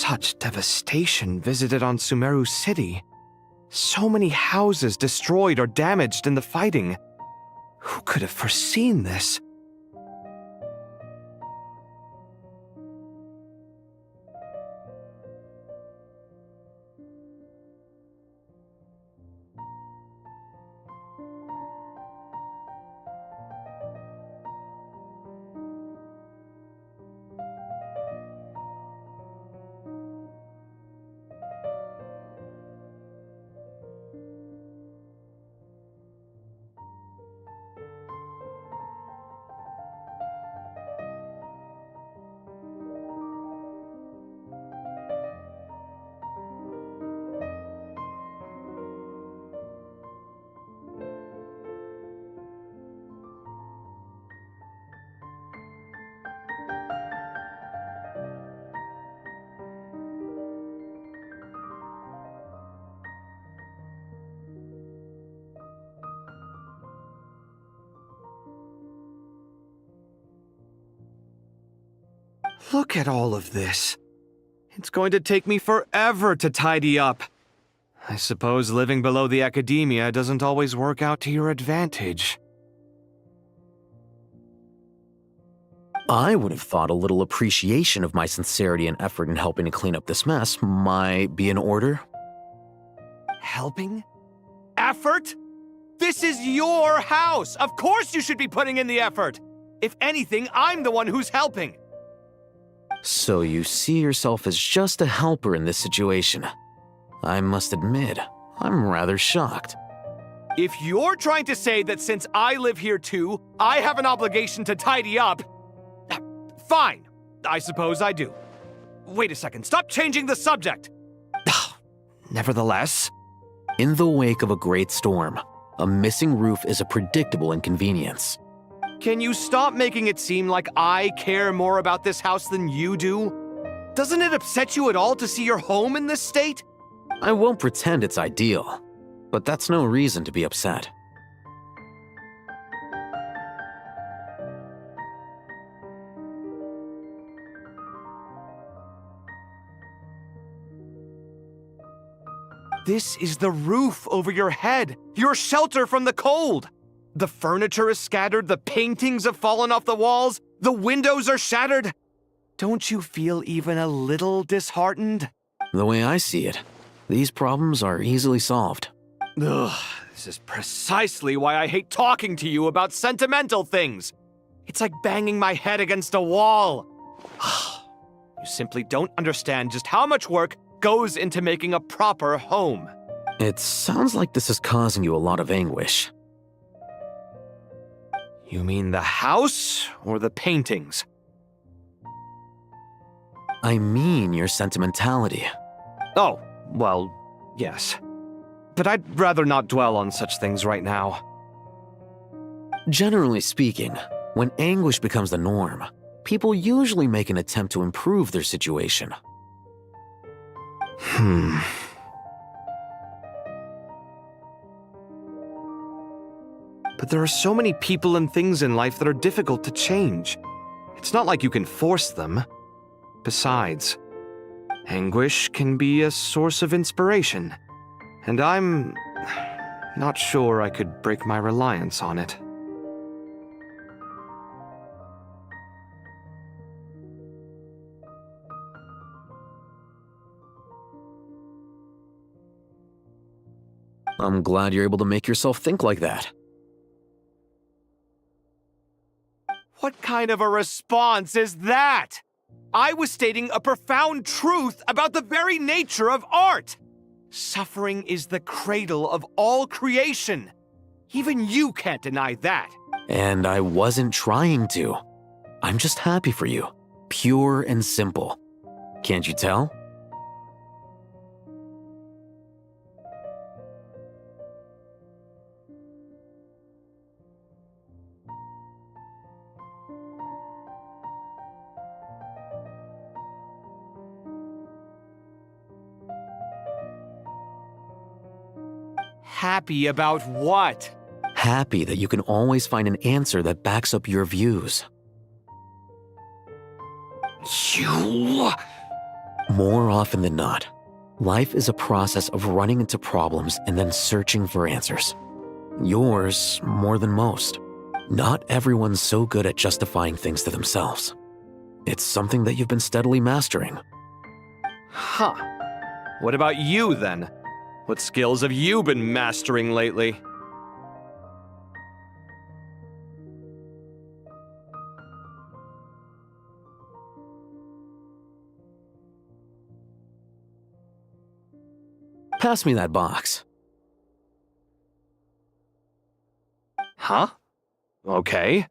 Such devastation visited on Sumeru City. So many houses destroyed or damaged in the fighting. Who could have foreseen this? Look at all of this. It's going to take me forever to tidy up. I suppose living below the academia doesn't always work out to your advantage. I would have thought a little appreciation of my sincerity and effort in helping to clean up this mess might be in order. Helping? Effort? This is your house! Of course you should be putting in the effort! If anything, I'm the one who's helping! So you see yourself as just a helper in this situation. I must admit, I'm rather shocked. If you're trying to say that since I live here too, I have an obligation to tidy up, fine. I suppose I do. Wait a second, stop changing the subject! Nevertheless, in the wake of a great storm, a missing roof is a predictable inconvenience. can you stop making it seem like I care more about this house than you do? Doesn't it upset you at all to see your home in this state? I won't pretend it's ideal, but that's no reason to be upset. This is the roof over your head, your shelter from the cold. The furniture is scattered, the paintings have fallen off the walls, the windows are shattered. Don't you feel even a little disheartened? The way I see it, these problems are easily solved. Ugh, this is precisely why I hate talking to you about sentimental things. It's like banging my head against a wall. You simply don't understand just how much work goes into making a proper home. It sounds like this is causing you a lot of anguish. You mean the house or the paintings? I mean your sentimentality. Oh, well, yes. But I'd rather not dwell on such things right now. Generally speaking, when anguish becomes the norm, people usually make an attempt to improve their situation. But there are so many people and things in life that are difficult to change. It's not like you can force them. Besides, anguish can be a source of inspiration, and I'm not sure I could break my reliance on it. I'm glad you're able to make yourself think like that. What kind of a response is that? I was stating a profound truth about the very nature of art. Suffering is the cradle of all creation. Even you can't deny that. And I wasn't trying to. I'm just happy for you. Pure and simple. Can't you tell? Happy about what? Happy that you can always find an answer that backs up your views. You... More often than not, life is a process of running into problems and then searching for answers. Yours more than most. Not everyone's so good at justifying things to themselves. It's something that you've been steadily mastering. Huh. What about you, then? What skills have you been mastering lately? Pass me that box. Huh? Okay.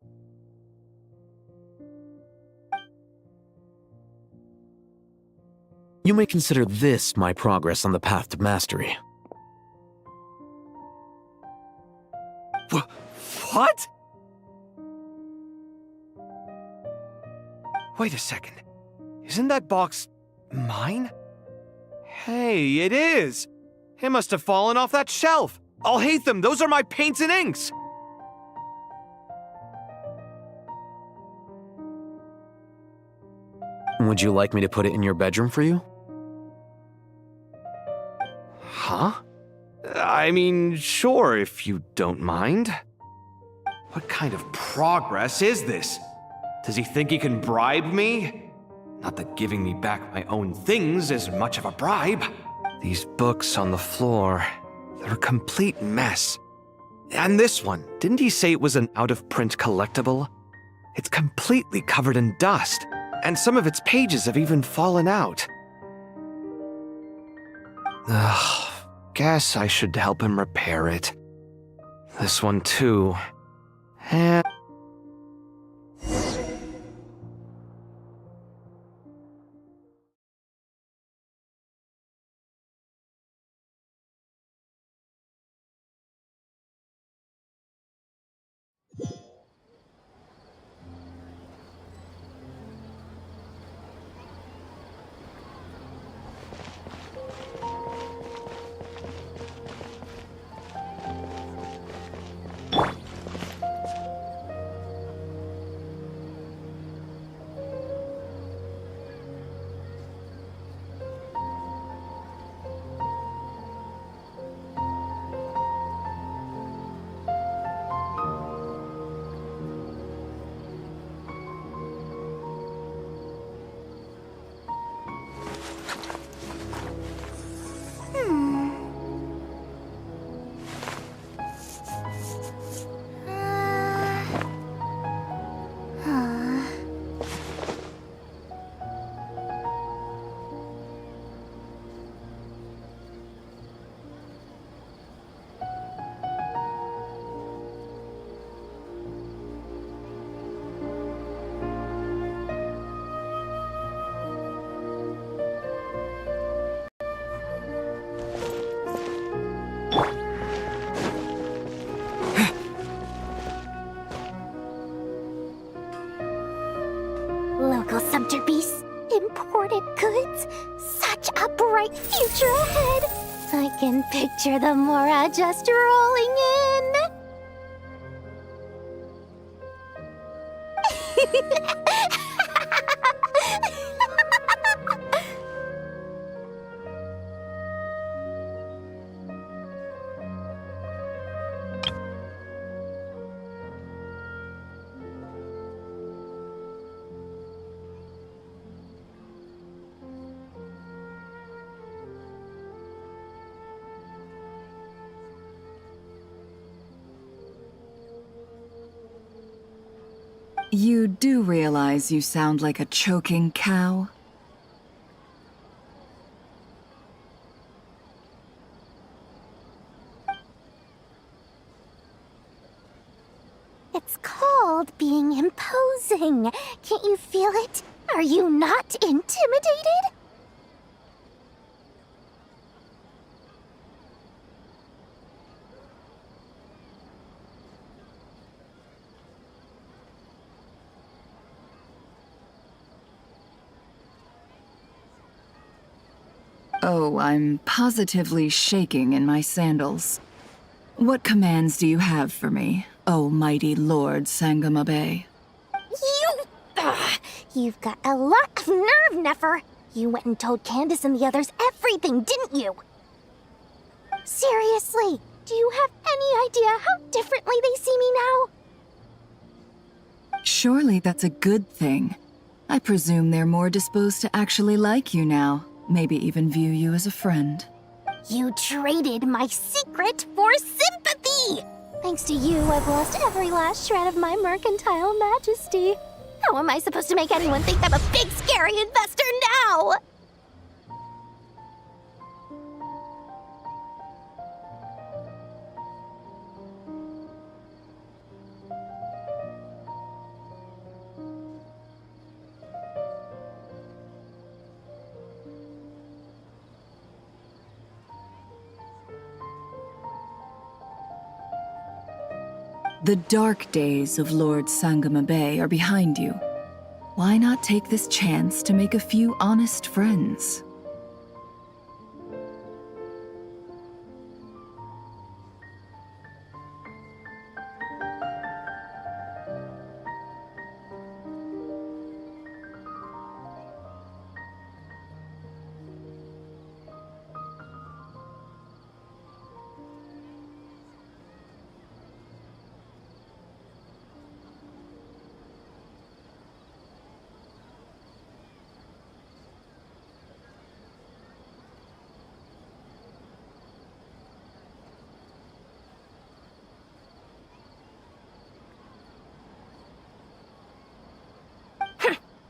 You may consider this my progress on the path to mastery. What? Wait a second. Isn't that box mine? Hey, it is! It must have fallen off that shelf! I'll hate them! Those are my paints and inks! Would you like me to put it in your bedroom for you? Huh? I mean, sure, if you don't mind. What kind of progress is this? Does he think he can bribe me? Not that giving me back my own things is much of a bribe. These books on the floor, they're a complete mess. And this one, didn't he say it was an out-of-print collectible? It's completely covered in dust, and some of its pages have even fallen out. Ugh, guess I should help him repair it. This one too. And... Local subject beasts, imported goods, such a bright future ahead. I can picture the Mora just rolling in. You do realize you sound like a choking cow? It's called being imposing. Can't you feel it? Are you not intimidated? Oh, I'm positively shaking in my sandals. What commands do you have for me, oh mighty Lord Sangamabe? You've got a lot of nerve, Nefer. You went and told Candace and the others everything, didn't you? Seriously, do you have any idea how differently they see me now? Surely that's a good thing. I presume they're more disposed to actually like you now, maybe even view you as a friend. You traded my secret for sympathy! Thanks to you, I've lost every last shred of my mercantile majesty. How am I supposed to make anyone think I'm a big, scary investor now? The dark days of Lord Sangama Bay are behind you. Why not take this chance to make a few honest friends?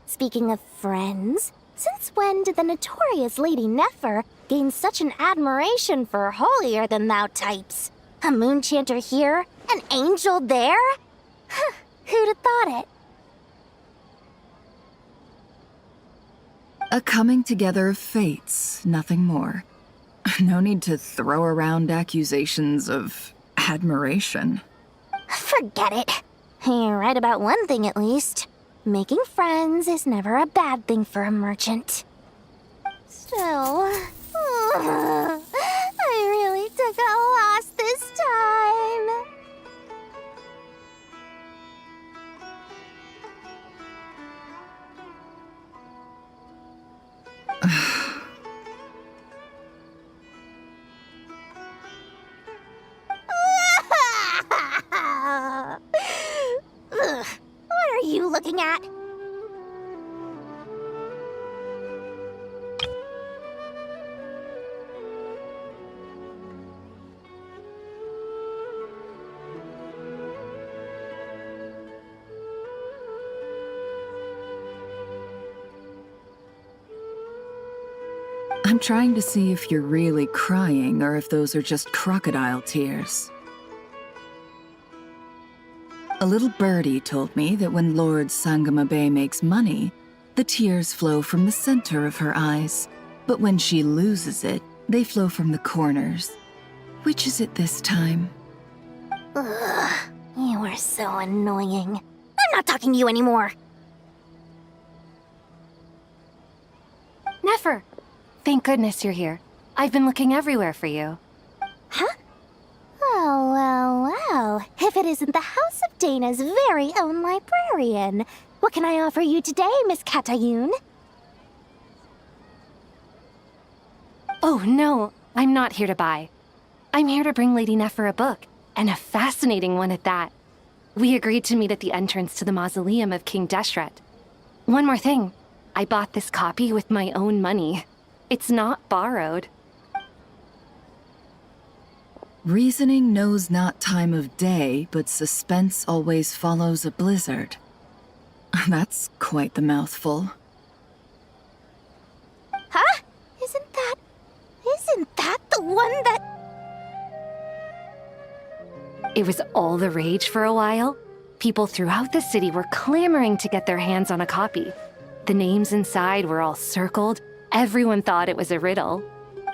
Speaking of friends, since when did the notorious Lady Nefer gain such an admiration for holier-than-thou types? A moon chanter here, an angel there? Who'd have thought it? A coming together of fates, nothing more. No need to throw around accusations of admiration. Forget it. You're right about one thing at least. Making friends is never a bad thing for a merchant. Still, I really took a loss this time. What are you looking at? I'm trying to see if you're really crying or if those are just crocodile tears. A little birdie told me that when Lord Sangama Bay makes money, the tears flow from the center of her eyes, but when she loses it, they flow from the corners. Which is it this time? Ugh, you are so annoying. I'm not talking to you anymore. Nefer! Thank goodness you're here. I've been looking everywhere for you. Huh? Oh, well. If it isn't the House of Dana's very own librarian. What can I offer you today, Miss Katayun? Oh, no. I'm not here to buy. I'm here to bring Lady Nefer a book, and a fascinating one at that. We agreed to meet at the entrance to the mausoleum of King Deshret. One more thing. I bought this copy with my own money. It's not borrowed. Reasoning knows not time of day, but suspense always follows a blizzard. That's quite the mouthful. Huh? Isn't that the one that... It was all the rage for a while. People throughout the city were clamoring to get their hands on a copy. The names inside were all circled. Everyone thought it was a riddle.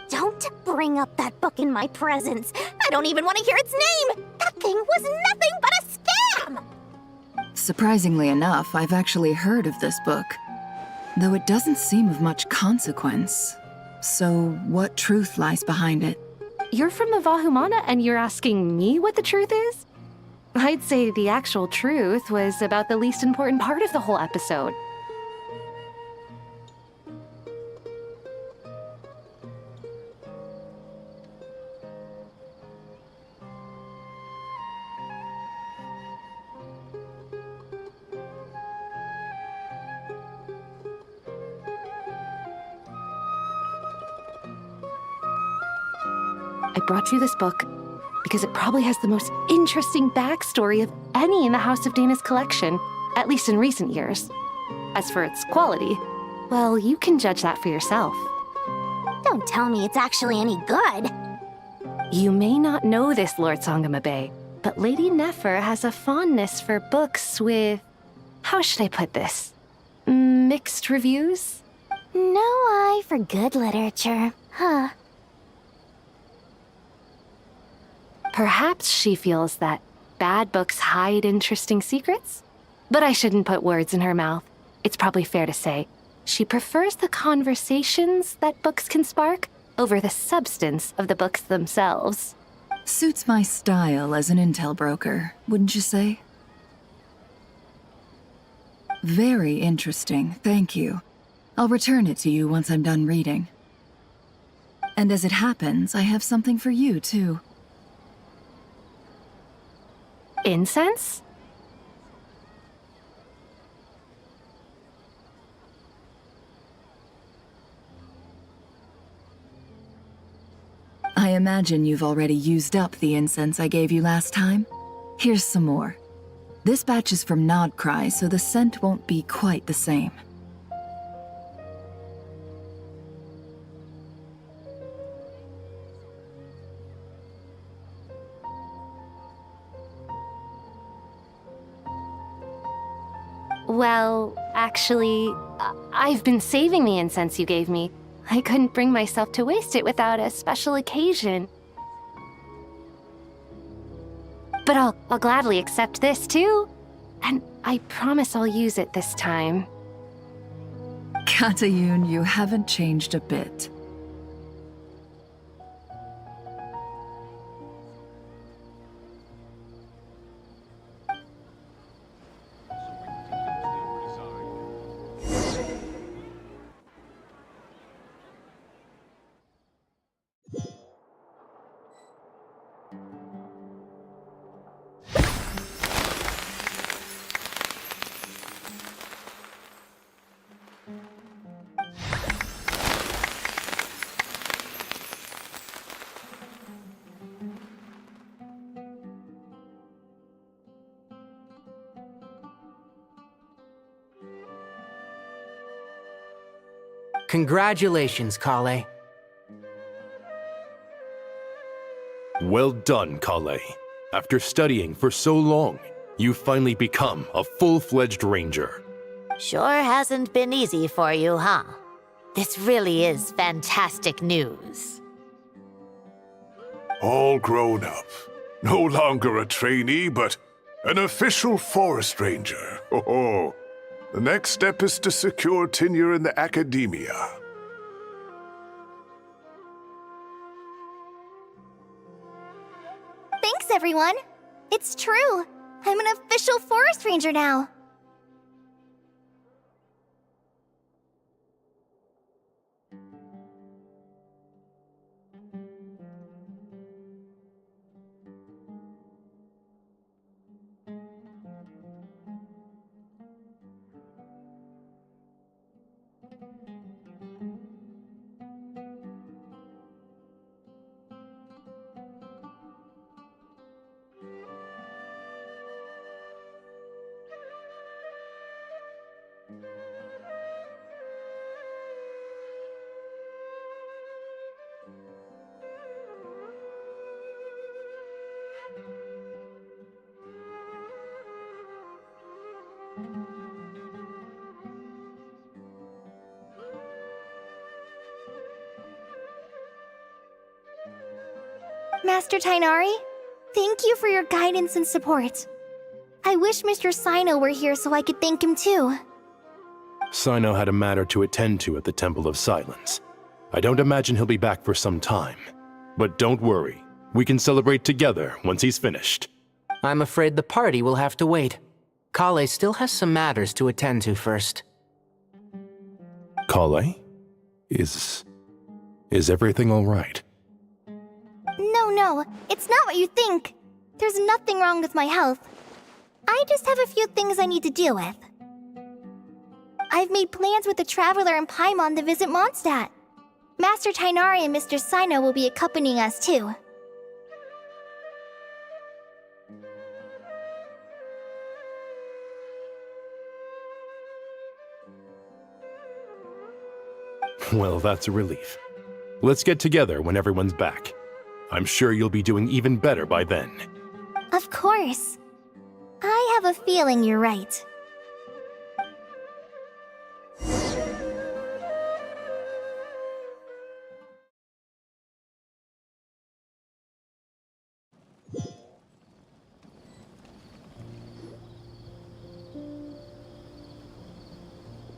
Don't bring up that book in my presence. I don't even want to hear its name. That thing was nothing but a scam. Surprisingly enough, I've actually heard of this book, though it doesn't seem of much consequence. So, what truth lies behind it? You're from the Vahumana and you're asking me what the truth is? I'd say the actual truth was about the least important part of the whole episode. I brought you this book because it probably has the most interesting backstory of any in the House of Dana's collection, at least in recent years. As for its quality, well, you can judge that for yourself. Don't tell me it's actually any good. You may not know this, Lord Sangamabe, but Lady Nefer has a fondness for books with... how should I put this? Mixed reviews? No eye for good literature, huh? Perhaps she feels that bad books hide interesting secrets? But I shouldn't put words in her mouth. It's probably fair to say she prefers the conversations that books can spark over the substance of the books themselves. Suits my style as an intel broker, wouldn't you say? Very interesting, thank you. I'll return it to you once I'm done reading. And as it happens, I have something for you, too. Incense? I imagine you've already used up the incense I gave you last time. Here's some more. This batch is from Nodcry, so the scent won't be quite the same. Well, actually, I've been saving the incense you gave me. I couldn't bring myself to waste it without a special occasion. But I'll gladly accept this, too. And I promise I'll use it this time. Katayun, you haven't changed a bit. Congratulations, Kale. Well done, Kale. After studying for so long, you've finally become a full-fledged ranger. Sure hasn't been easy for you, huh? This really is fantastic news. All grown up. No longer a trainee, but an official forest ranger. Oh, the next step is to secure tenure in the academia. Thanks, everyone. It's true. I'm an official forest ranger now. Master Tainari, thank you for your guidance and support. I wish Mr. Sino were here so I could thank him too. Sino had a matter to attend to at the Temple of Silence. I don't imagine he'll be back for some time. But don't worry, we can celebrate together once he's finished. I'm afraid the party will have to wait. Kale still has some matters to attend to first. Kale? Is everything all right? No, it's not what you think. There's nothing wrong with my health. I just have a few things I need to deal with. I've made plans with the Traveler and Paimon to visit Mondstadt. Master Tainari and Mr. Sino will be accompanying us too. Well, that's a relief. Let's get together when everyone's back. I'm sure you'll be doing even better by then. Of course. I have a feeling you're right.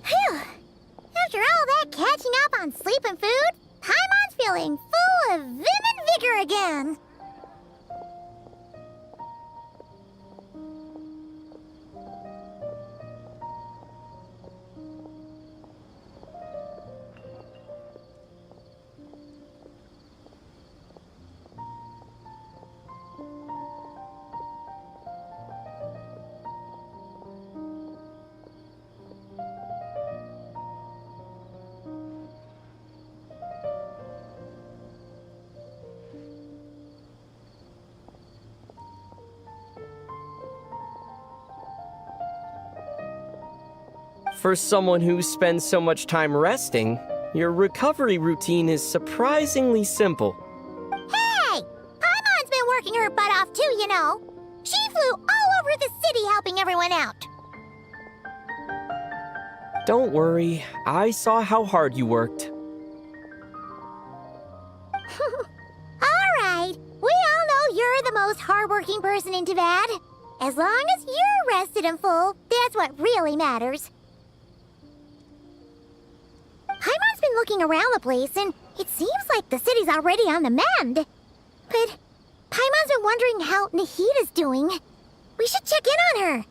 Phew! After all that catching up on sleep and food, Paimon's feeling full of vim and vigor again. For someone who spends so much time resting, your recovery routine is surprisingly simple. Hey! Paimon's been working her butt off too, you know. She flew all over the city helping everyone out. Don't worry, I saw how hard you worked. Alright, we all know you're the most hardworking person in Tavad. As long as you're rested and full, that's what really matters. Paimon's been looking around the place, and it seems like the city's already on the mend. But Paimon's been wondering how Nahida's doing. We should check in on her.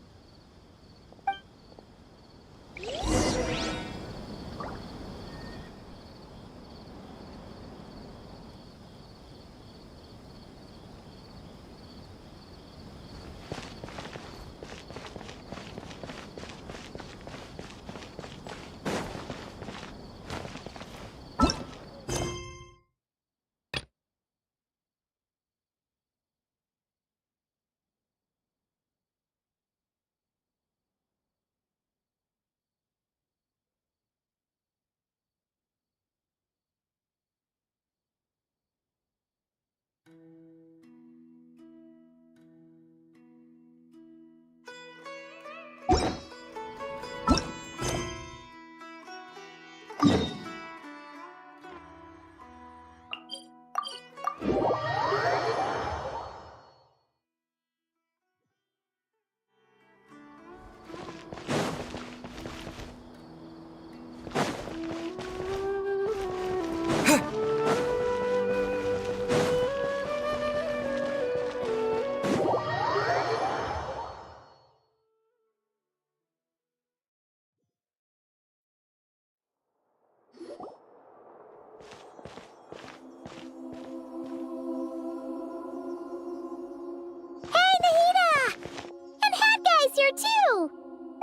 Here too!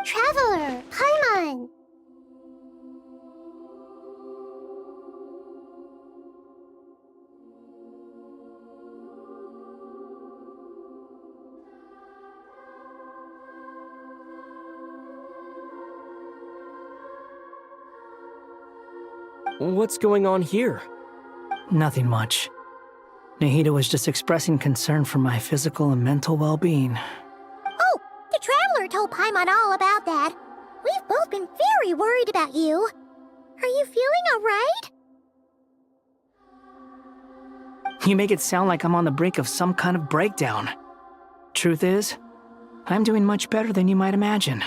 Traveler, Paimon! What's going on here? Nothing much. Nahida was just expressing concern for my physical and mental well-being. Oh, the Traveler told Paimon all about that. We've both been very worried about you. Are you feeling alright? You make it sound like I'm on the brink of some kind of breakdown. Truth is, I'm doing much better than you might imagine.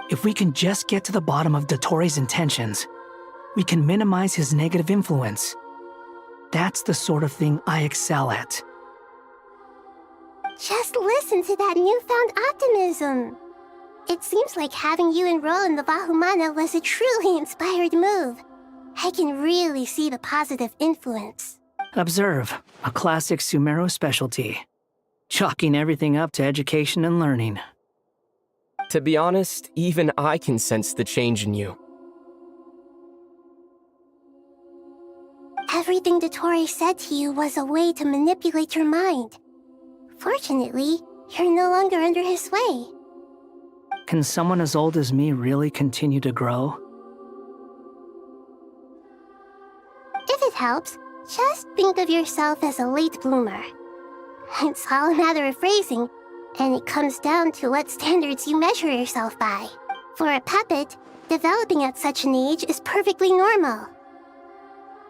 If we can just get to the bottom of Dottoro's intentions, we can minimize his negative influence. That's the sort of thing I excel at. Just listen to that newfound optimism. It seems like having you enroll in the Vahumana was a truly inspired move. I can really see the positive influence. Observe, a classic Sumeru specialty. Chalking everything up to education and learning. To be honest, even I can sense the change in you. Everything Dottore said to you was a way to manipulate your mind. Fortunately, you're no longer under his sway. Can someone as old as me really continue to grow? If it helps, just think of yourself as a late bloomer. It's all a matter of phrasing, and it comes down to what standards you measure yourself by. For a puppet, developing at such an age is perfectly normal.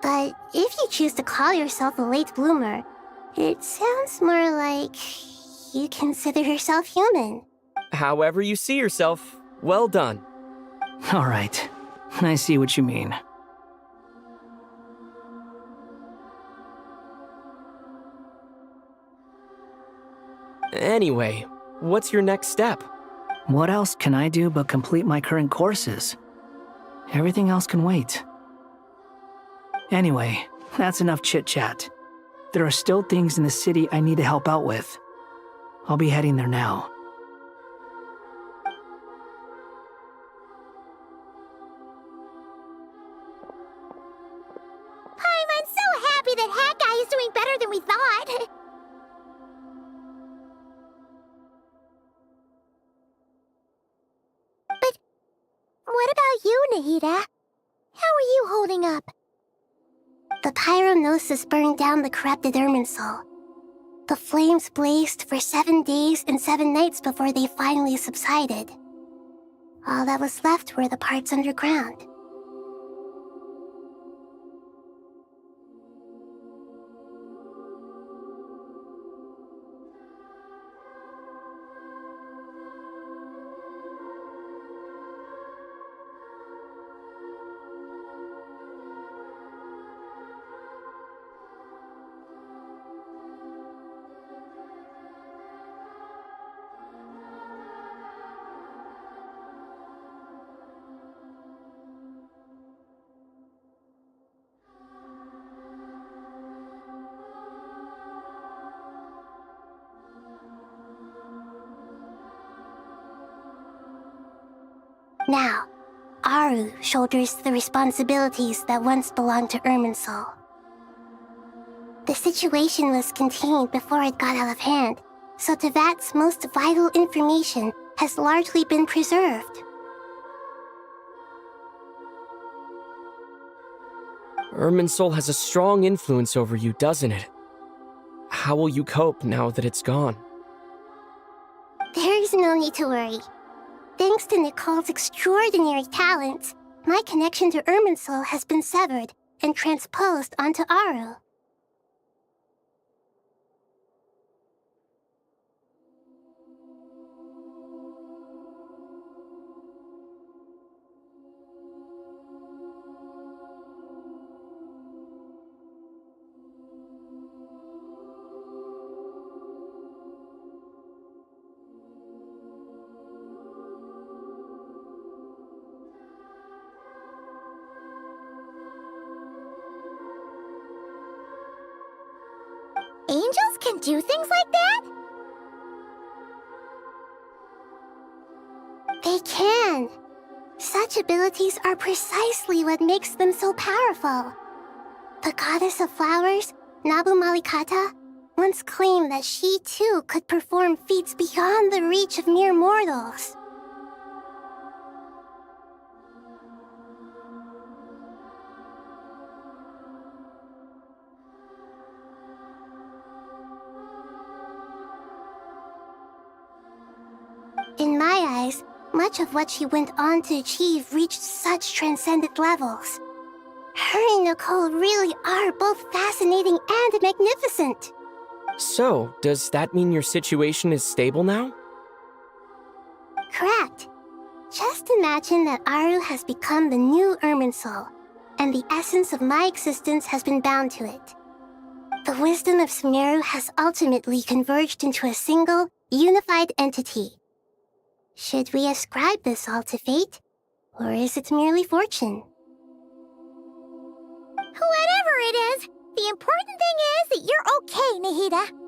But if you choose to call yourself a late bloomer, it sounds more like you consider yourself human. However you see yourself, well done. All right, I see what you mean. Anyway, what's your next step? What else can I do but complete my current courses? Everything else can wait. Anyway, that's enough chit-chat. There are still things in the city I need to help out with. I'll be heading there now. I'm so happy that Hat Guy is doing better than we thought. But what about you, Nahida? How are you holding up? The pyronosis burned down the corrupted Irminsul. The flames blazed for 7 days and 7 nights before they finally subsided. All that was left were the parts underground. Now, Aru shoulders the responsibilities that once belonged to Irminsul. The situation was contained before it got out of hand, so Tevat's most vital information has largely been preserved. Irminsul has a strong influence over you, doesn't it? How will you cope now that it's gone? There is no need to worry. Thanks to Nicole's extraordinary talents, my connection to Irminsul has been severed and transposed onto Aru. Angels can do things like that? They can. Such abilities are precisely what makes them so powerful. The goddess of flowers, Nabu Malikata, once claimed that she too could perform feats beyond the reach of mere mortals. In my eyes, much of what she went on to achieve reached such transcendent levels. Her and Nicole really are both fascinating and magnificent. So, does that mean your situation is stable now? Correct. Just imagine that Aru has become the new Irminsul, and the essence of my existence has been bound to it. The wisdom of Sumeru has ultimately converged into a single, unified entity. Should we ascribe this all to fate, or is it merely fortune? Whatever it is, The important thing is that you're okay, Nahida.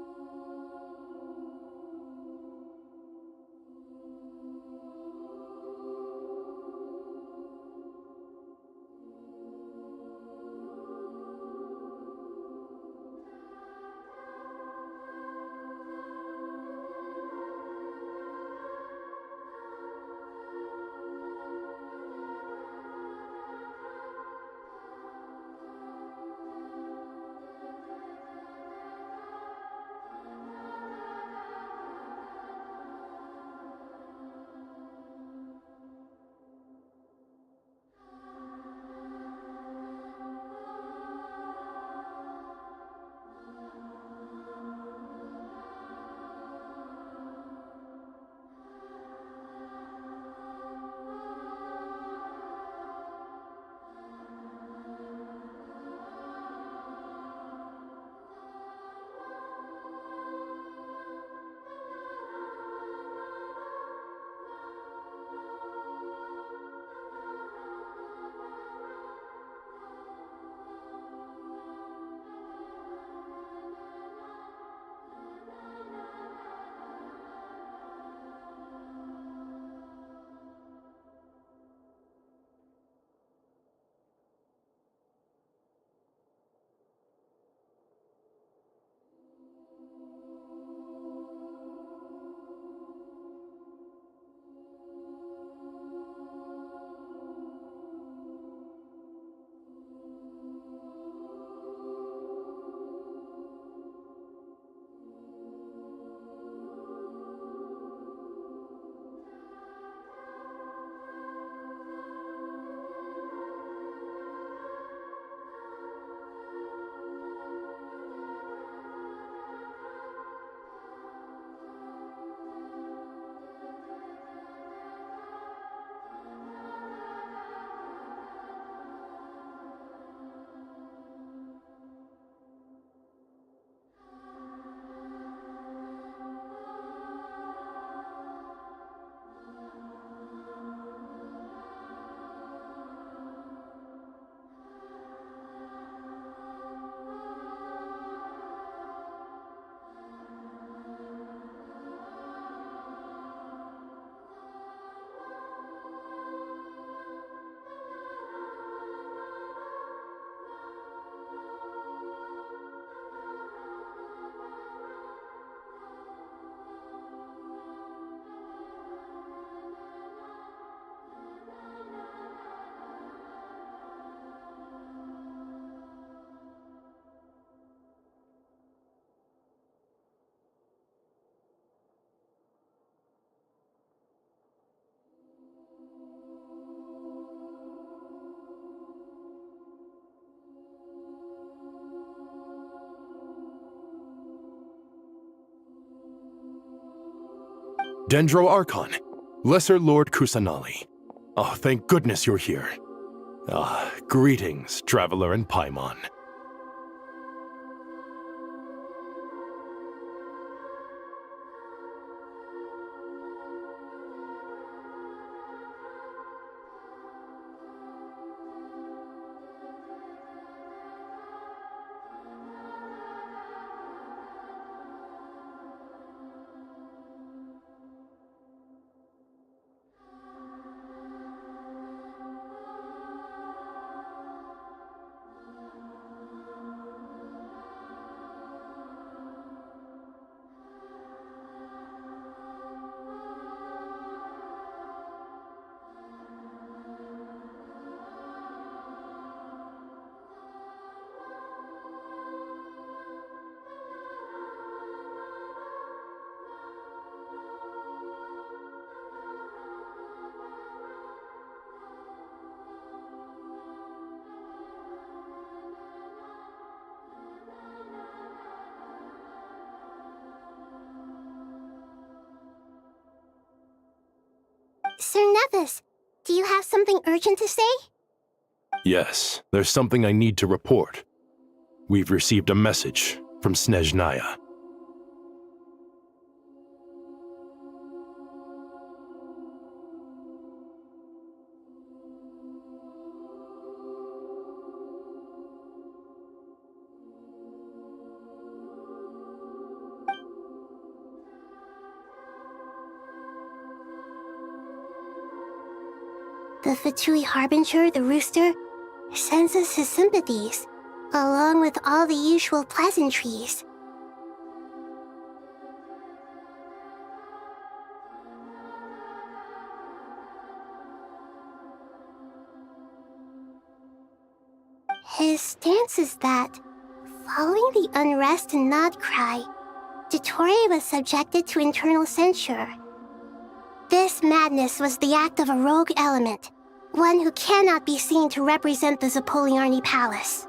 Dendro Archon, Lesser Lord Kusanali. Oh, thank goodness you're here. Greetings, Traveler and Paimon. Sir Nevis, do you have something urgent to say? Yes, there's something I need to report. We've received a message from Snezhnaya. The Fatui Harbinger, the rooster, sends us his sympathies, along with all the usual pleasantries. His stance is that, following the unrest and nod cry, Dottore was subjected to internal censure. This madness was the act of a rogue element, one who cannot be seen to represent the Zapoliarni Palace.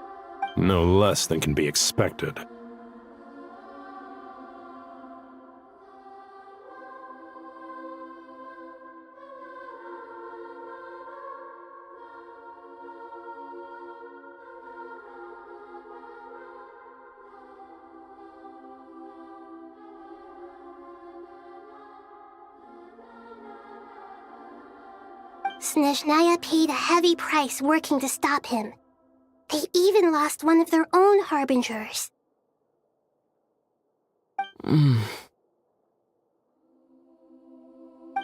No less than can be expected. Snezhnaya paid a heavy price working to stop him. They even lost one of their own harbingers. The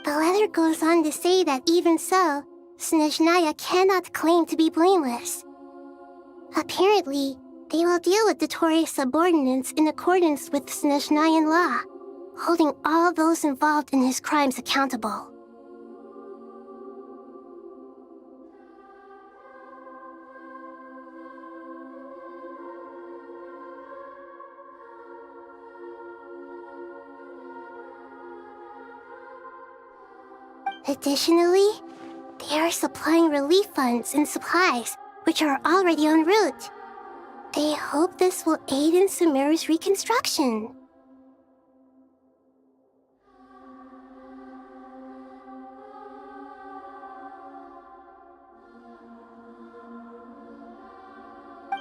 letter goes on to say that even so, Snezhnaya cannot claim to be blameless. Apparently, they will deal with Dottore's subordinates in accordance with Snezhnayan law, holding all those involved in his crimes accountable. Additionally, they are supplying relief funds and supplies, which are already en route. They hope this will aid in Sumeru's reconstruction.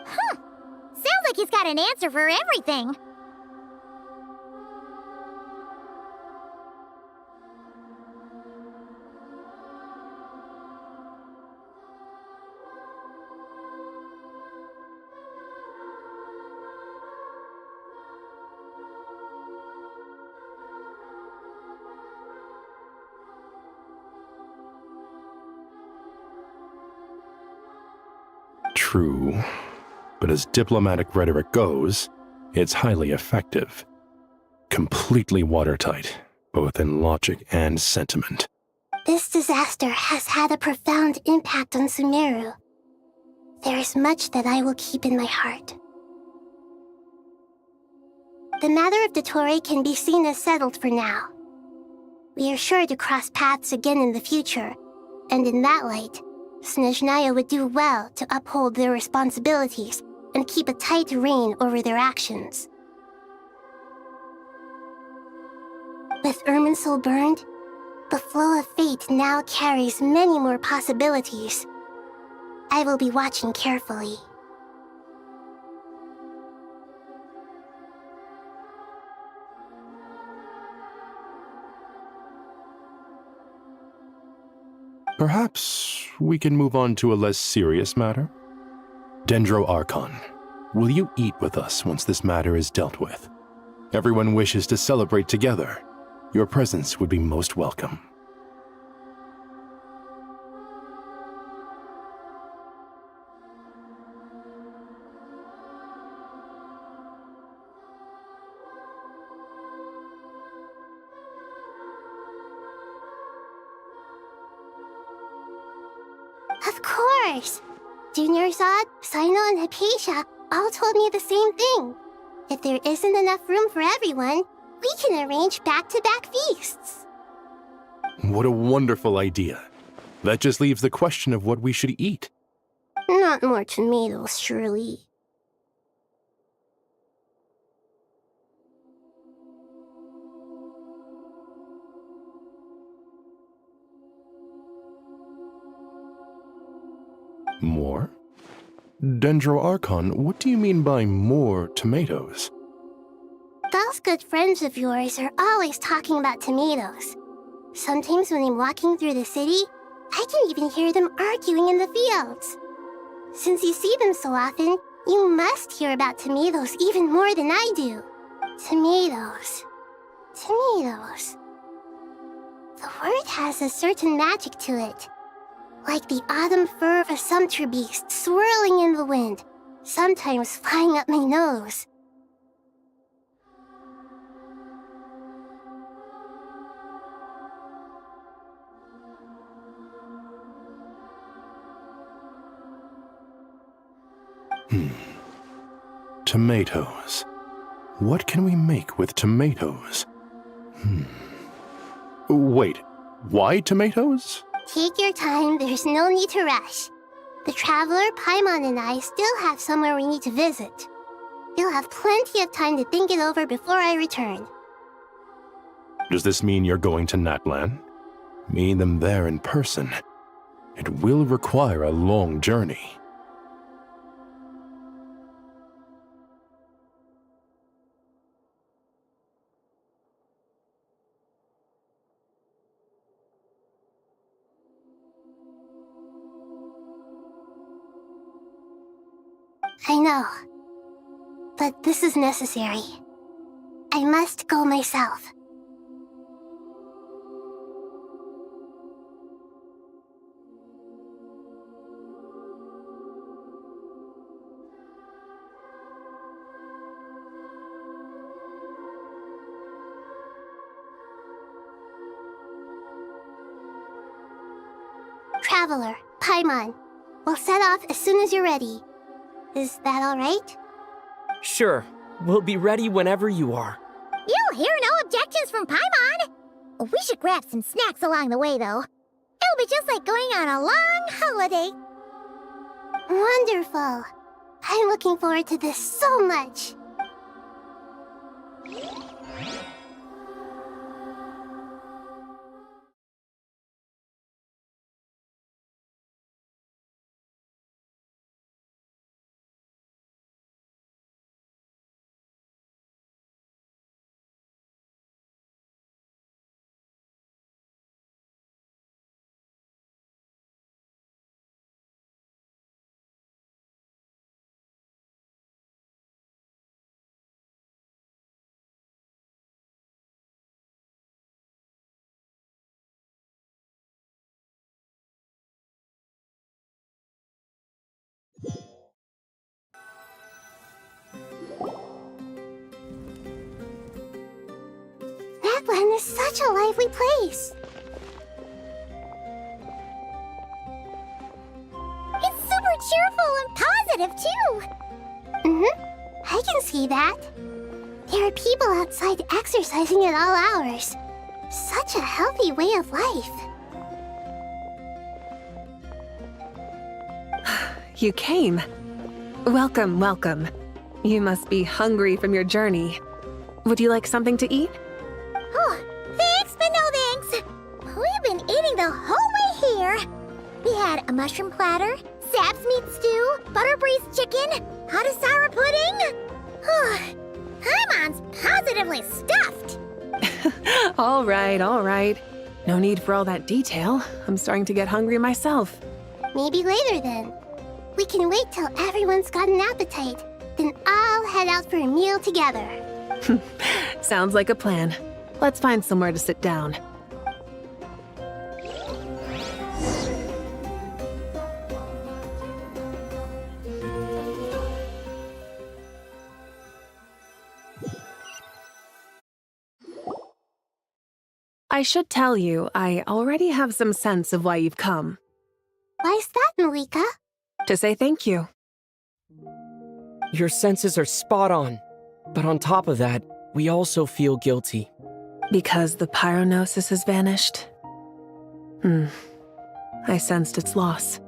Sounds like he's got an answer for everything. True, but as diplomatic rhetoric goes, it's highly effective. Completely watertight, both in logic and sentiment. This disaster has had a profound impact on Sumeru. There is much that I will keep in my heart. The matter of Dottore can be seen as settled for now. We are sure to cross paths again in the future, and in that light, Snezhnaya would do well to uphold their responsibilities and keep a tight rein over their actions. With Irminsul burned, the flow of fate now carries many more possibilities. I will be watching carefully. Perhaps we can move on to a less serious matter? Dendro Archon, will you eat with us once this matter is dealt with? Everyone wishes to celebrate together. Your presence would be most welcome. Of course! Junior Zod, Sino, and Hypatia all told me the same thing. If there isn't enough room for everyone, we can arrange back-to-back feasts. What a wonderful idea. That just leaves the question of what we should eat. Not more tomatoes, surely. More? Dendro Archon, what do you mean by more tomatoes? Those good friends of yours are always talking about tomatoes. Sometimes when I'm walking through the city, I can even hear them arguing in the fields. Since you see them so often, you must hear about tomatoes even more than I do. Tomatoes. Tomatoes. The word has a certain magic to it. Like the autumn fur of a sumpter beast swirling in the wind, sometimes flying up my nose. Tomatoes. What can we make with tomatoes? Wait, why tomatoes? Take your time, there's no need to rush. The traveler, Paimon, and I still have somewhere we need to visit. You'll have plenty of time to think it over before I return. Does this mean you're going to Natlan? Meeting them there in person. It will require a long journey. I know. But this is necessary. I must go myself. Traveler, Paimon, we'll set off as soon as you're ready. Is that all right? Sure. We'll be ready whenever you are. You'll hear no objections from Paimon. We should grab some snacks along the way, though. It'll be just like going on a long holiday. Wonderful. I'm looking forward to this so much. Natlan is such a lively place. It's super cheerful and positive, too. I can see that. There are people outside exercising at all hours. Such a healthy way of life. You came. Welcome, welcome. You must be hungry from your journey. Would you like something to eat? Oh, thanks, but no thanks. We've been eating the whole way here. We had a mushroom platter, Sap's meat stew, butter braised chicken, hot asara pudding. Paimon's positively stuffed. All right. No need for all that detail. I'm starting to get hungry myself. Maybe later then. We can wait till everyone's got an appetite. Then I'll head out for a meal together. Sounds like a plan. Let's find somewhere to sit down. I should tell you, I already have some sense of why you've come. Why's that, Malika? To say thank you. Your senses are spot on. But on top of that, we also feel guilty. Because the pyronosis has vanished? I sensed its loss.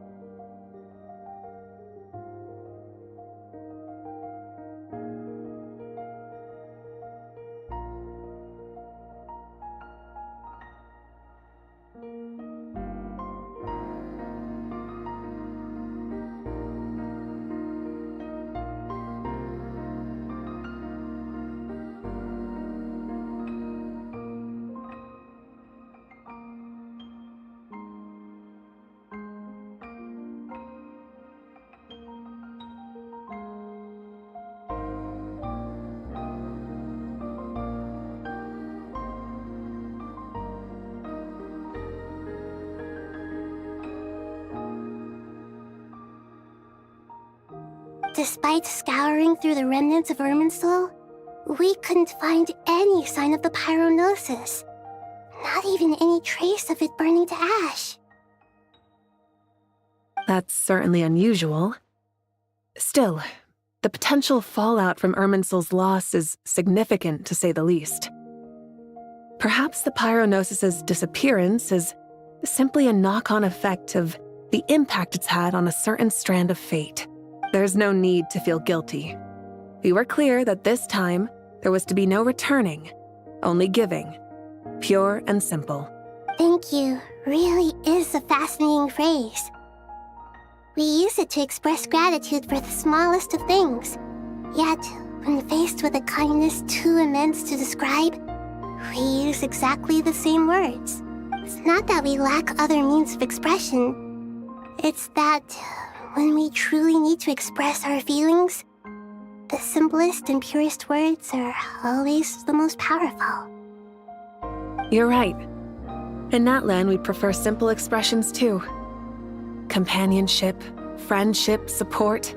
Despite scouring through the remnants of Irminsul, we couldn't find any sign of the pyronosis. Not even any trace of it burning to ash. That's certainly unusual. Still, the potential fallout from Irminsul's loss is significant, to say the least. Perhaps the pyronosis's disappearance is simply a knock-on effect of the impact it's had on a certain strand of fate. There's no need to feel guilty. We were clear that this time, there was to be no returning, only giving. Pure and simple. Thank you really is a fascinating phrase. We use it to express gratitude for the smallest of things. Yet, when faced with a kindness too immense to describe, we use exactly the same words. It's not that we lack other means of expression. It's that when we truly need to express our feelings, the simplest and purest words are always the most powerful. You're right. In Natlan, we prefer simple expressions too. Companionship, friendship, support.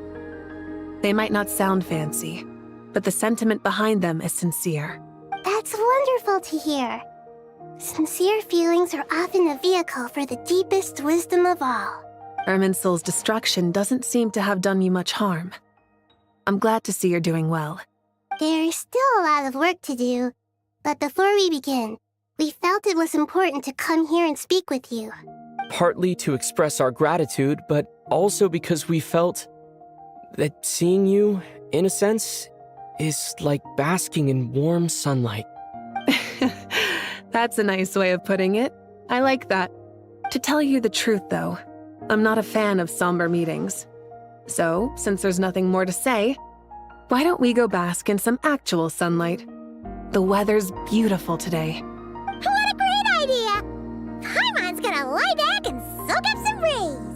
They might not sound fancy, but the sentiment behind them is sincere. That's wonderful to hear. Sincere feelings are often a vehicle for the deepest wisdom of all. Irminsul's destruction doesn't seem to have done you much harm. I'm glad to see you're doing well. There's still a lot of work to do, but before we begin, we felt it was important to come here and speak with you. Partly to express our gratitude, but also because we felt that seeing you, in a sense, is like basking in warm sunlight. That's a nice way of putting it. I like that. To tell you the truth, though, I'm not a fan of somber meetings. So, since there's nothing more to say, why don't we go bask in some actual sunlight? The weather's beautiful today. What a great idea! Paimon's gonna lie back and soak up some breeze!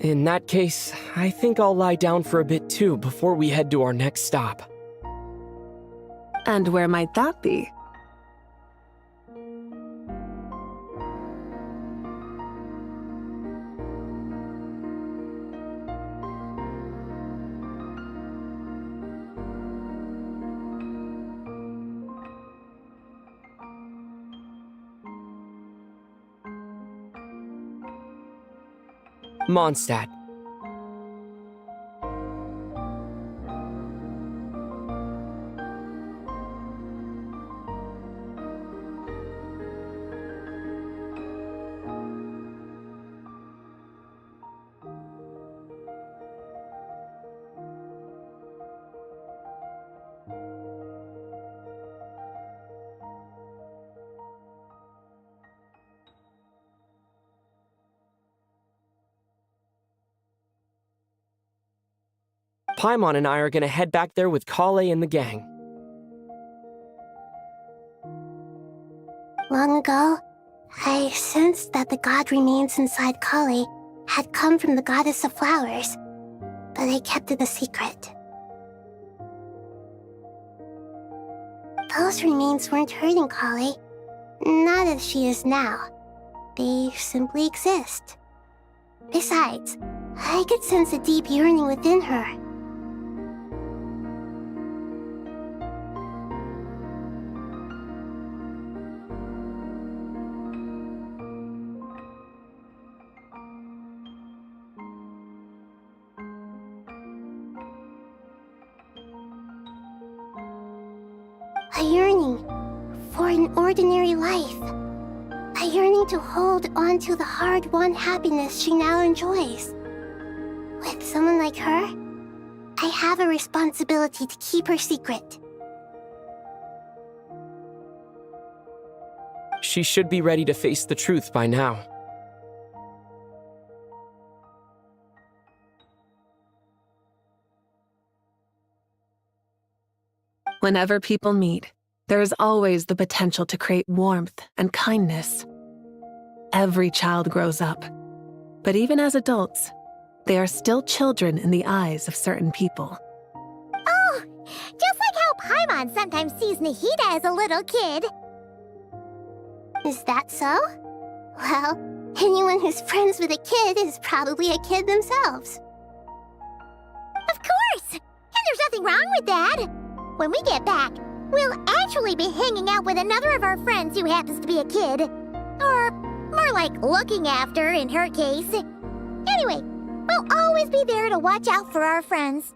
In that case, I think I'll lie down for a bit too before we head to our next stop. And where might that be? Mondstadt. Paimon and I are gonna head back there with Kale and the gang. Long ago, I sensed that the god remains inside Kali had come from the goddess of flowers, but I kept it a secret. Those remains weren't hurting Kali, not as she is now. They simply exist. Besides, I could sense a deep yearning within her. A yearning for an ordinary life. A yearning to hold on to the hard-won happiness she now enjoys. With someone like her, I have a responsibility to keep her secret. She should be ready to face the truth by now. Whenever people meet, there is always the potential to create warmth and kindness. Every child grows up, but even as adults, they are still children in the eyes of certain people. Oh, just like how Paimon sometimes sees Nahida as a little kid. Is that so? Well, anyone who's friends with a kid is probably a kid themselves. Of course! And there's nothing wrong with that. When we get back, we'll actually be hanging out with another of our friends who happens to be a kid. Or more like looking after, in her case. Anyway, we'll always be there to watch out for our friends.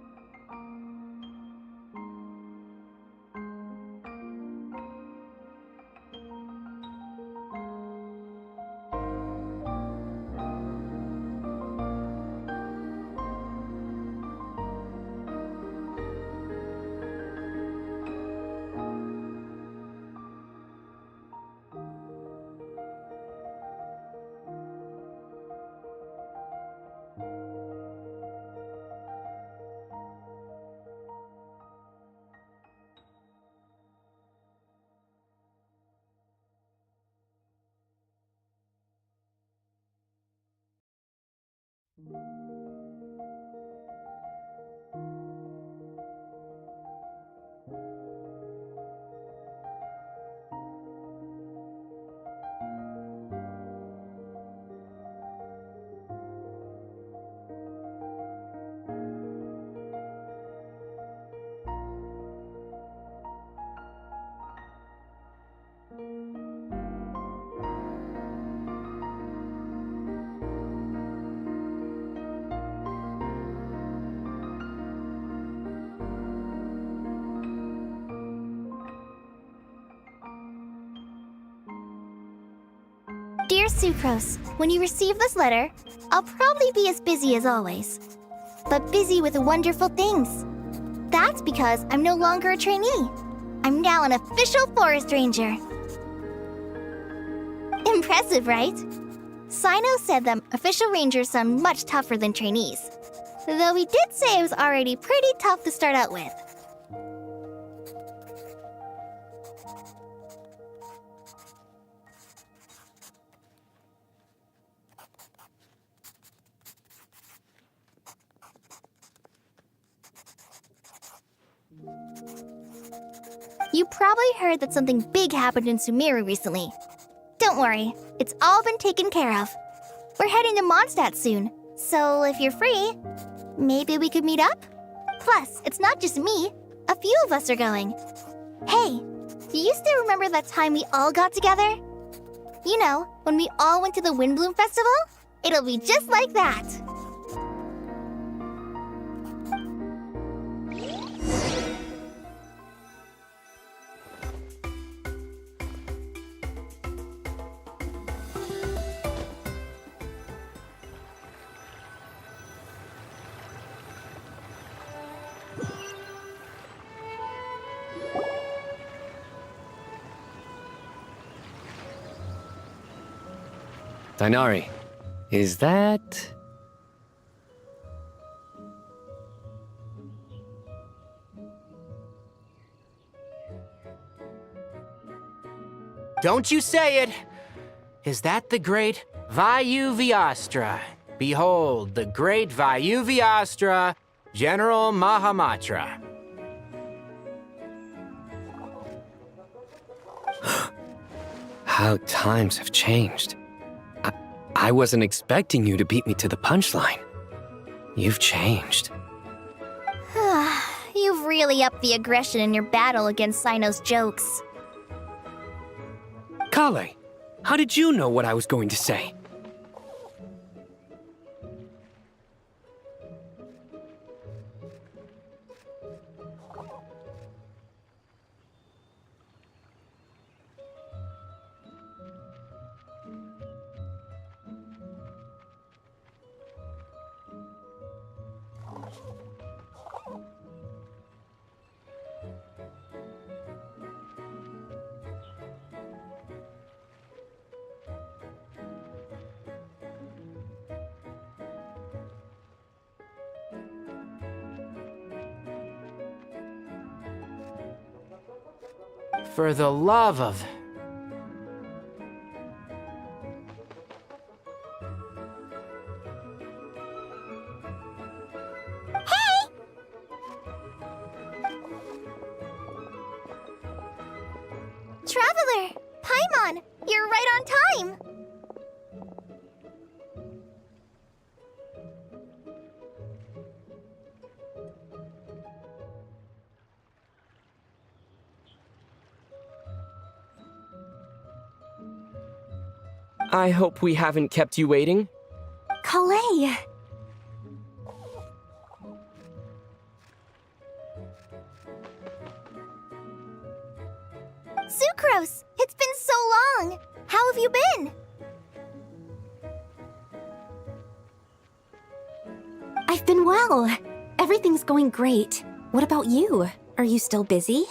Dear Sucrose, when you receive this letter, I'll probably be as busy as always. But busy with wonderful things. That's because I'm no longer a trainee. I'm now an official forest ranger. Impressive, right? Sino said that official rangers sound much tougher than trainees. Though he did say it was already pretty tough to start out with. You probably heard that something big happened in Sumeru recently. Don't worry, it's all been taken care of. We're heading to Mondstadt soon, so if you're free, maybe we could meet up? Plus, it's not just me. A few of us are going. Hey, do you still remember that time we all got together? You know, when we all went to the Windbloom Festival? It'll be just like that. Dainari, is that... Don't you say it! Is that the great Vayu-Vyastra? Behold, the great Vayu-Vyastra, General Mahamatra. How times have changed. I wasn't expecting you to beat me to the punchline. You've changed. You've really upped the aggression in your battle against Sino's jokes. Kale, how did you know what I was going to say? For the love of... Traveler! Paimon! You're right on time! I hope we haven't kept you waiting. Kalei! Sucrose! It's been so long! How have you been? I've been well. Everything's going great. What about you? Are you still busy?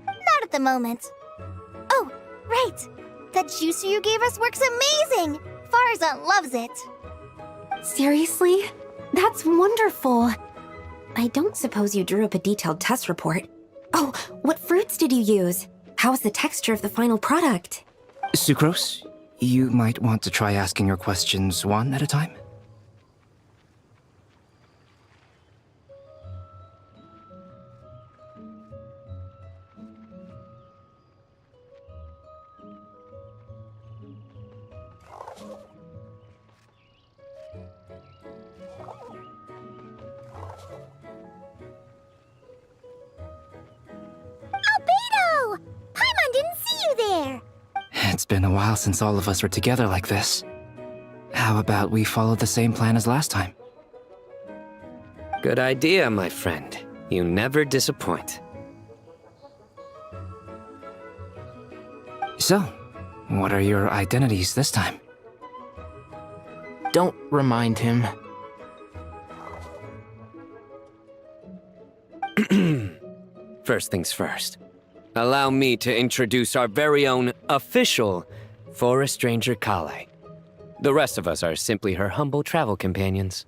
Not at the moment. Oh, right! That juicer you gave us works amazing! Farzan loves it! Seriously? That's wonderful. I don't suppose you drew up a detailed test report. Oh, what fruits did you use? How was the texture of the final product? Sucrose, you might want to try asking your questions one at a time. Albedo! Paimon didn't see you there! It's been a while since all of us were together like this. How about we follow the same plan as last time? Good idea, my friend. You never disappoint. So, what are your identities this time? Don't remind him. First things first. Allow me to introduce our very own official Forest Ranger Kalei. The rest of us are simply her humble travel companions.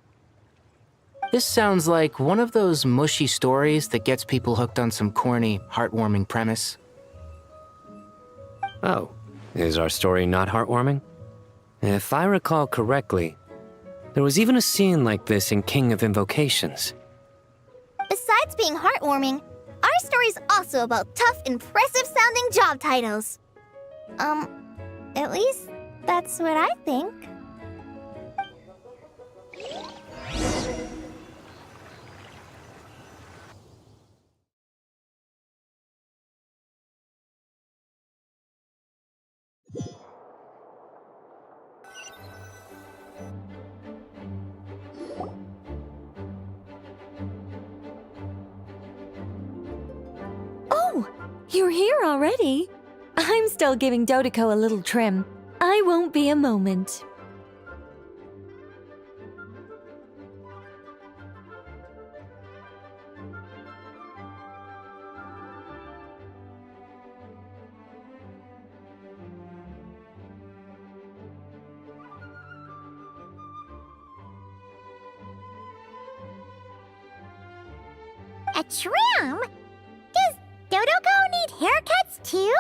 This sounds like one of those mushy stories that gets people hooked on some corny, heartwarming premise. Oh, is our story not heartwarming? If I recall correctly, there was even a scene like this in King of Invocations. Besides being heartwarming, our story's also about tough, impressive-sounding job titles. At least that's what I think. Oh, you're here already? I'm still giving Dodoco a little trim. I won't be a moment. A trim? Does Dodoco need haircuts too?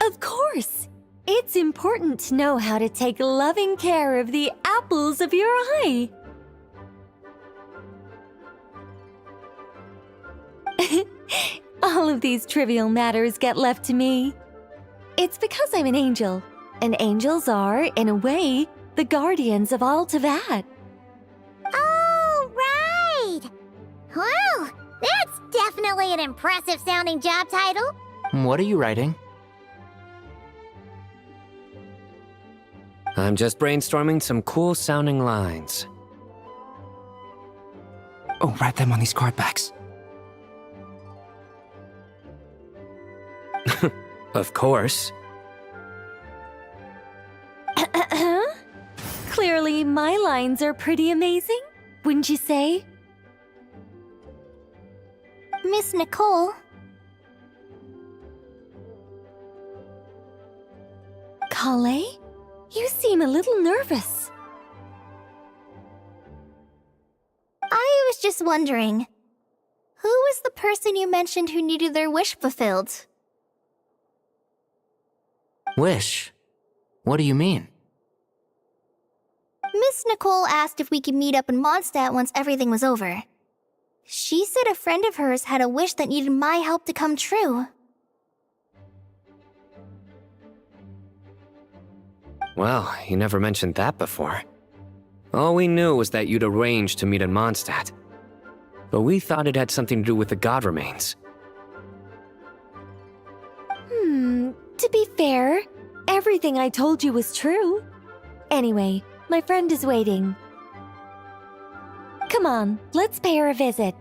Of course! It's important to know how to take loving care of the apples of your eye. All of these trivial matters get left to me. It's because I'm an angel, and angels are, in a way, the guardians of all Teyvat. Oh, right! Wow, that's definitely an impressive sounding job title. What are you writing? I'm just brainstorming some cool sounding lines. Oh, write them on these card backs. Of course. Clearly, my lines are pretty amazing, wouldn't you say? Miss Nicole, Kale? You seem a little nervous. I was just wondering, who was the person you mentioned who needed their wish fulfilled? Wish? What do you mean? Miss Nicole asked if we could meet up in Mondstadt once everything was over. She said a friend of hers had a wish that needed my help to come true. Well, you never mentioned that before. All we knew was that you'd arranged to meet in Mondstadt. But we thought it had something to do with the god remains. To be fair, everything I told you was true. Anyway, my friend is waiting. Come on, let's pay her a visit.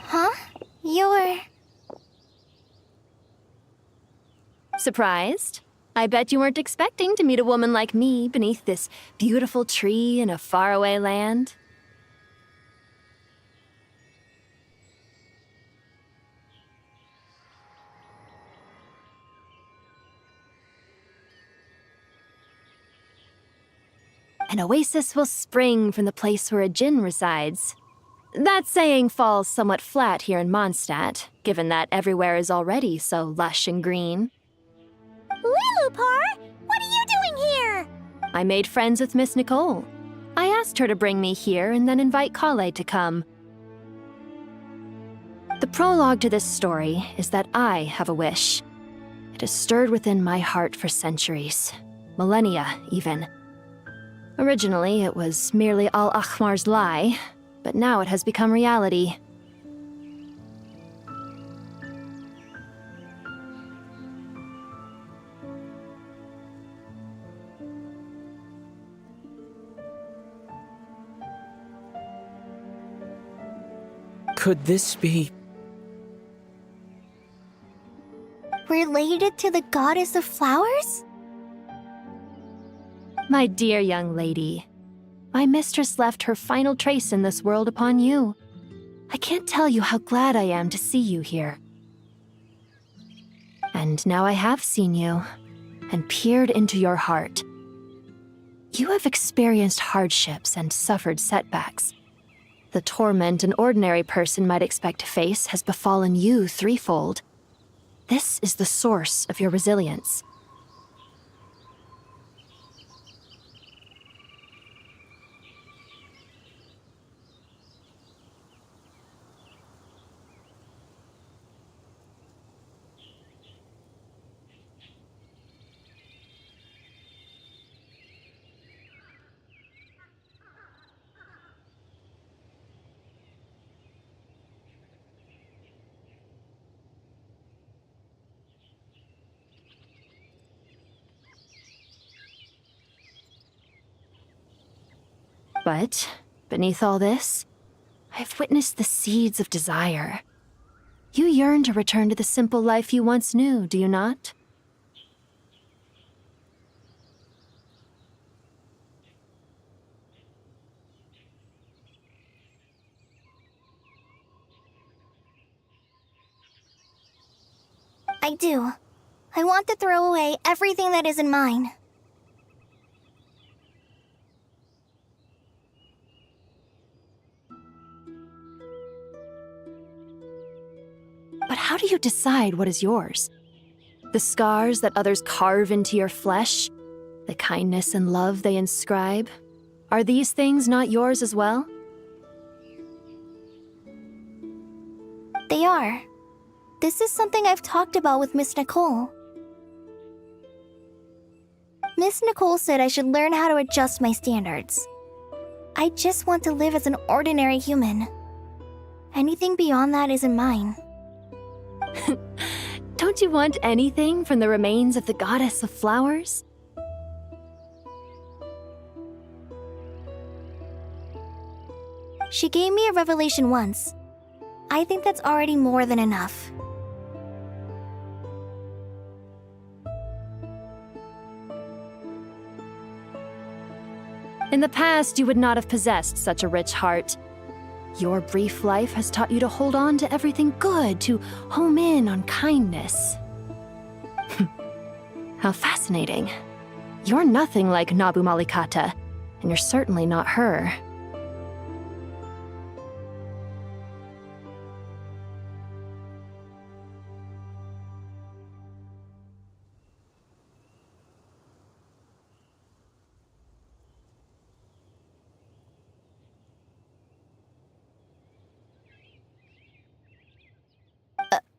Huh? You're... Surprised? I bet you weren't expecting to meet a woman like me beneath this beautiful tree in a faraway land. An oasis will spring from the place where a djinn resides. That saying falls somewhat flat here in Mondstadt, given that everywhere is already so lush and green. Lilupar, what are you doing here? I made friends with Miss Nicole. I asked her to bring me here and then invite Kale to come. The prologue to this story is that I have a wish. It has stirred within my heart for centuries, millennia even. Originally, it was merely Al-Ahmar's lie, but now it has become reality. Could this be... related to the goddess of flowers? My dear young lady, my mistress left her final trace in this world upon you. I can't tell you how glad I am to see you here. And now I have seen you, and peered into your heart. You have experienced hardships and suffered setbacks. The torment an ordinary person might expect to face has befallen you threefold. This is the source of your resilience. But beneath all this, I've witnessed the seeds of desire. You yearn to return to the simple life you once knew, do you not? I do. I want to throw away everything that isn't mine. But how do you decide what is yours? The scars that others carve into your flesh? The kindness and love they inscribe? Are these things not yours as well? They are. This is something I've talked about with Miss Nicole. Miss Nicole said I should learn how to adjust my standards. I just want to live as an ordinary human. Anything beyond that isn't mine. Don't you want anything from the remains of the goddess of flowers? She gave me a revelation once. I think that's already more than enough. In the past, you would not have possessed such a rich heart. Your brief life has taught you to hold on to everything good, to home in on kindness. How fascinating. You're nothing like Nabu Malikata, and you're certainly not her.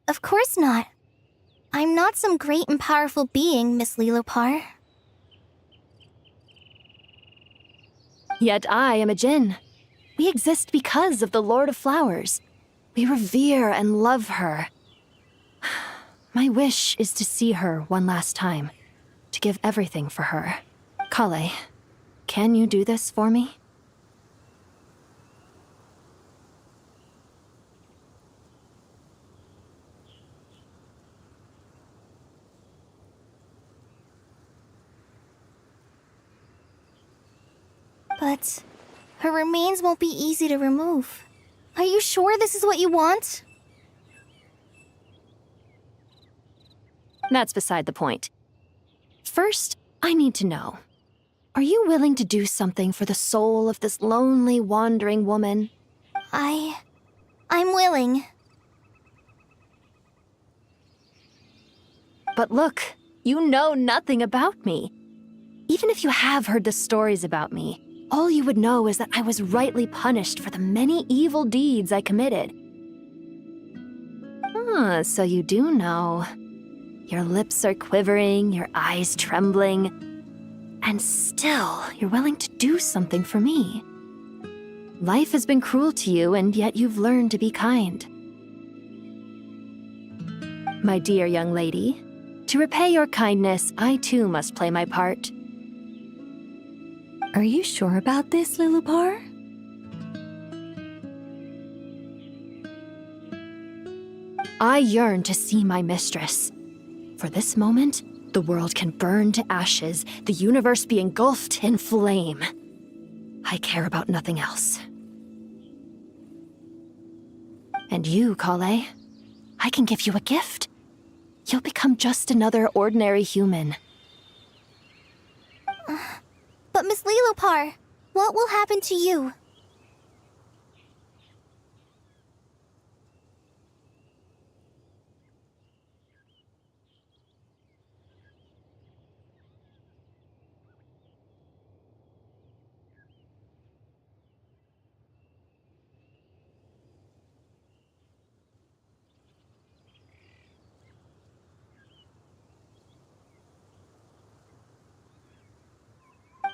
Of course not. I'm not some great and powerful being, Miss Lilopar. Yet I am a Jinn. We exist because of the Lord of Flowers. We revere and love her. My wish is to see her one last time, to give everything for her. Kale, can you do this for me? But her remains won't be easy to remove. Are you sure this is what you want? That's beside the point. First, I need to know. Are you willing to do something for the soul of this lonely, wandering woman? I'm willing. But look, you know nothing about me. Even if you have heard the stories about me, all you would know is that I was rightly punished for the many evil deeds I committed. Ah, so you do know. Your lips are quivering, your eyes trembling, and still you're willing to do something for me. Life has been cruel to you, and yet you've learned to be kind. My dear young lady, to repay your kindness, I too must play my part. Are you sure about this, Lilopar? I yearn to see my mistress. For this moment, the world can burn to ashes, the universe be engulfed in flame. I care about nothing else. And you, Kale, I can give you a gift. You'll become just another ordinary human. But Miss Lilopar, what will happen to you?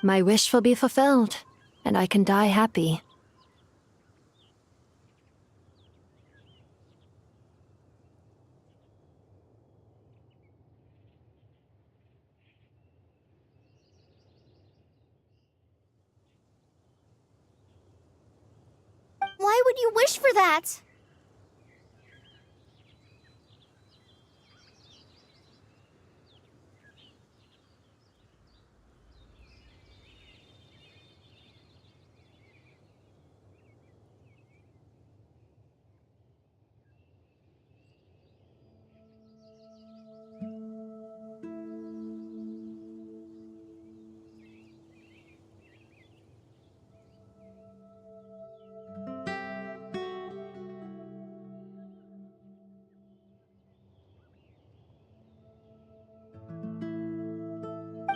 My wish will be fulfilled, and I can die happy. would you wish for that?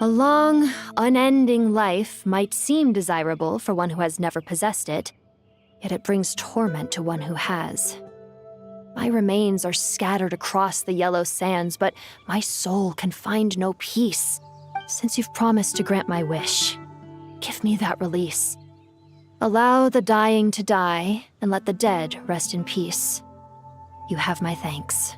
A long, unending life might seem desirable for one who has never possessed it, yet it brings torment to one who has. My remains are scattered across the yellow sands, but my soul can find no peace. Since you've promised to grant my wish, give me that release. Allow the dying to die, and let the dead rest in peace. You have my thanks.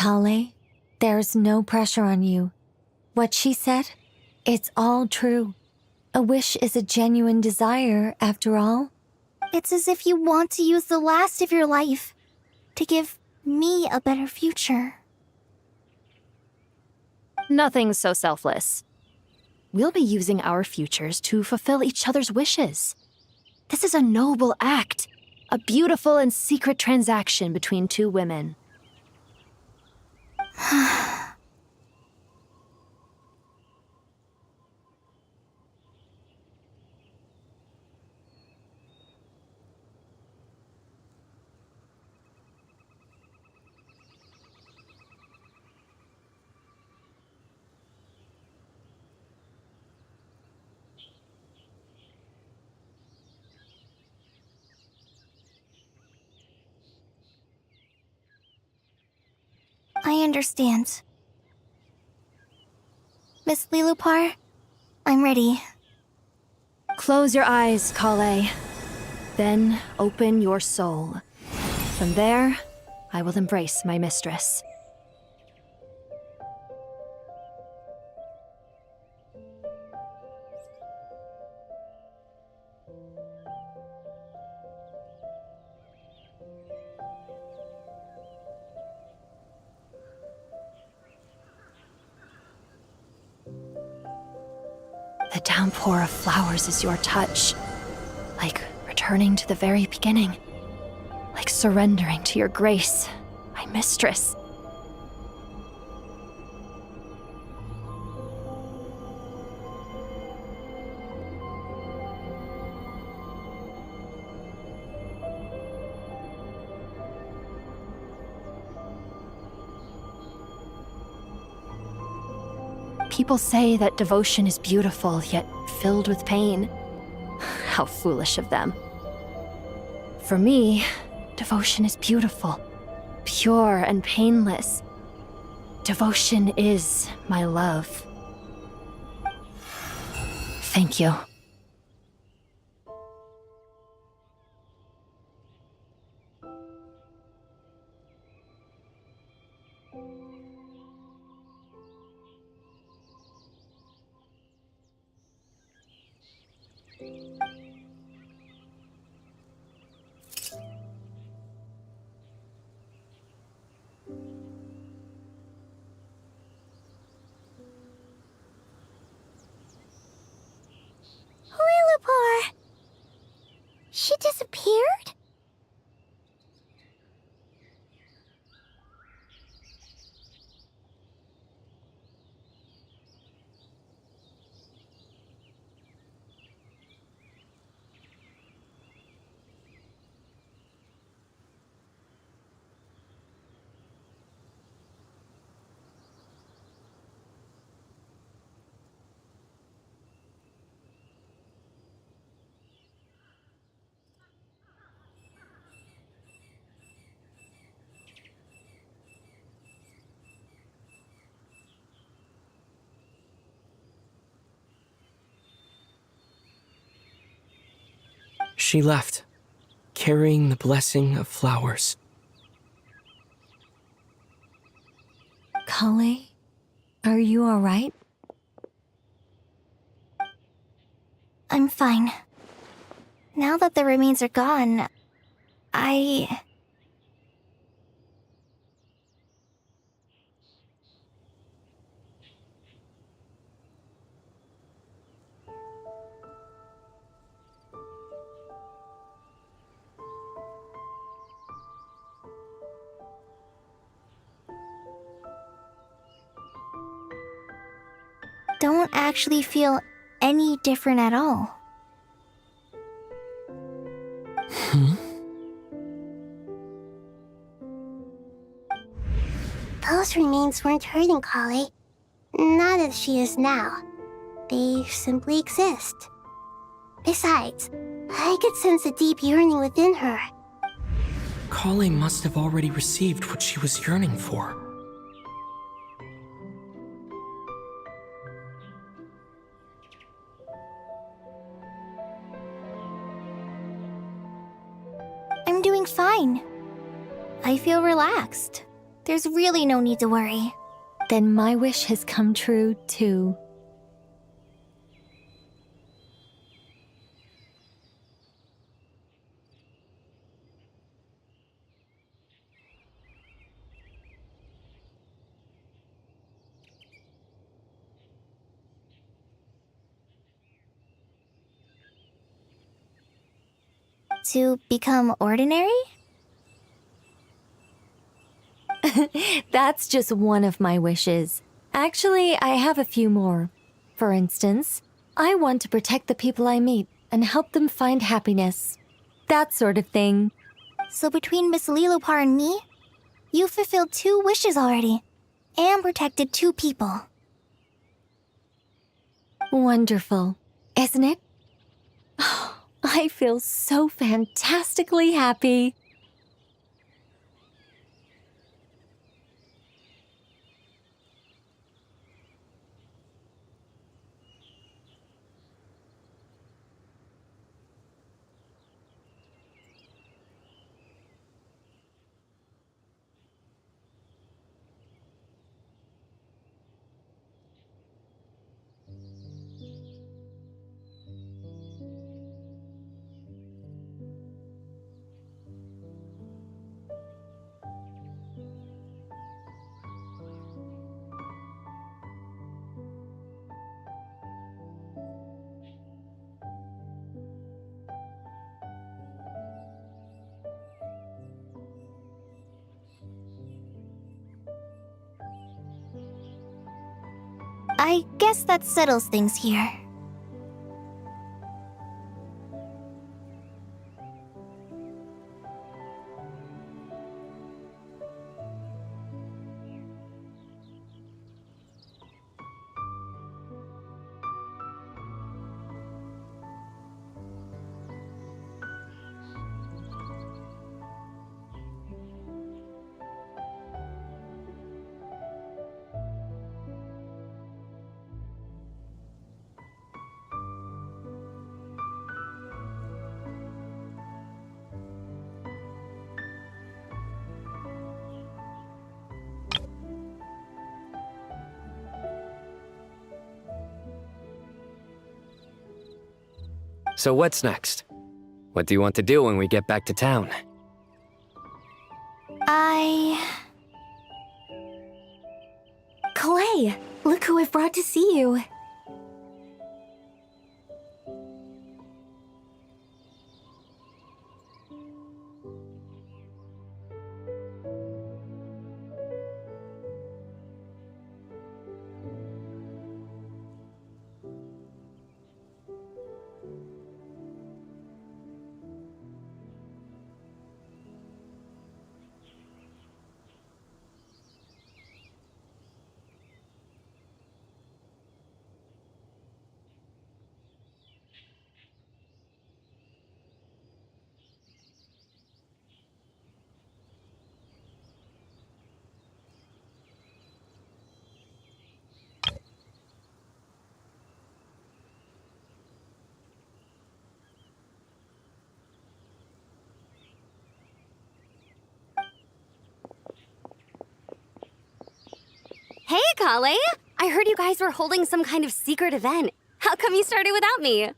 Kale, there's no pressure on you. What she said, it's all true. A wish is a genuine desire, after all. It's as if you want to use the last of your life to give me a better future. Nothing's so selfless. We'll be using our futures to fulfill each other's wishes. This is a noble act, a beautiful and secret transaction between two women. I understand. Miss Lilupar, I'm ready. Close your eyes, Kale. Then open your soul. From there, I will embrace my mistress. The downpour of flowers is your touch, like returning to the very beginning, like surrendering to your grace, my mistress. People say that devotion is beautiful, yet filled with pain. How foolish of them. For me, devotion is beautiful, pure and painless. Devotion is my love. Thank you. Lilipar! She disappeared? She left, carrying the blessing of flowers. Kale, are you alright? I'm fine. Now that the remains are gone, I... don't actually feel any different at all. Those remains weren't hurting Kale. Not as she is now. They simply exist. Besides, I could sense a deep yearning within her. Kale must have already received what she was yearning for. I'm doing fine. I feel relaxed. There's really no need to worry. Then my wish has come true, too. To become ordinary? That's just one of my wishes. Actually, I have a few more. For instance, I want to protect the people I meet and help them find happiness. That sort of thing. So between Miss Lilopar and me, you fulfilled 2 wishes already, and protected 2 people. Wonderful, isn't it? I feel so fantastically happy. I guess that settles things here. So what's next? What do you want to do when we get back to town? Clay, look who I've brought to see you. Kale! I heard you guys were holding some kind of secret event. How come you started without me?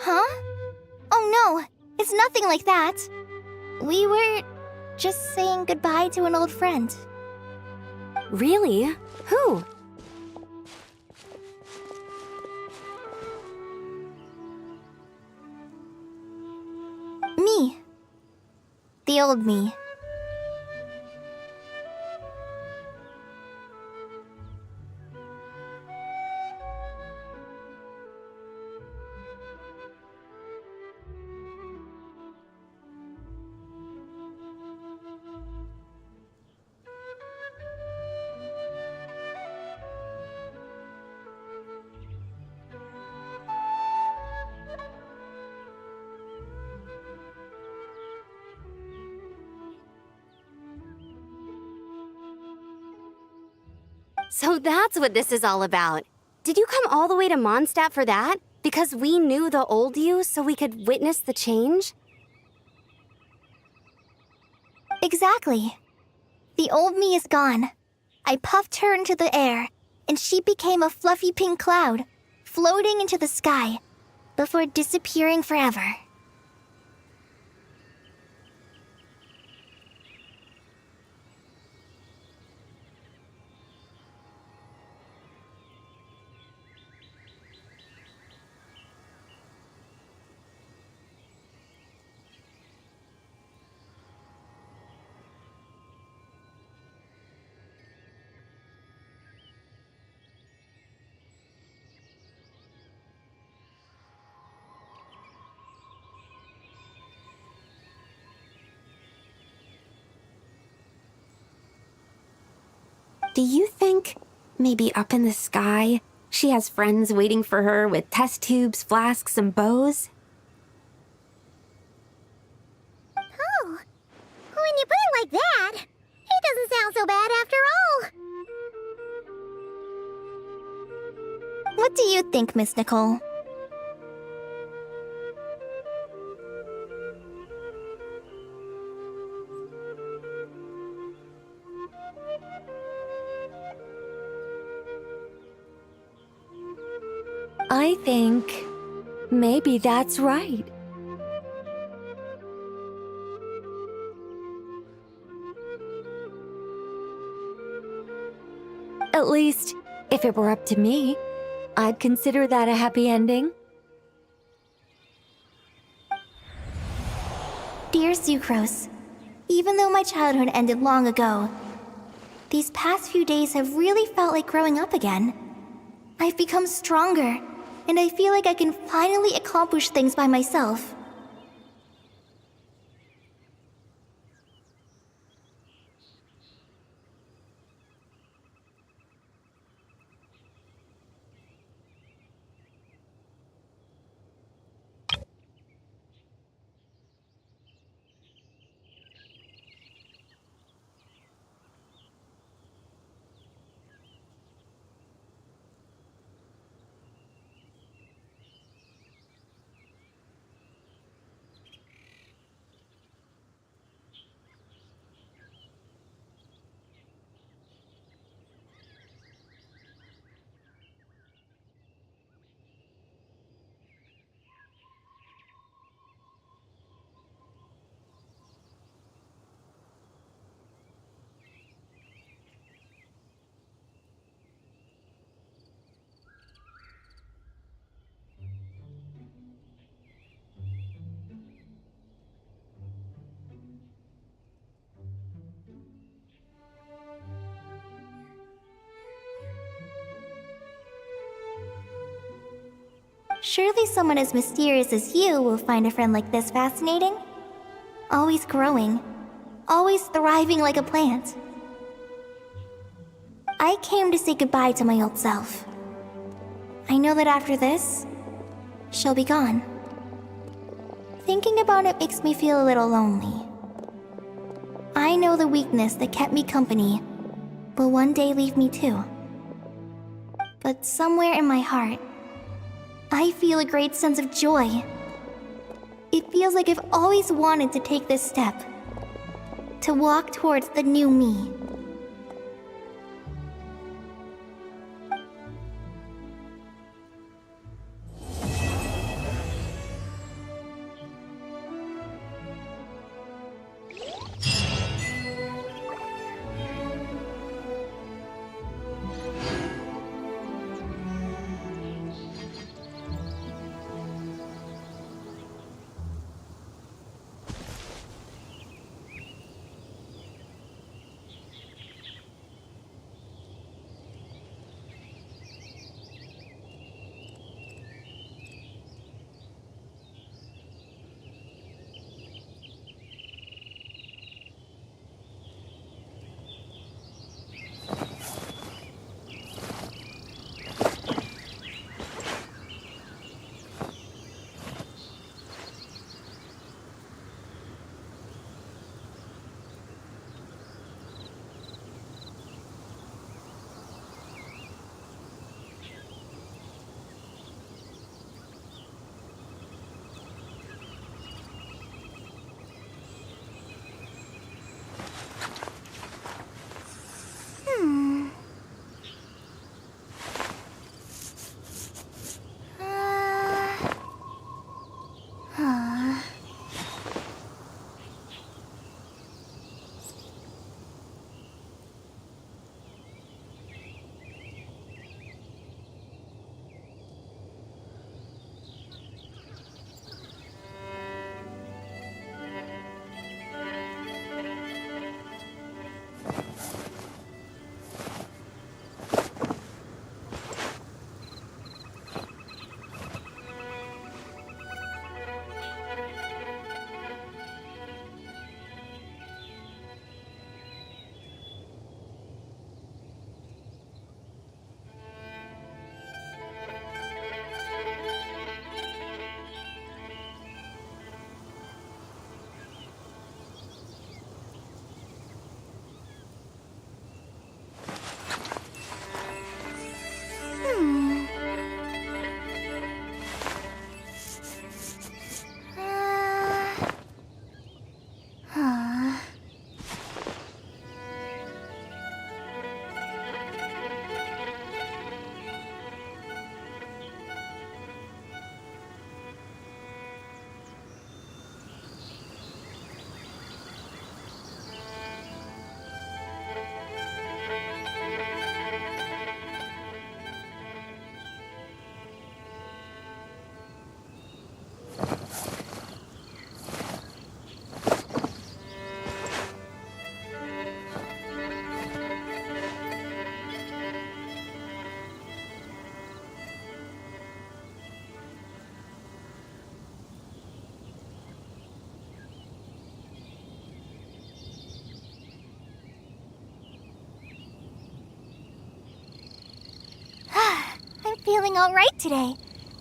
Huh? Oh no, it's nothing like that. We were just saying goodbye to an old friend. Really? Who? Me. The old me. So that's what this is all about. Did you come all the way to Mondstadt for that? Because we knew the old you so we could witness the change? Exactly. The old me is gone. I puffed her into the air, and she became a fluffy pink cloud, floating into the sky, before disappearing forever. Do you think, maybe up in the sky, she has friends waiting for her with test tubes, flasks, and bows? Oh, when you put it like that, it doesn't sound so bad after all. What do you think, Miss Nicole? I think maybe that's right. At least, if it were up to me, I'd consider that a happy ending. Dear Sucrose, even though my childhood ended long ago, these past few days have really felt like growing up again. I've become stronger, and I feel like I can finally accomplish things by myself. Surely someone as mysterious as you will find a friend like this fascinating. Always growing, always thriving like a plant. I came to say goodbye to my old self. I know that after this, she'll be gone. Thinking about it makes me feel a little lonely. I know the weakness that kept me company will one day leave me too. But somewhere in my heart, I feel a great sense of joy. It feels like I've always wanted to take this step, to walk towards the new me. I'm feeling alright today.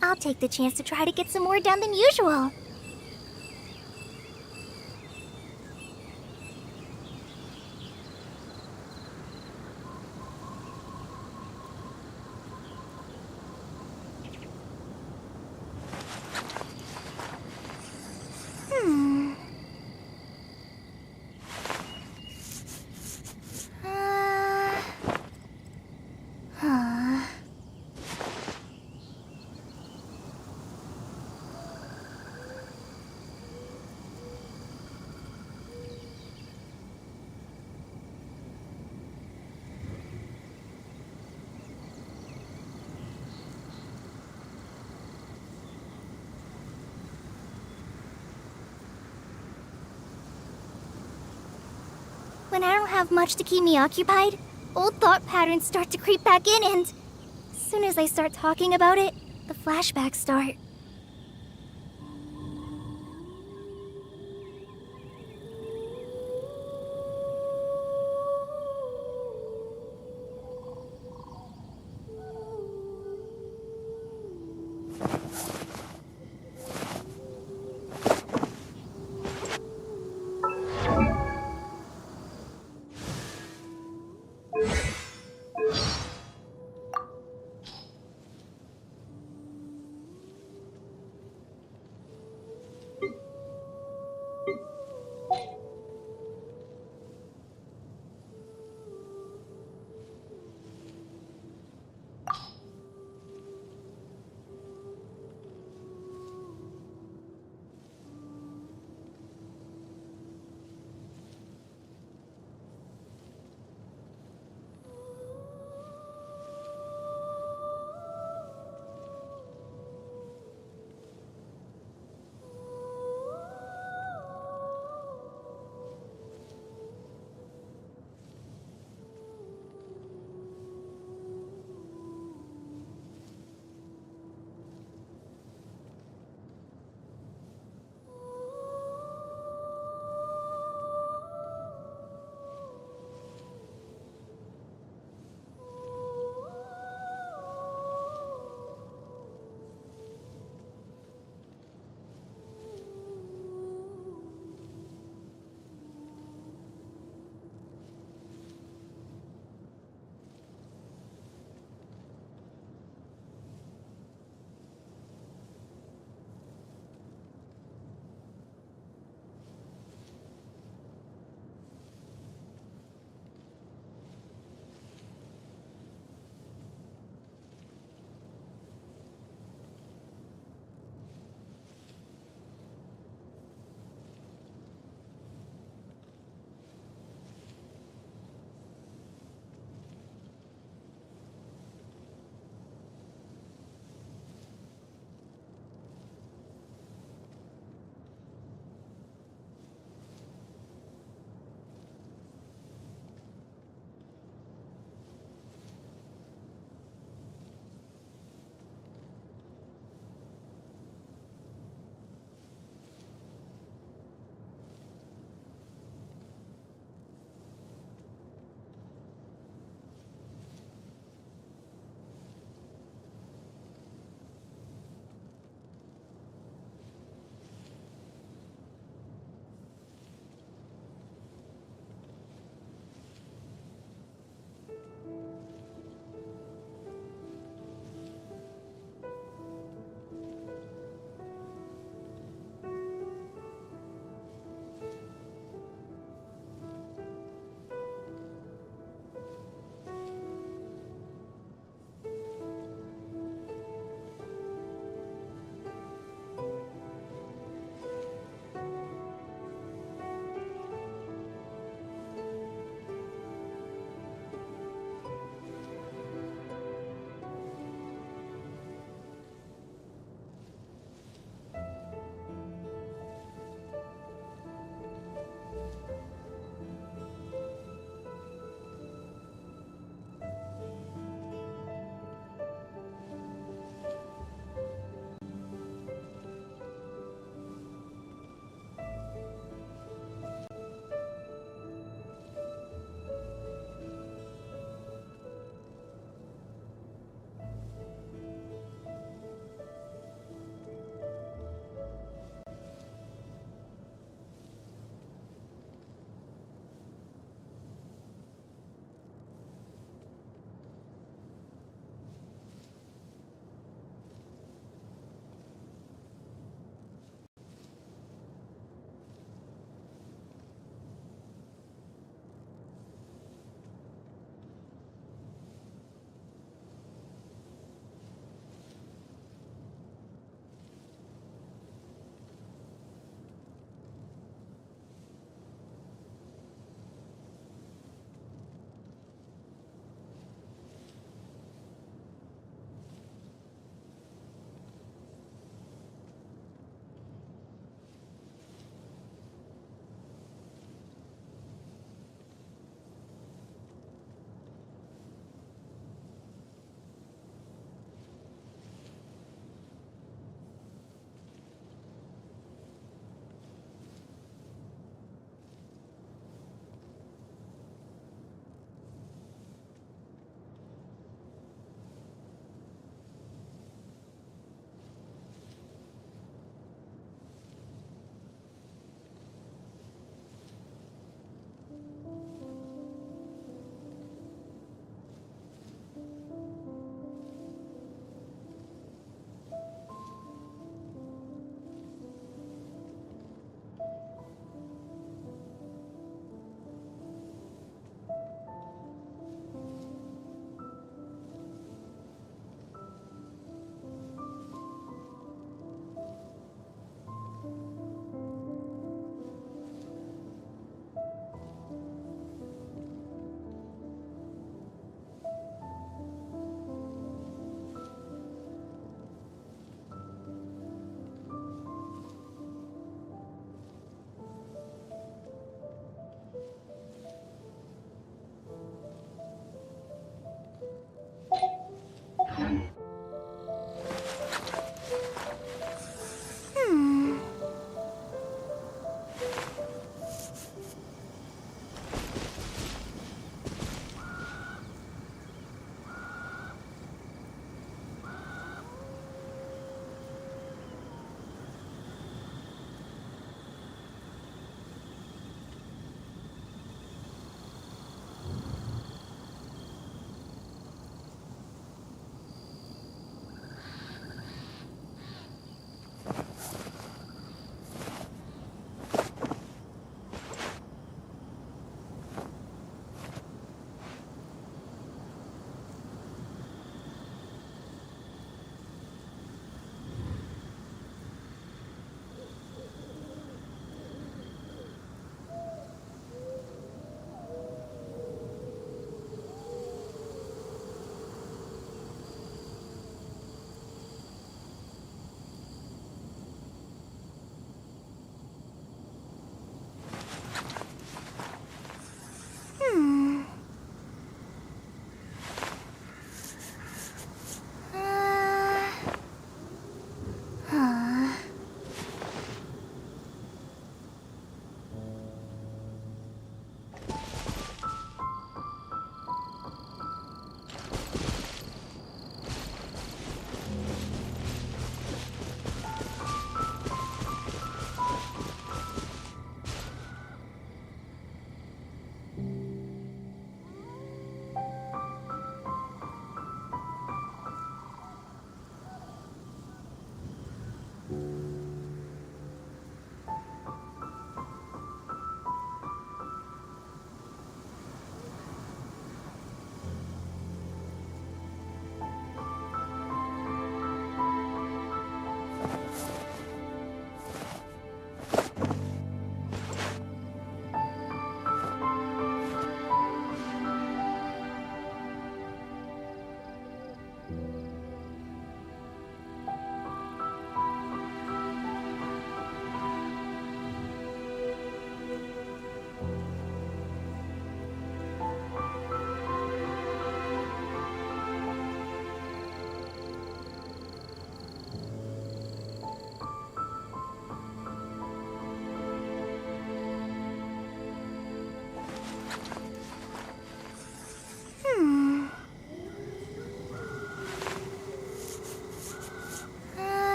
I'll take the chance to try to get some more done than usual. When I don't have much to keep me occupied, old thought patterns start to creep back in and as soon as I start talking about it, the flashbacks start.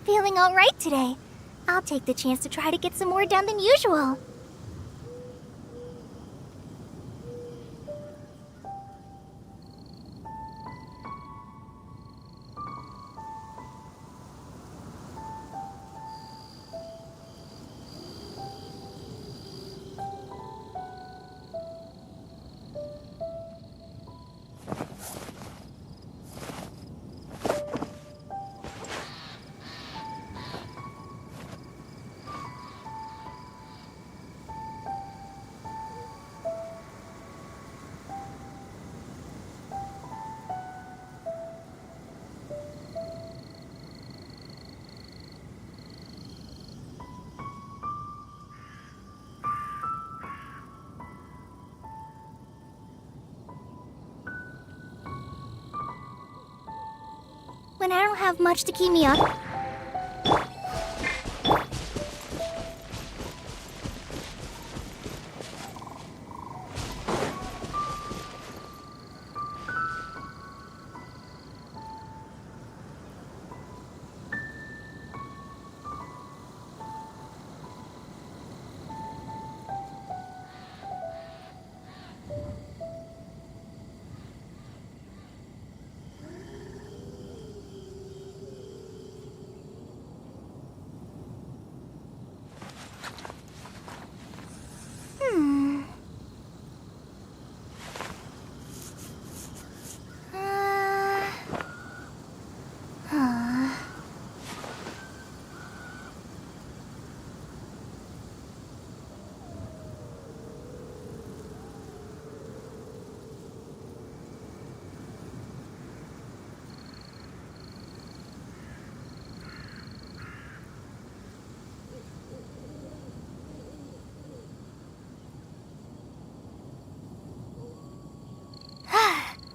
feeling alright today. I'll take the chance to try to get some more done than usual. When I don't have much to keep me up,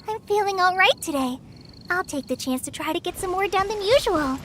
I'm feeling alright today. I'll take the chance to try to get some more done than usual.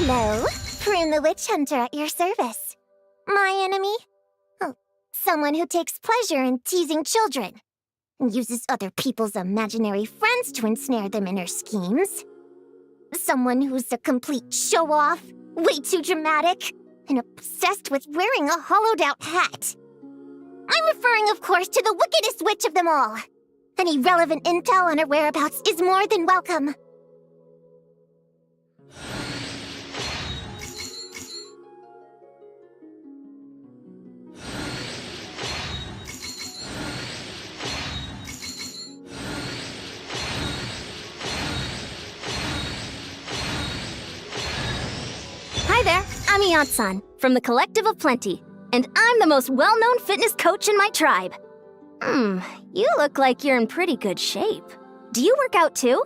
Hello, Prune the Witch Hunter at your service. My enemy? Oh, someone who takes pleasure in teasing children and uses other people's imaginary friends to ensnare them in her schemes. Someone who's a complete show-off, way too dramatic, and obsessed with wearing a hollowed-out hat. I'm referring, of course, to the wickedest witch of them all. Any relevant intel on her whereabouts is more than welcome. Hi there, I'm Ian-san, from the Collective of Plenty, and I'm the most well-known fitness coach in my tribe. You look like you're in pretty good shape. Do you work out too?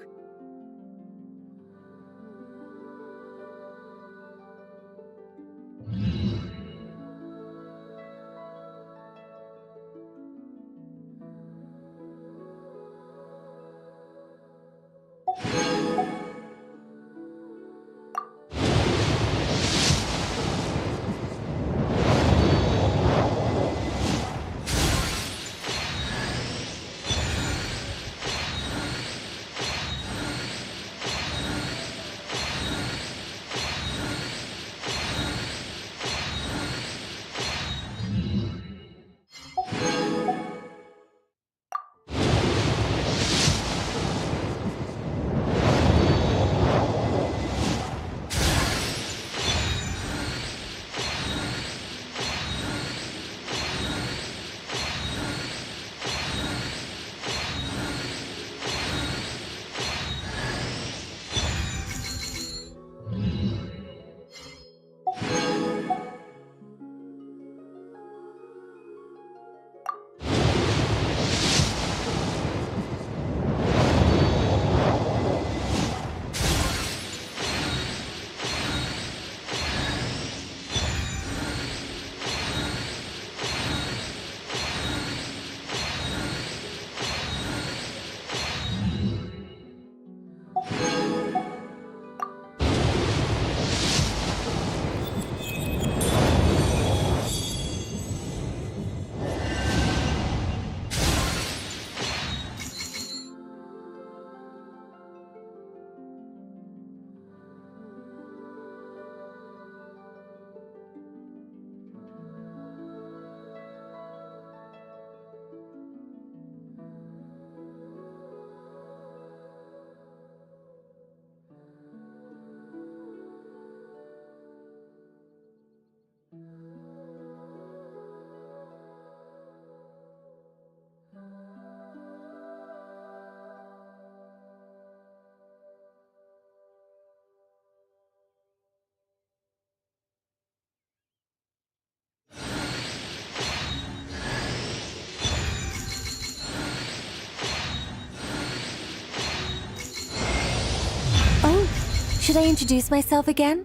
Should I introduce myself again?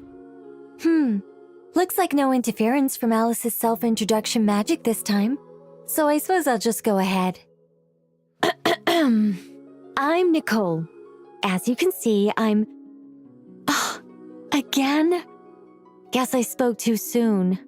Looks like no interference from Alice's self-introduction magic this time. So I suppose I'll just go ahead. I'm Nicole. As you can see, I'm... again? Guess I spoke too soon.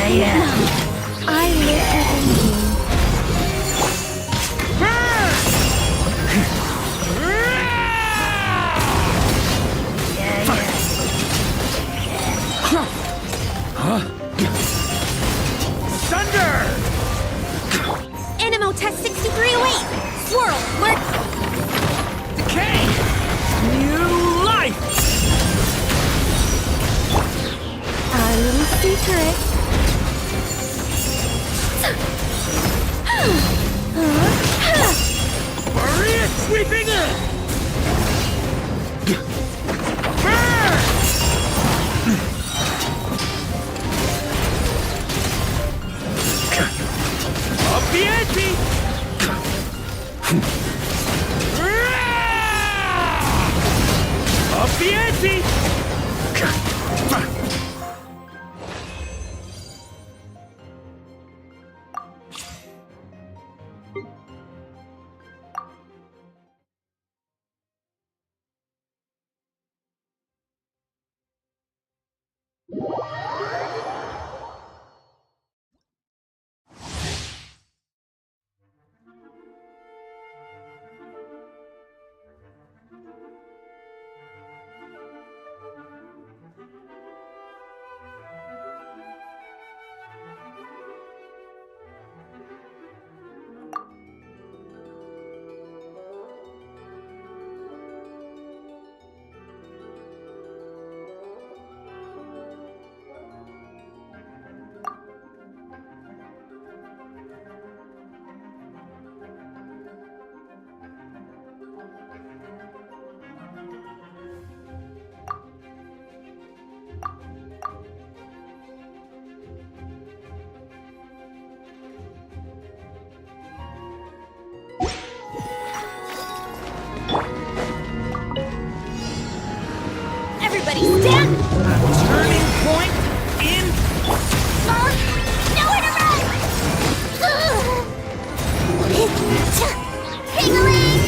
I live within you. Thunder! Animo test 6308! Swirl, alert! Decay! New life! Our little secret. Maria sweeping in! Up the ante! Up the ante! Everybody stand! Turning point in... Nowhere to run! Ping-a-ling!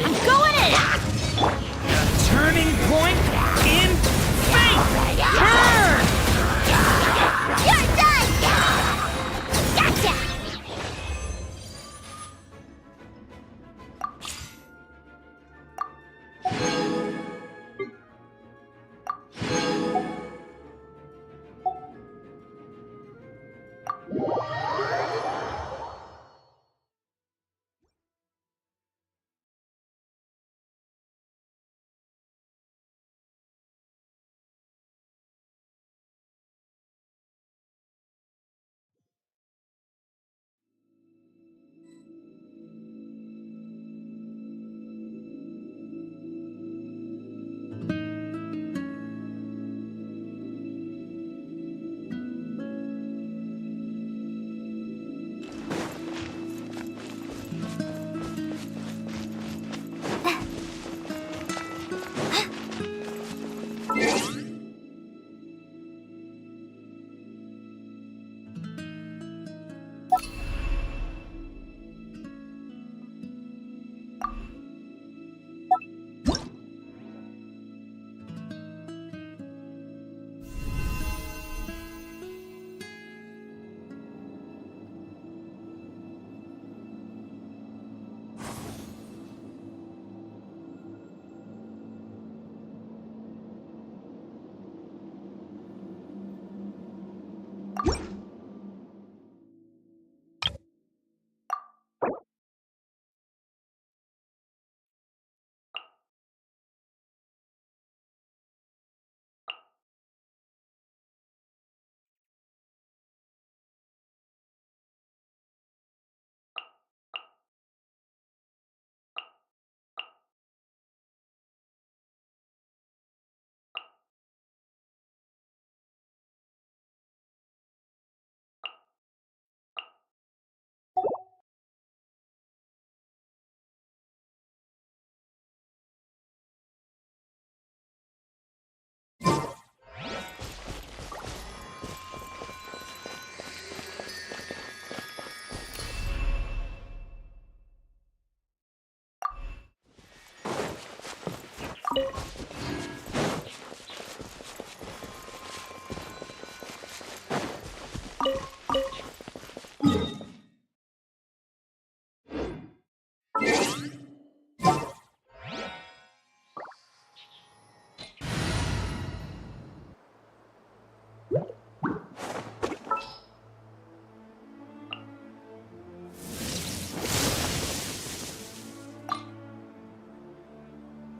I'm going in!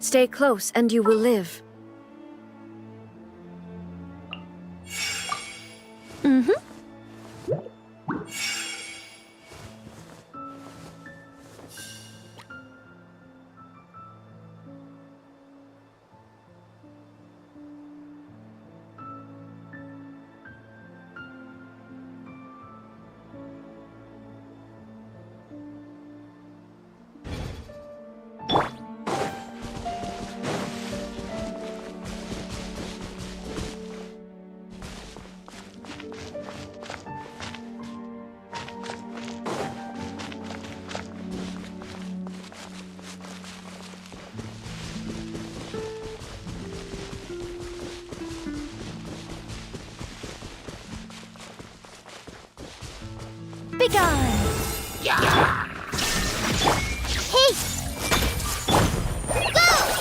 Stay close and you will live. Mm-hmm. Begone! Yeah! Hey! Go!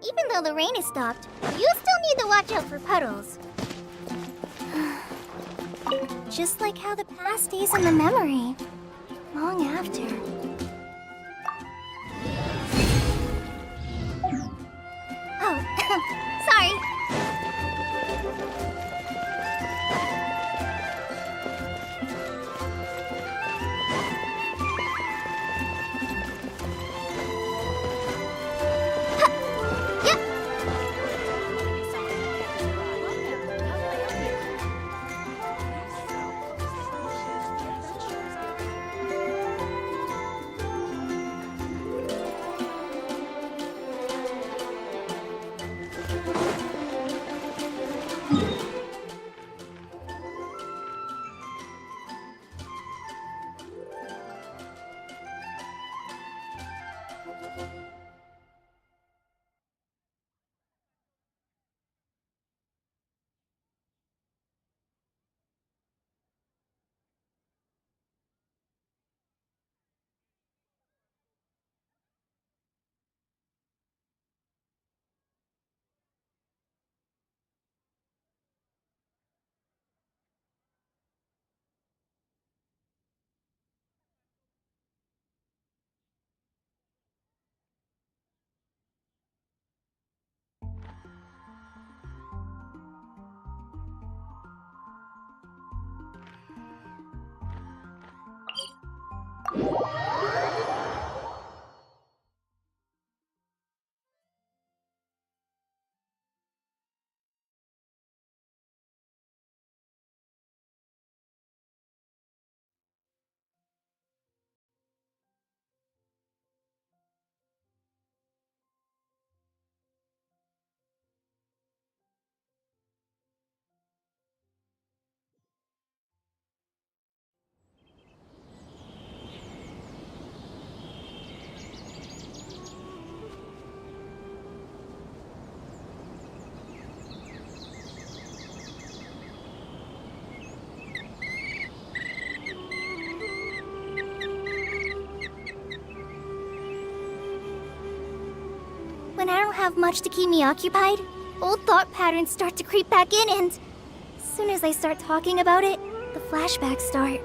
Even though the rain has stopped, you still need to watch out for puddles. Just like how the past stays in the memory, long after. Oh, sorry. When I don't have much to keep me occupied, old thought patterns start to creep back in, and as soon as I start talking about it, the flashbacks start.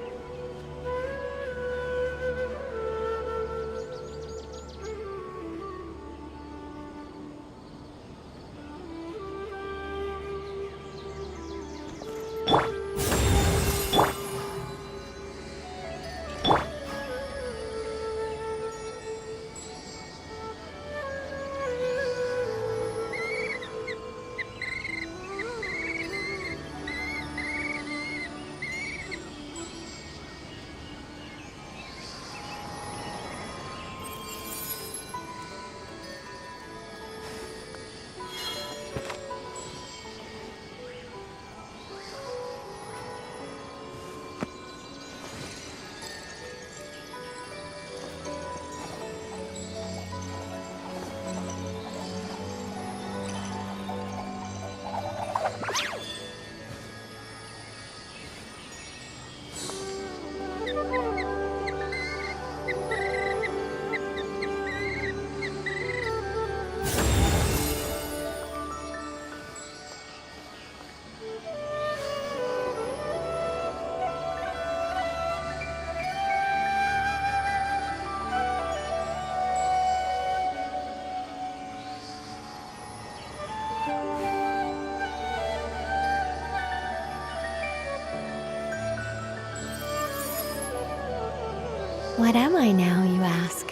What am I now, you ask?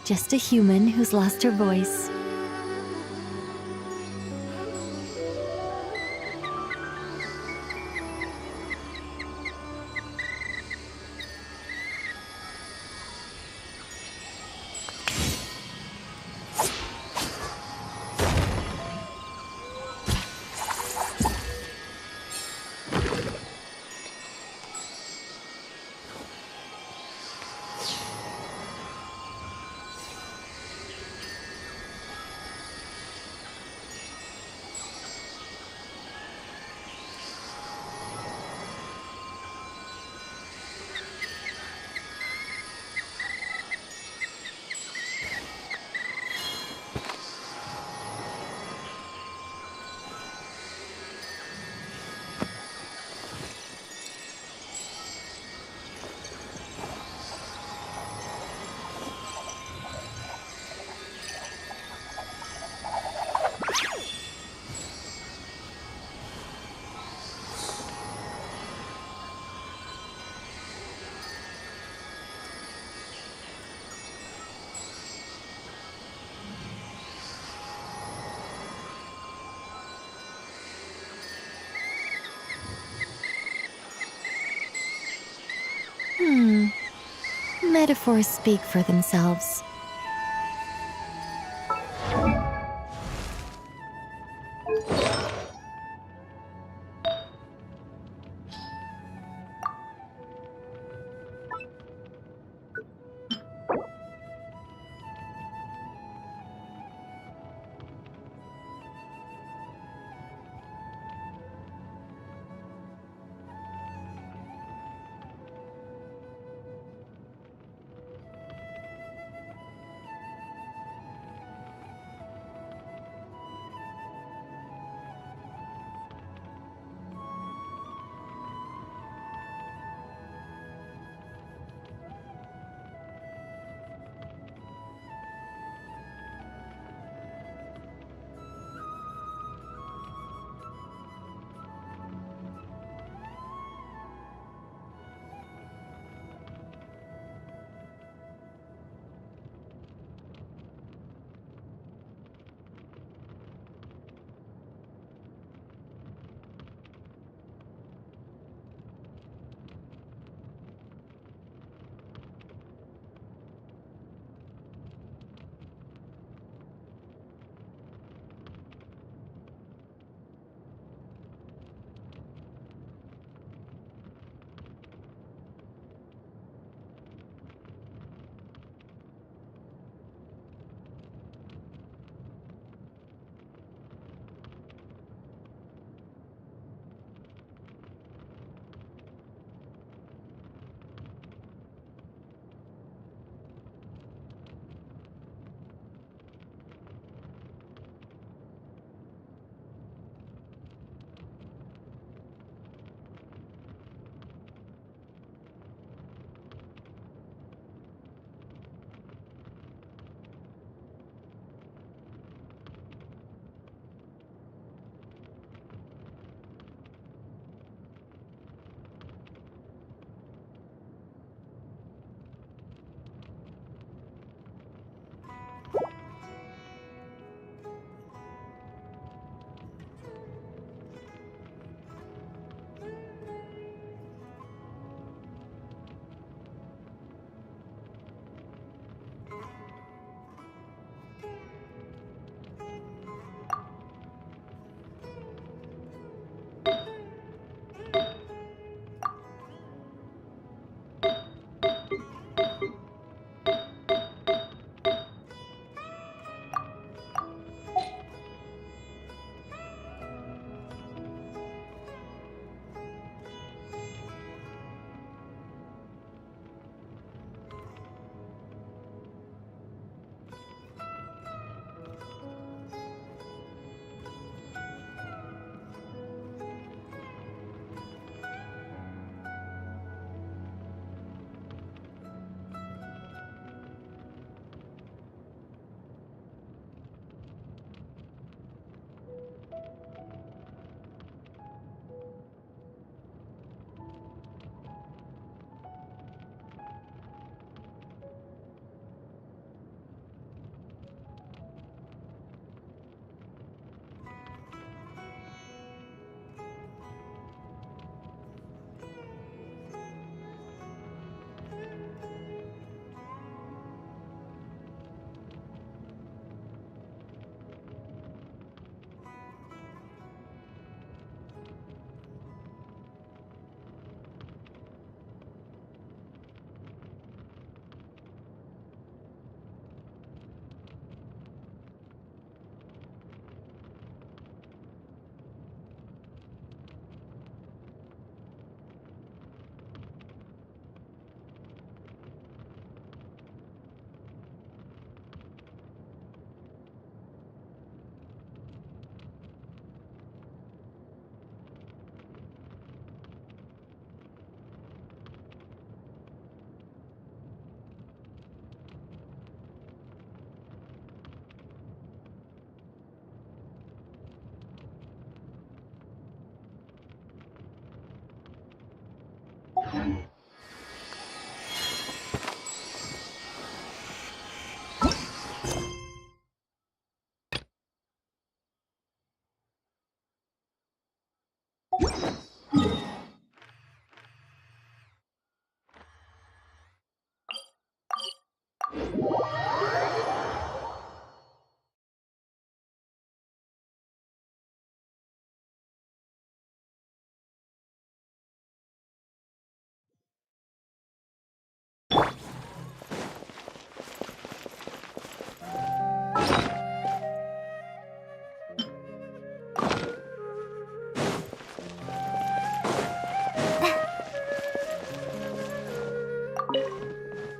Just a human who's lost her voice. Metaphors speak for themselves.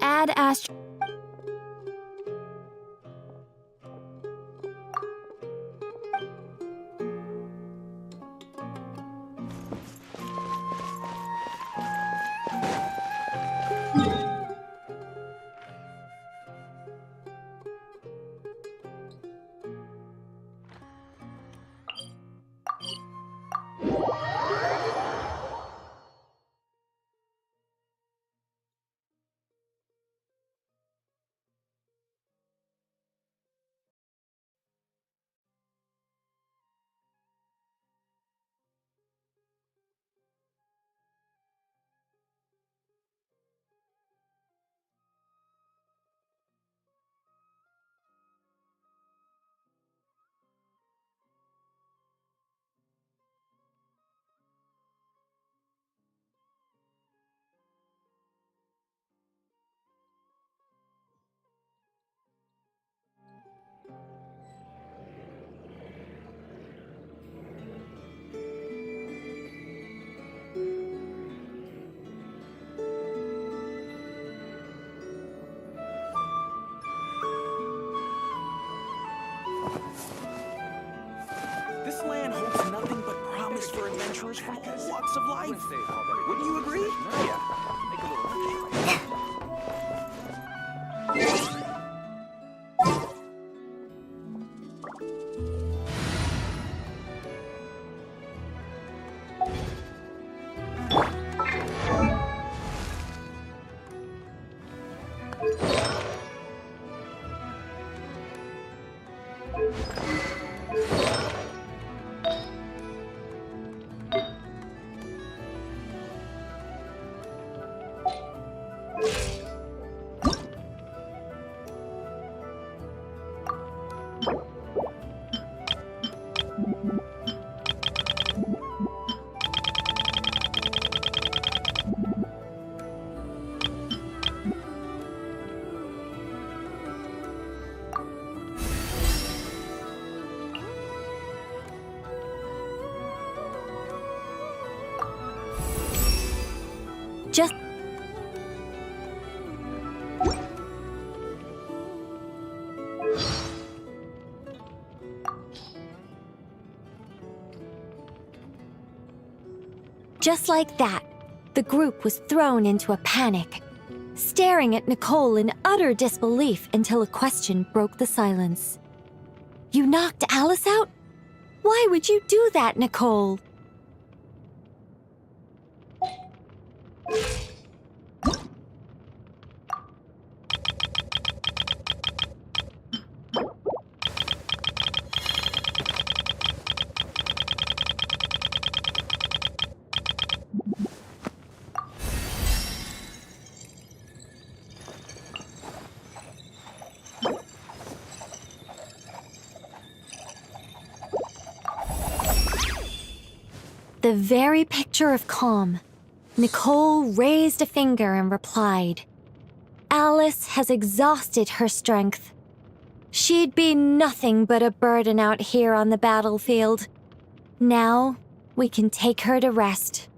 Add Astro. This land holds nothing but promise for adventurers from all walks of life. Wouldn't you agree? Just like that, the group was thrown into a panic, staring at Nicole in utter disbelief until a question broke the silence. You knocked Alice out? Why would you do that, Nicole? The very picture of calm. Nicole raised a finger and replied, Alice has exhausted her strength. She'd be nothing but a burden out here on the battlefield. Now, we can take her to rest.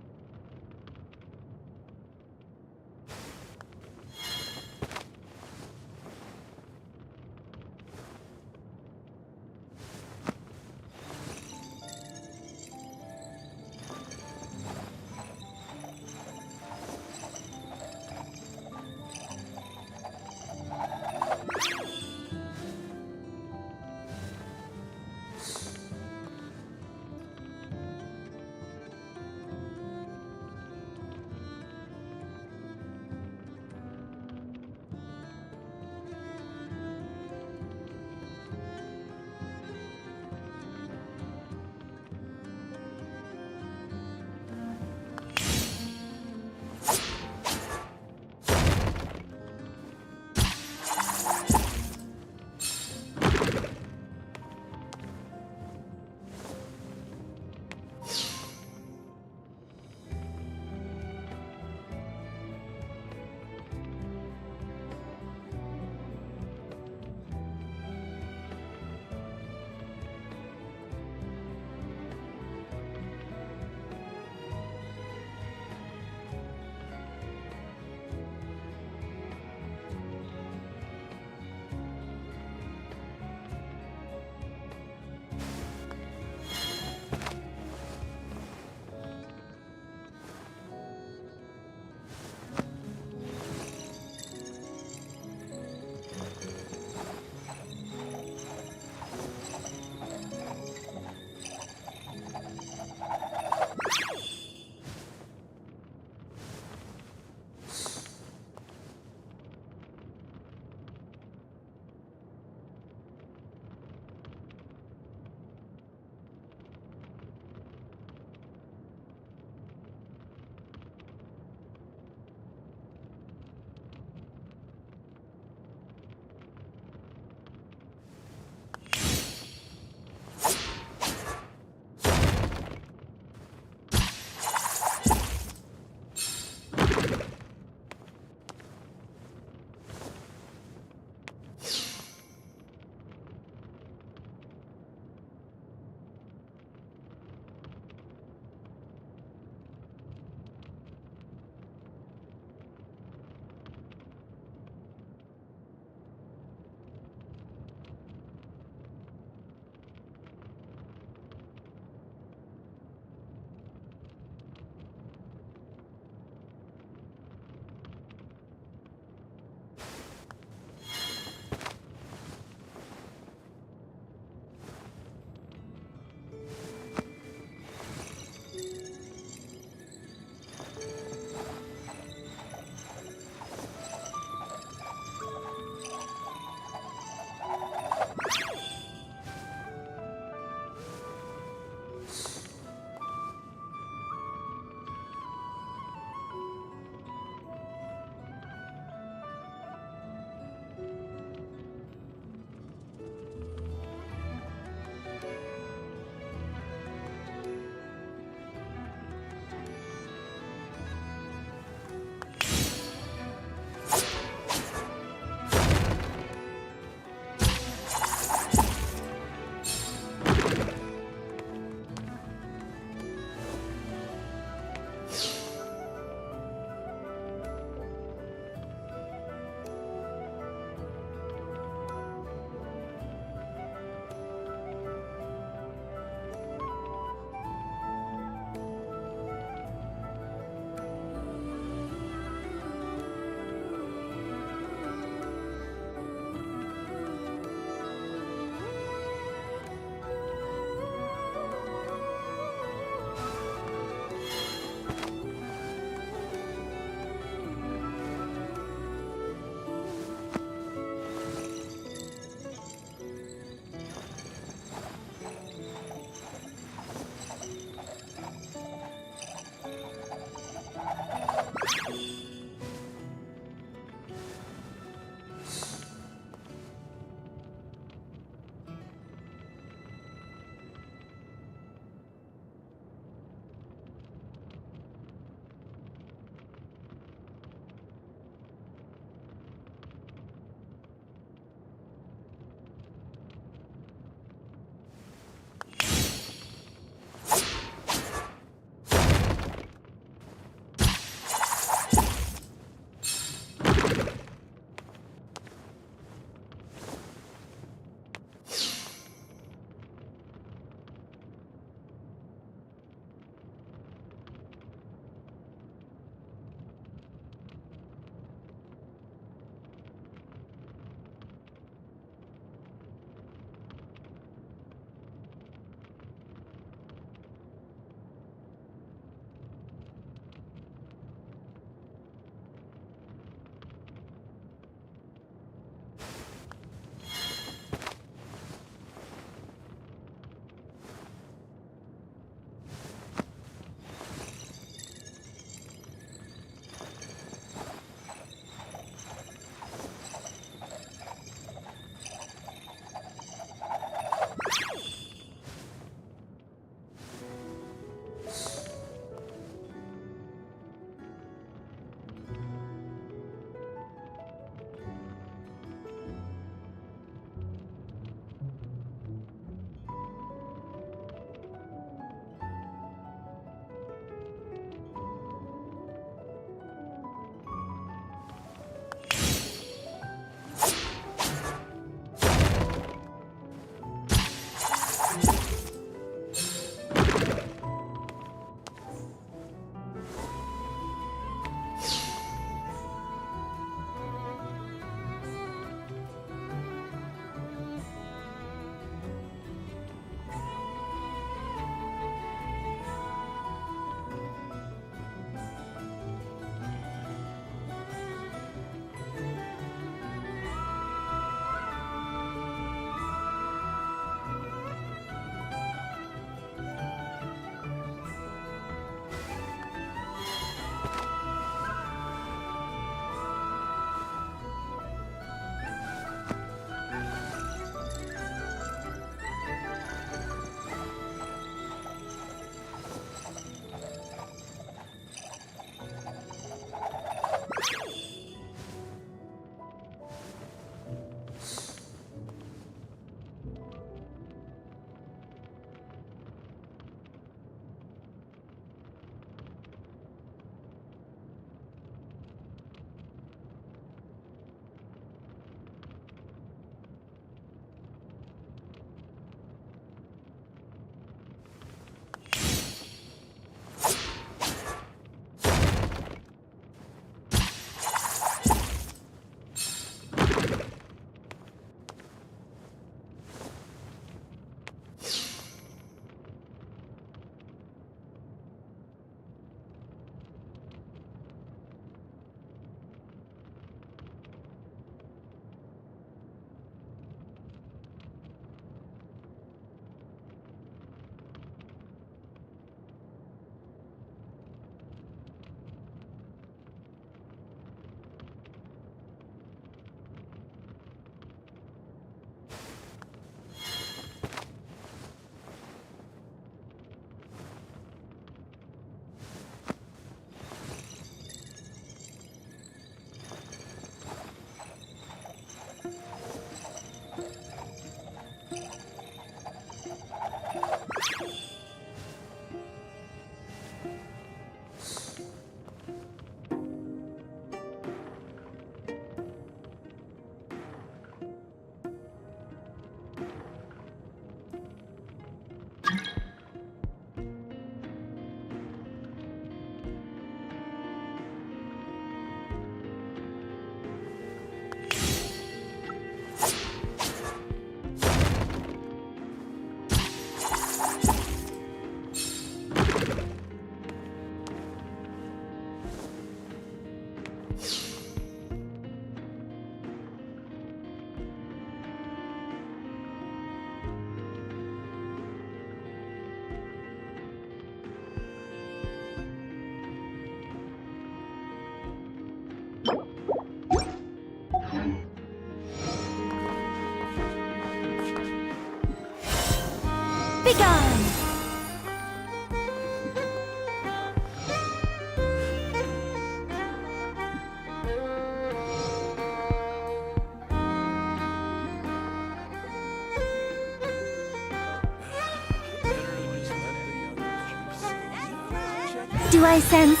Do I sense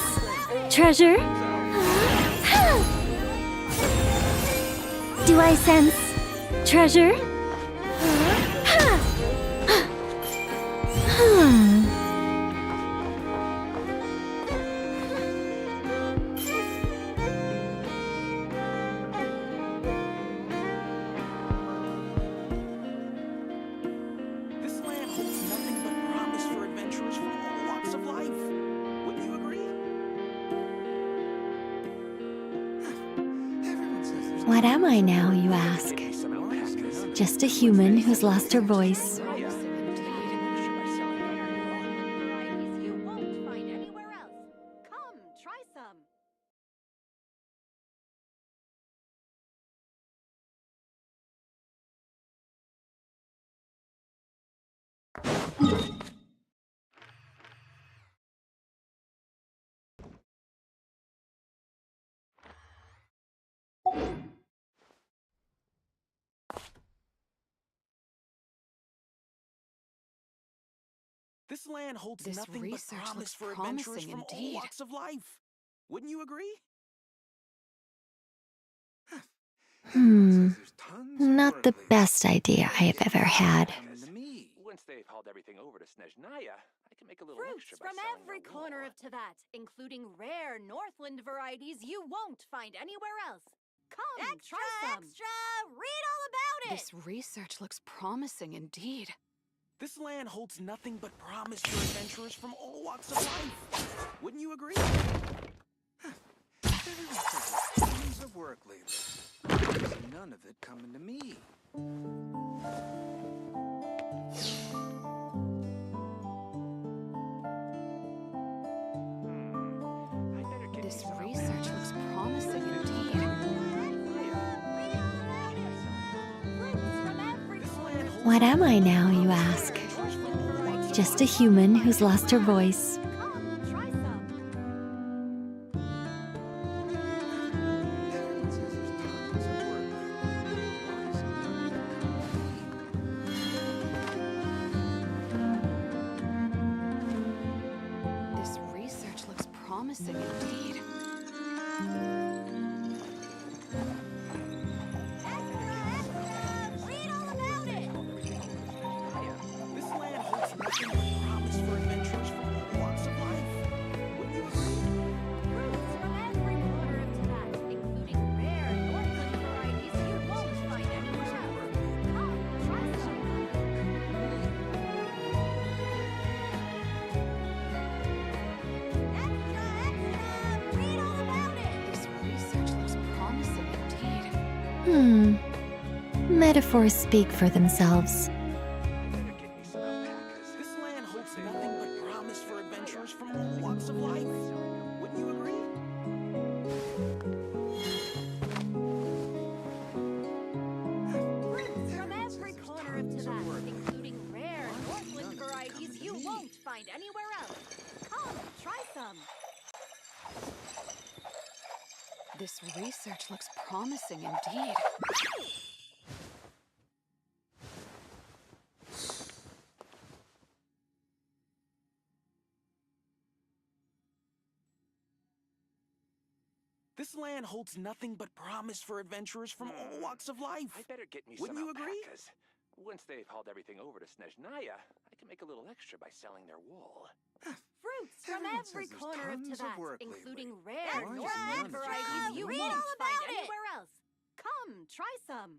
treasure? Do I sense treasure? This land holds nothing but promise for adventurers from all walks of life. Wouldn't you agree? What am I now, you ask? Just a human who's lost her voice. This land holds This nothing but research promise looks for adventurers promising from all indeed. walks of life. Wouldn't you agree? Not the best idea I have ever had. Once they've hauled everything over to Snezhnaya, I can make a little Fruits extra by from selling every their corner of Teyvat, including rare Northland varieties you won't find anywhere else. Come, try some. Extra! Read all about it! This research looks promising indeed. This land holds nothing but promise for adventurers from all walks of life. Wouldn't you agree? Everyone says there's tons of work lately. None of it coming to me. This research looks promising indeed. What am I now, you ask? Just a human who's lost her voice. This research looks promising indeed. This land holds nothing but promise for adventurers from all walks of life. Wouldn't you agree? Fruits from every corner of Teyvat, including rare Northland varieties you won't find anywhere else. Come, try some. Read all about it! This research looks promising indeed. Metaphors speak for themselves. This land holds nothing but promise for adventurers from all walks of life. Wouldn't you agree? Fruits from every corner of Teyvat, including rare Northland varieties you won't find anywhere else. Come, try some. This research looks promising indeed. This land holds nothing but promise for adventurers from all walks of life. I better get me Wouldn't some you agree? alpacas. Once they've hauled everything over to Snezhnaya, I can make a little extra by selling their wool. Fruits from Everyone every says there's corner of tons of Teyvat, work including lately. rare Why is Northland none of it varieties coming you to me? won't find anywhere else. Come, try some.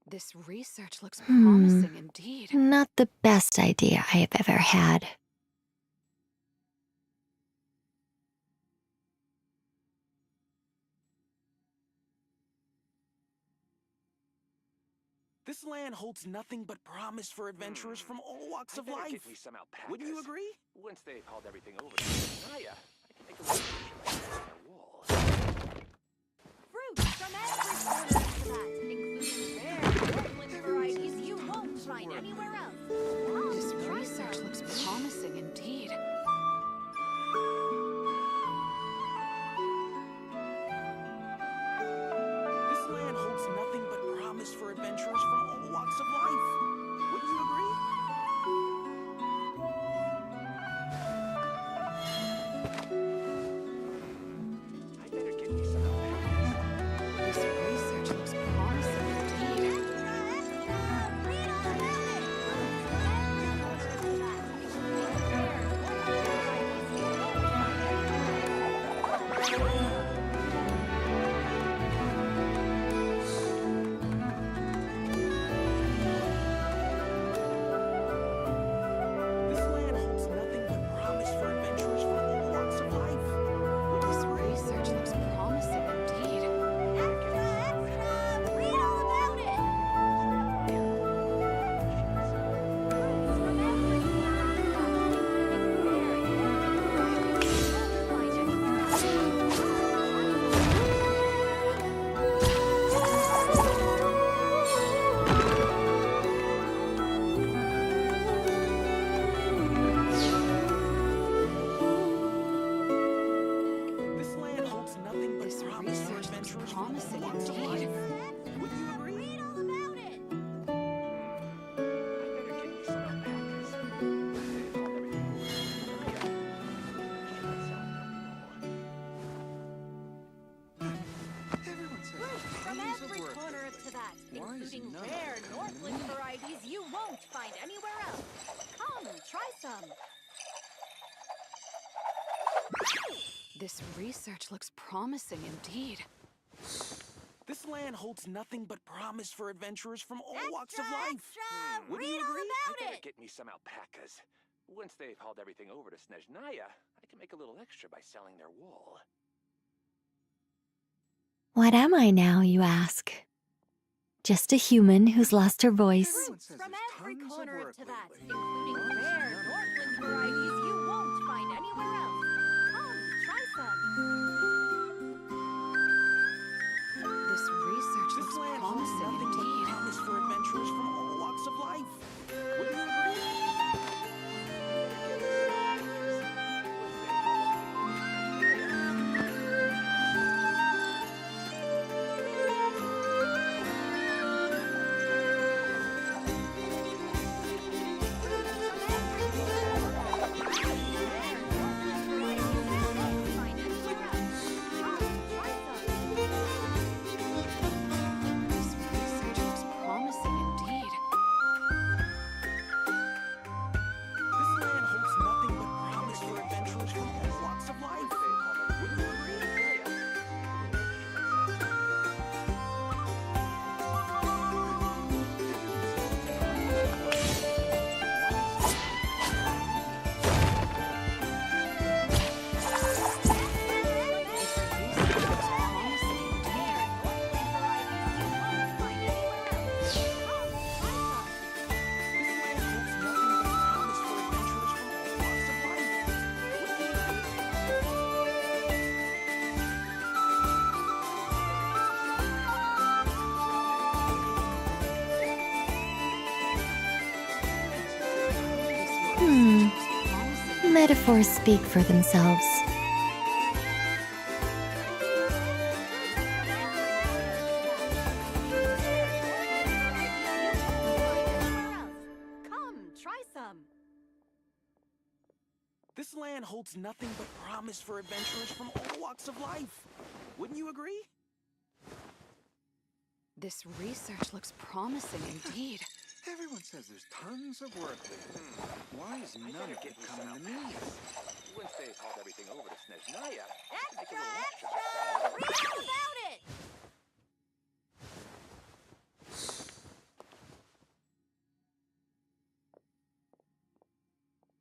This research looks promising indeed. Not the best idea I have ever had. This land holds nothing but promise for adventurers from all walks of I better life. get me some alpacas. Wouldn't you agree? Once they've hauled everything over to Snezhnaya, I can make a little extra by selling their wool. Fruits from every corner of Teyvat, including rare Northland varieties you won't find anywhere else. Come, This try research some. looks promising indeed. This land holds nothing but promise for adventurers from all walks of life. Wouldn't you agree? This land holds nothing but promise for adventurers from all walks of life. This research looks promising indeed. Read all about it! This land holds nothing but This promise for research looks adventurers from all promising walks of indeed. life. Would you agree? Read all about it! Everyone says there's From tons of every work corner lately. of Tibet, Why is including none of rare it coming to Northland me? varieties you won't find anywhere else. Come, try some. This research looks promising indeed. This land holds nothing but promise for adventurers from all walks of Extra, life. extra! Would Read you all agree? I about gotta it! get me some alpacas. Once they've hauled everything over to Snezhnaya, I can make a little extra by selling their wool. What am I now, you ask? Just a human who's lost her voice. Everyone says From there's every tons corner of of work Tibet, lately. including Why is rare none of it Northland coming to varieties me? you won't find anywhere else. Come, try some. This research This looks land holds promising nothing but indeed. promise for adventurers from all walks of life. Would you agree? This research looks promising indeed. This land holds nothing but promise for adventurers from all walks of life. Would you agree? This land holds nothing but promise for adventurers from all walks of life. Would you agree? Metaphors speak for themselves. Come, try some. This land holds nothing but promise for adventurers from all walks of life. Wouldn't you agree? This research looks promising indeed. Everyone says there's tons of work lately. Why is none of it coming to me? Once they've hauled everything over to Snezhnaya, I can make a Extra, little extra by extra! selling their Read all about it!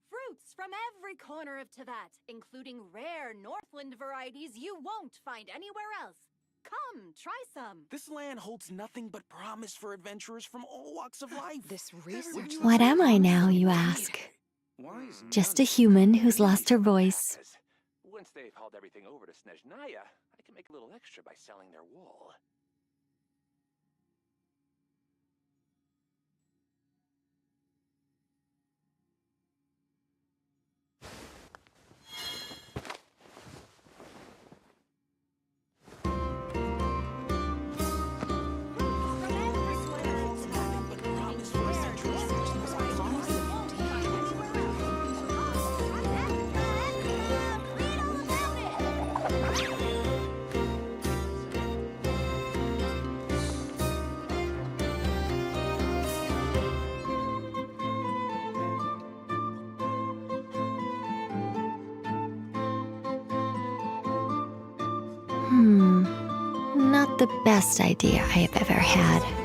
Fruits from every corner of Tibet, including rare Northland varieties you won't find anywhere else. Come, try some. This land holds nothing but promise for adventurers from all walks of life. This research What am I now, you ask? Why is Just a human who's lost her voice. Once they've hauled everything over to Snezhnaya, I can make a little extra by selling their wool. the best idea I have ever had.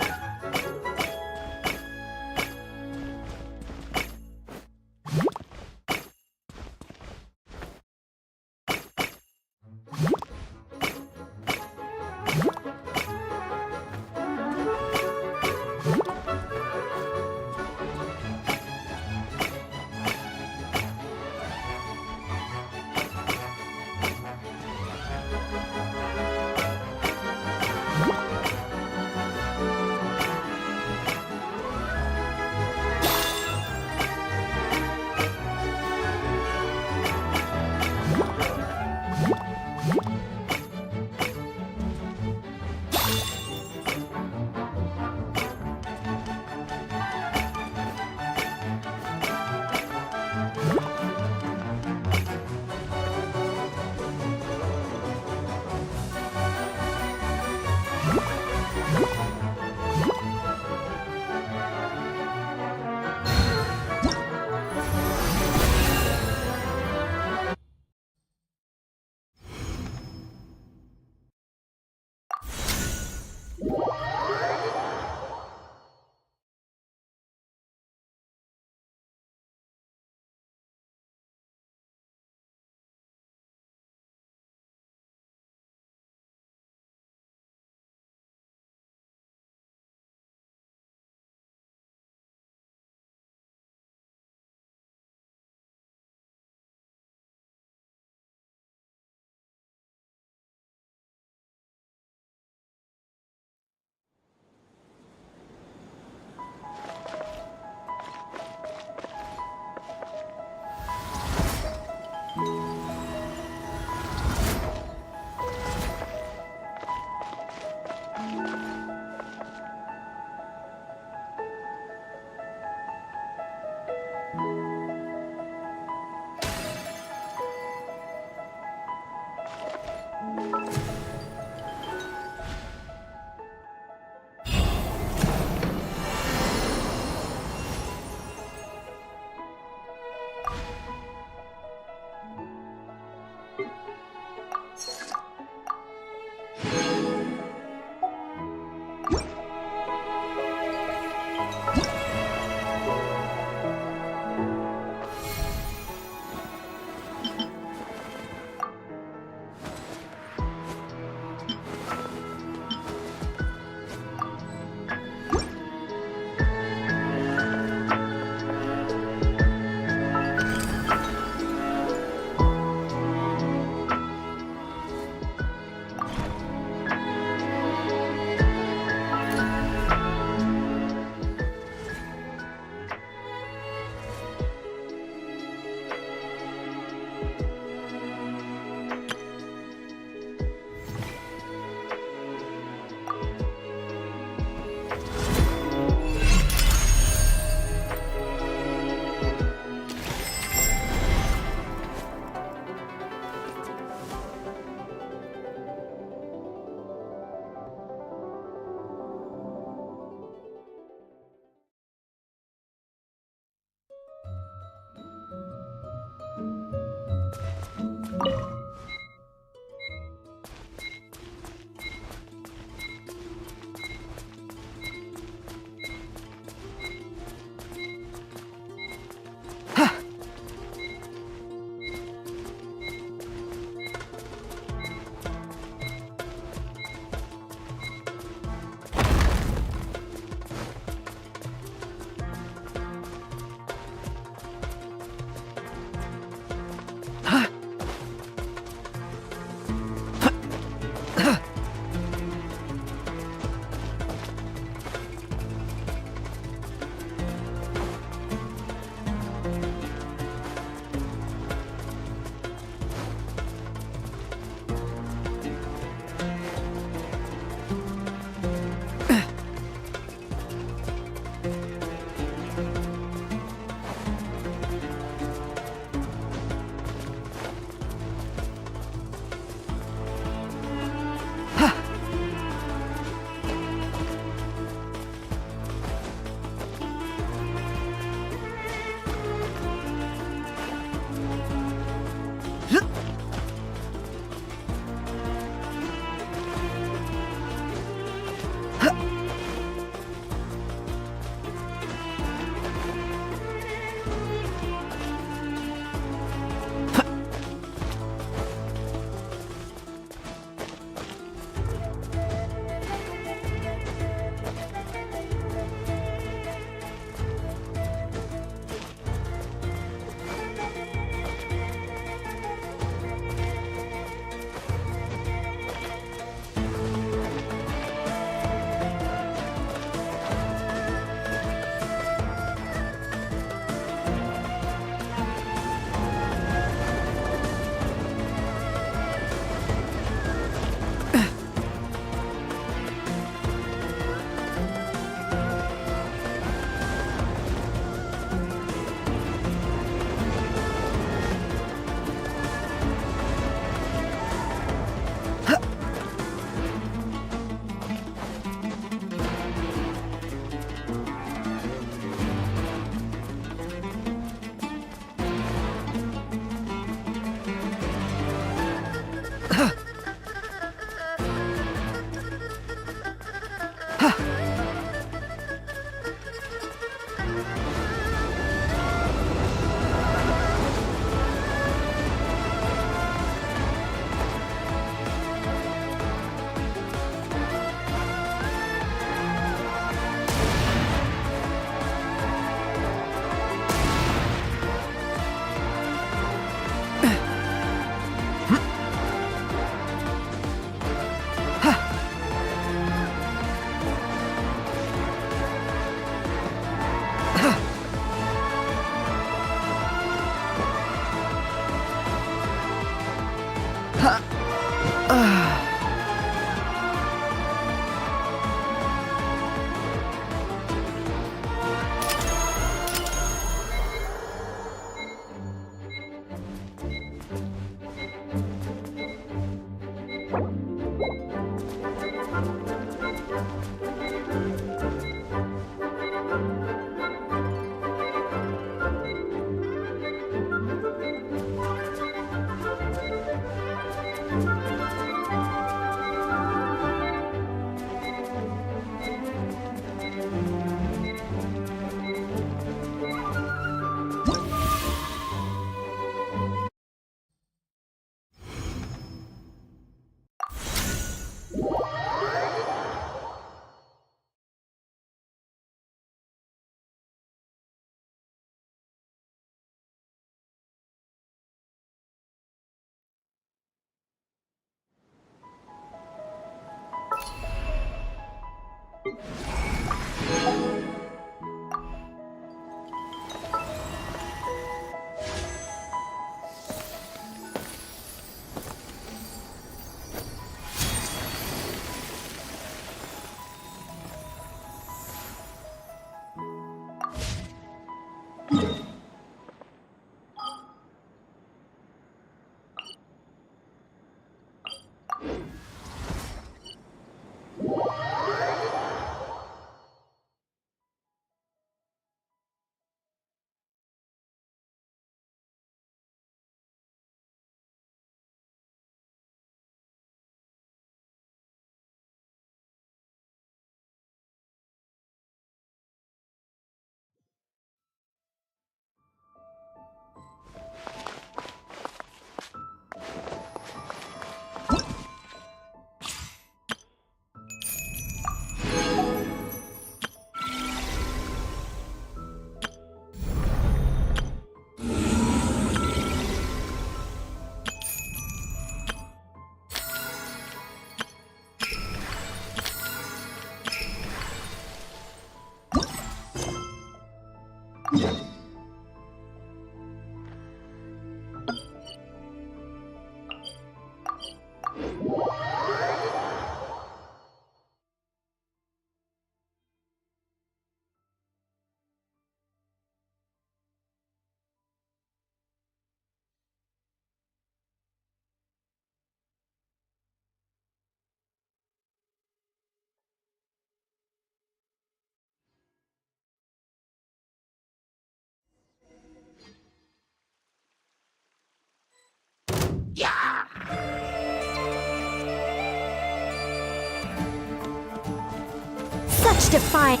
Such defiant.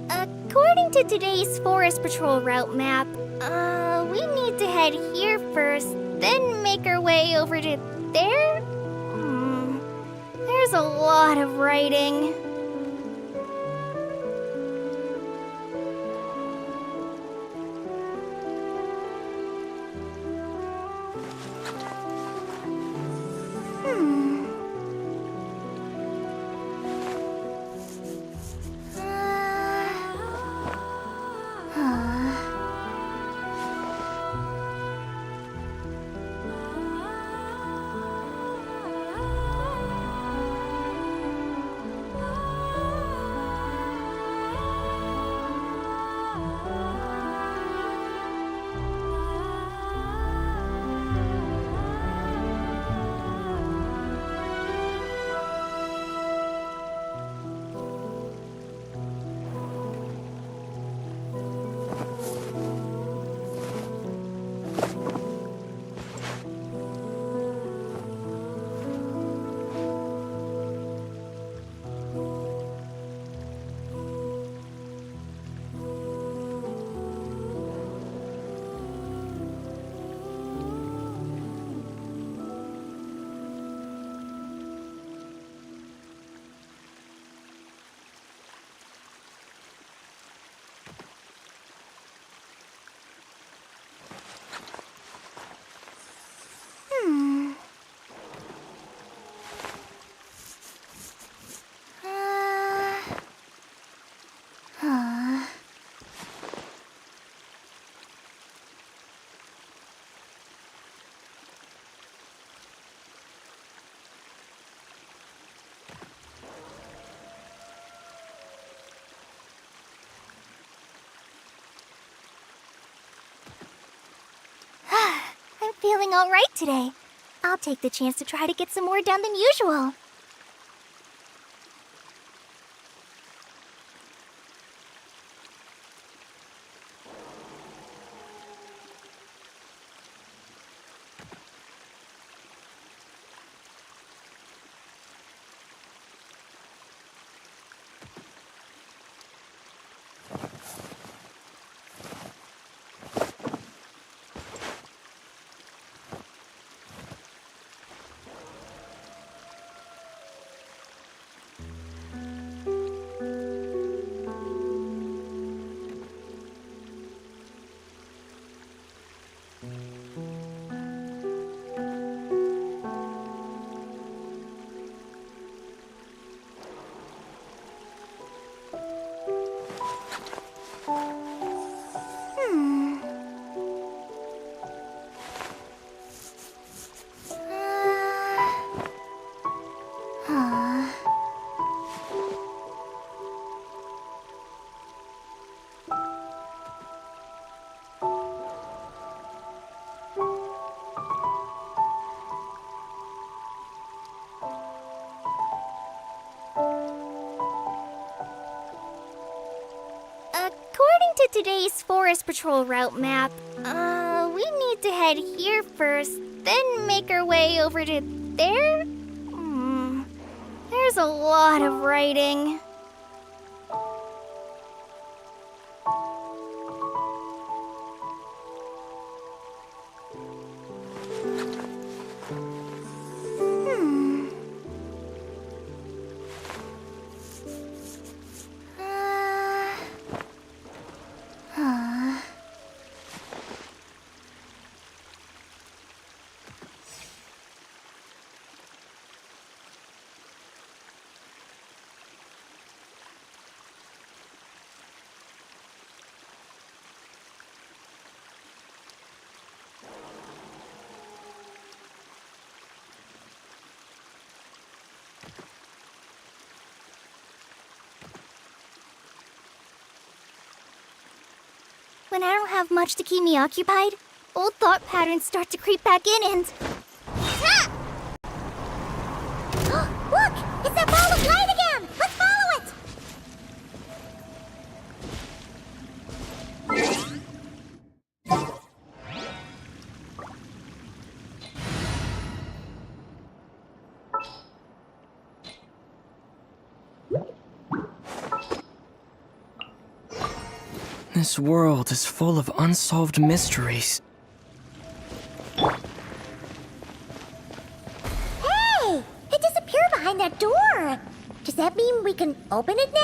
According to today's Forest Patrol route map, we need to head here first, then make our way over to there? There's a lot of writing. feeling alright today. I'll take the chance to try to get some more done than usual. According to today's Forest Patrol route map, we need to head here first, then make our way over to there? There's a lot of writing. When I don't have much to keep me occupied, old thought patterns start to creep back in and... Ah! Look! It's that ball of light again! Let's follow it! This world is full of unsolved mysteries. Hey! It disappeared behind that door! Does that mean we can open it now?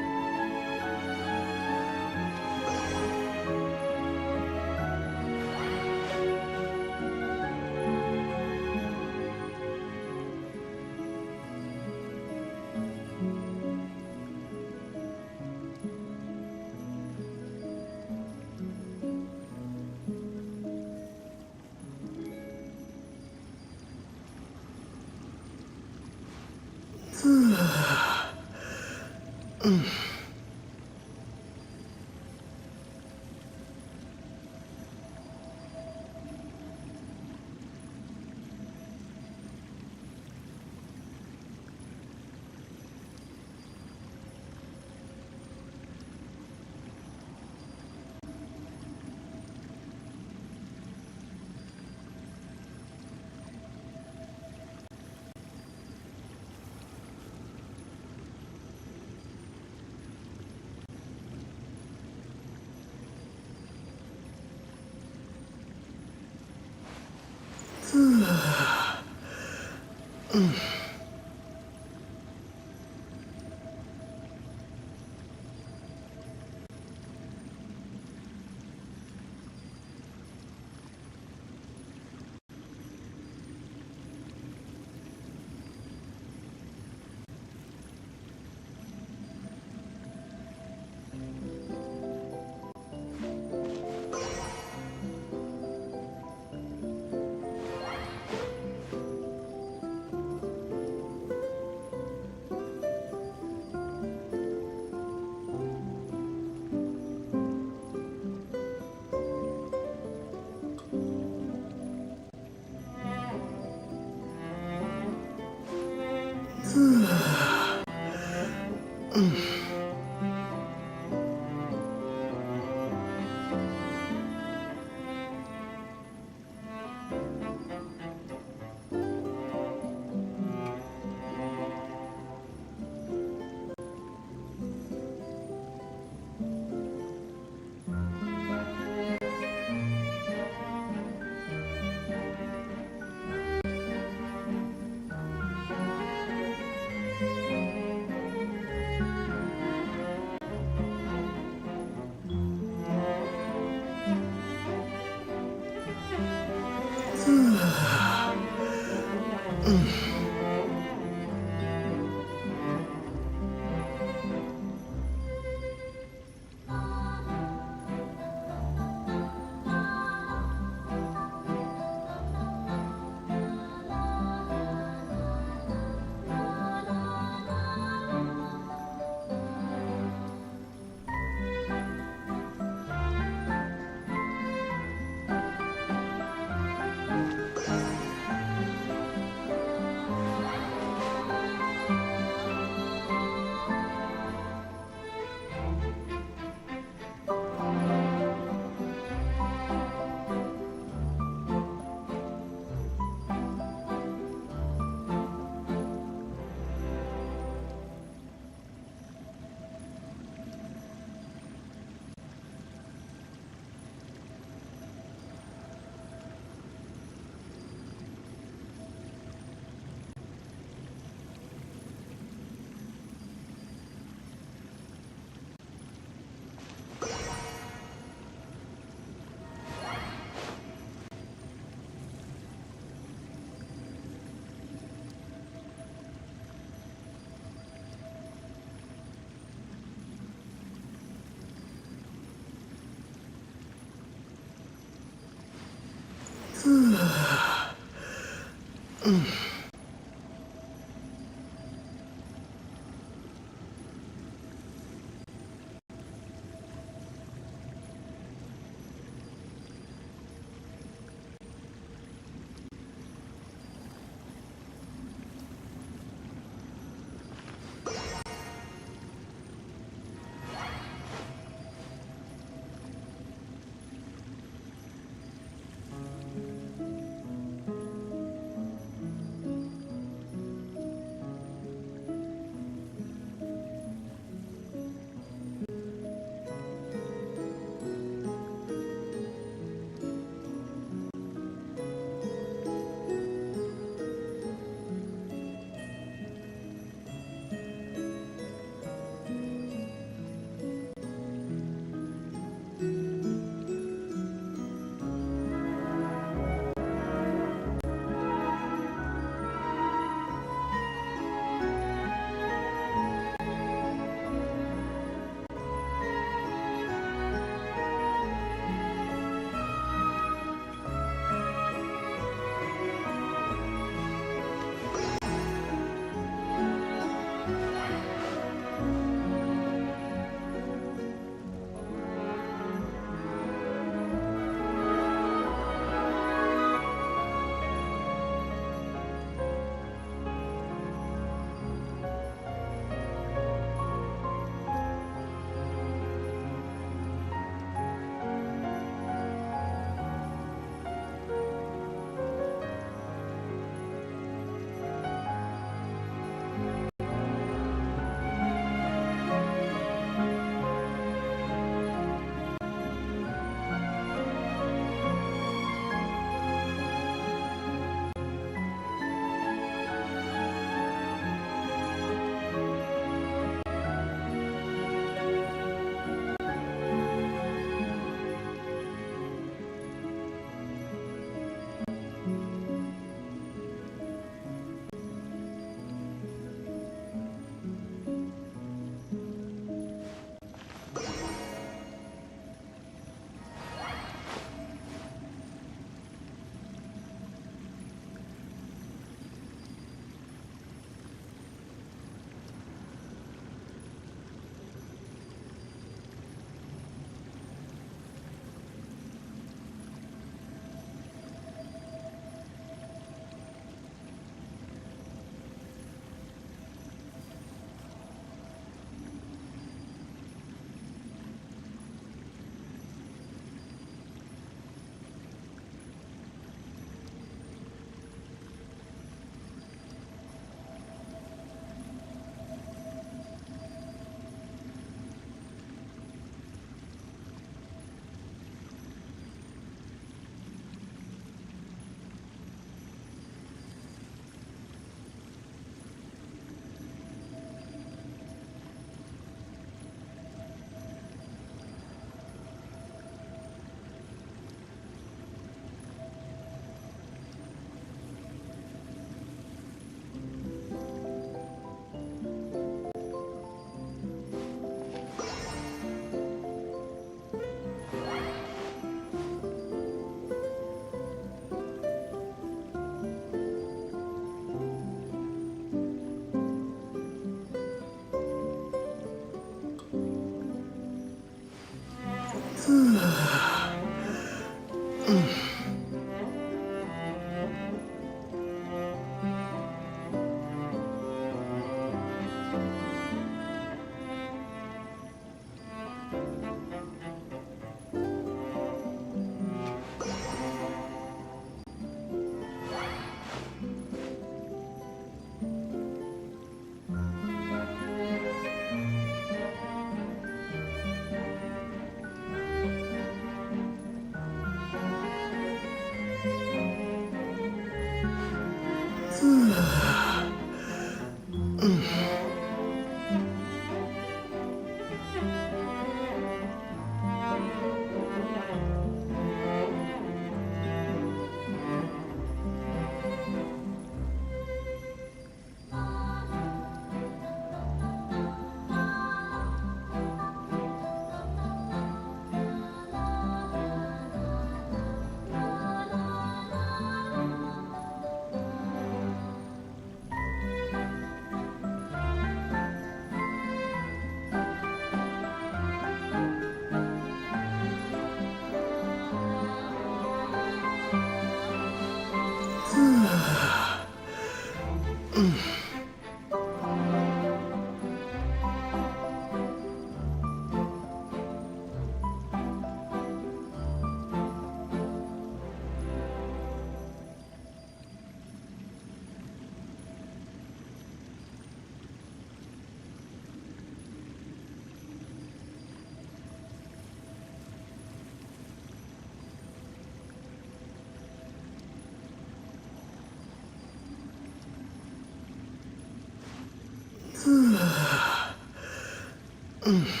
Mm.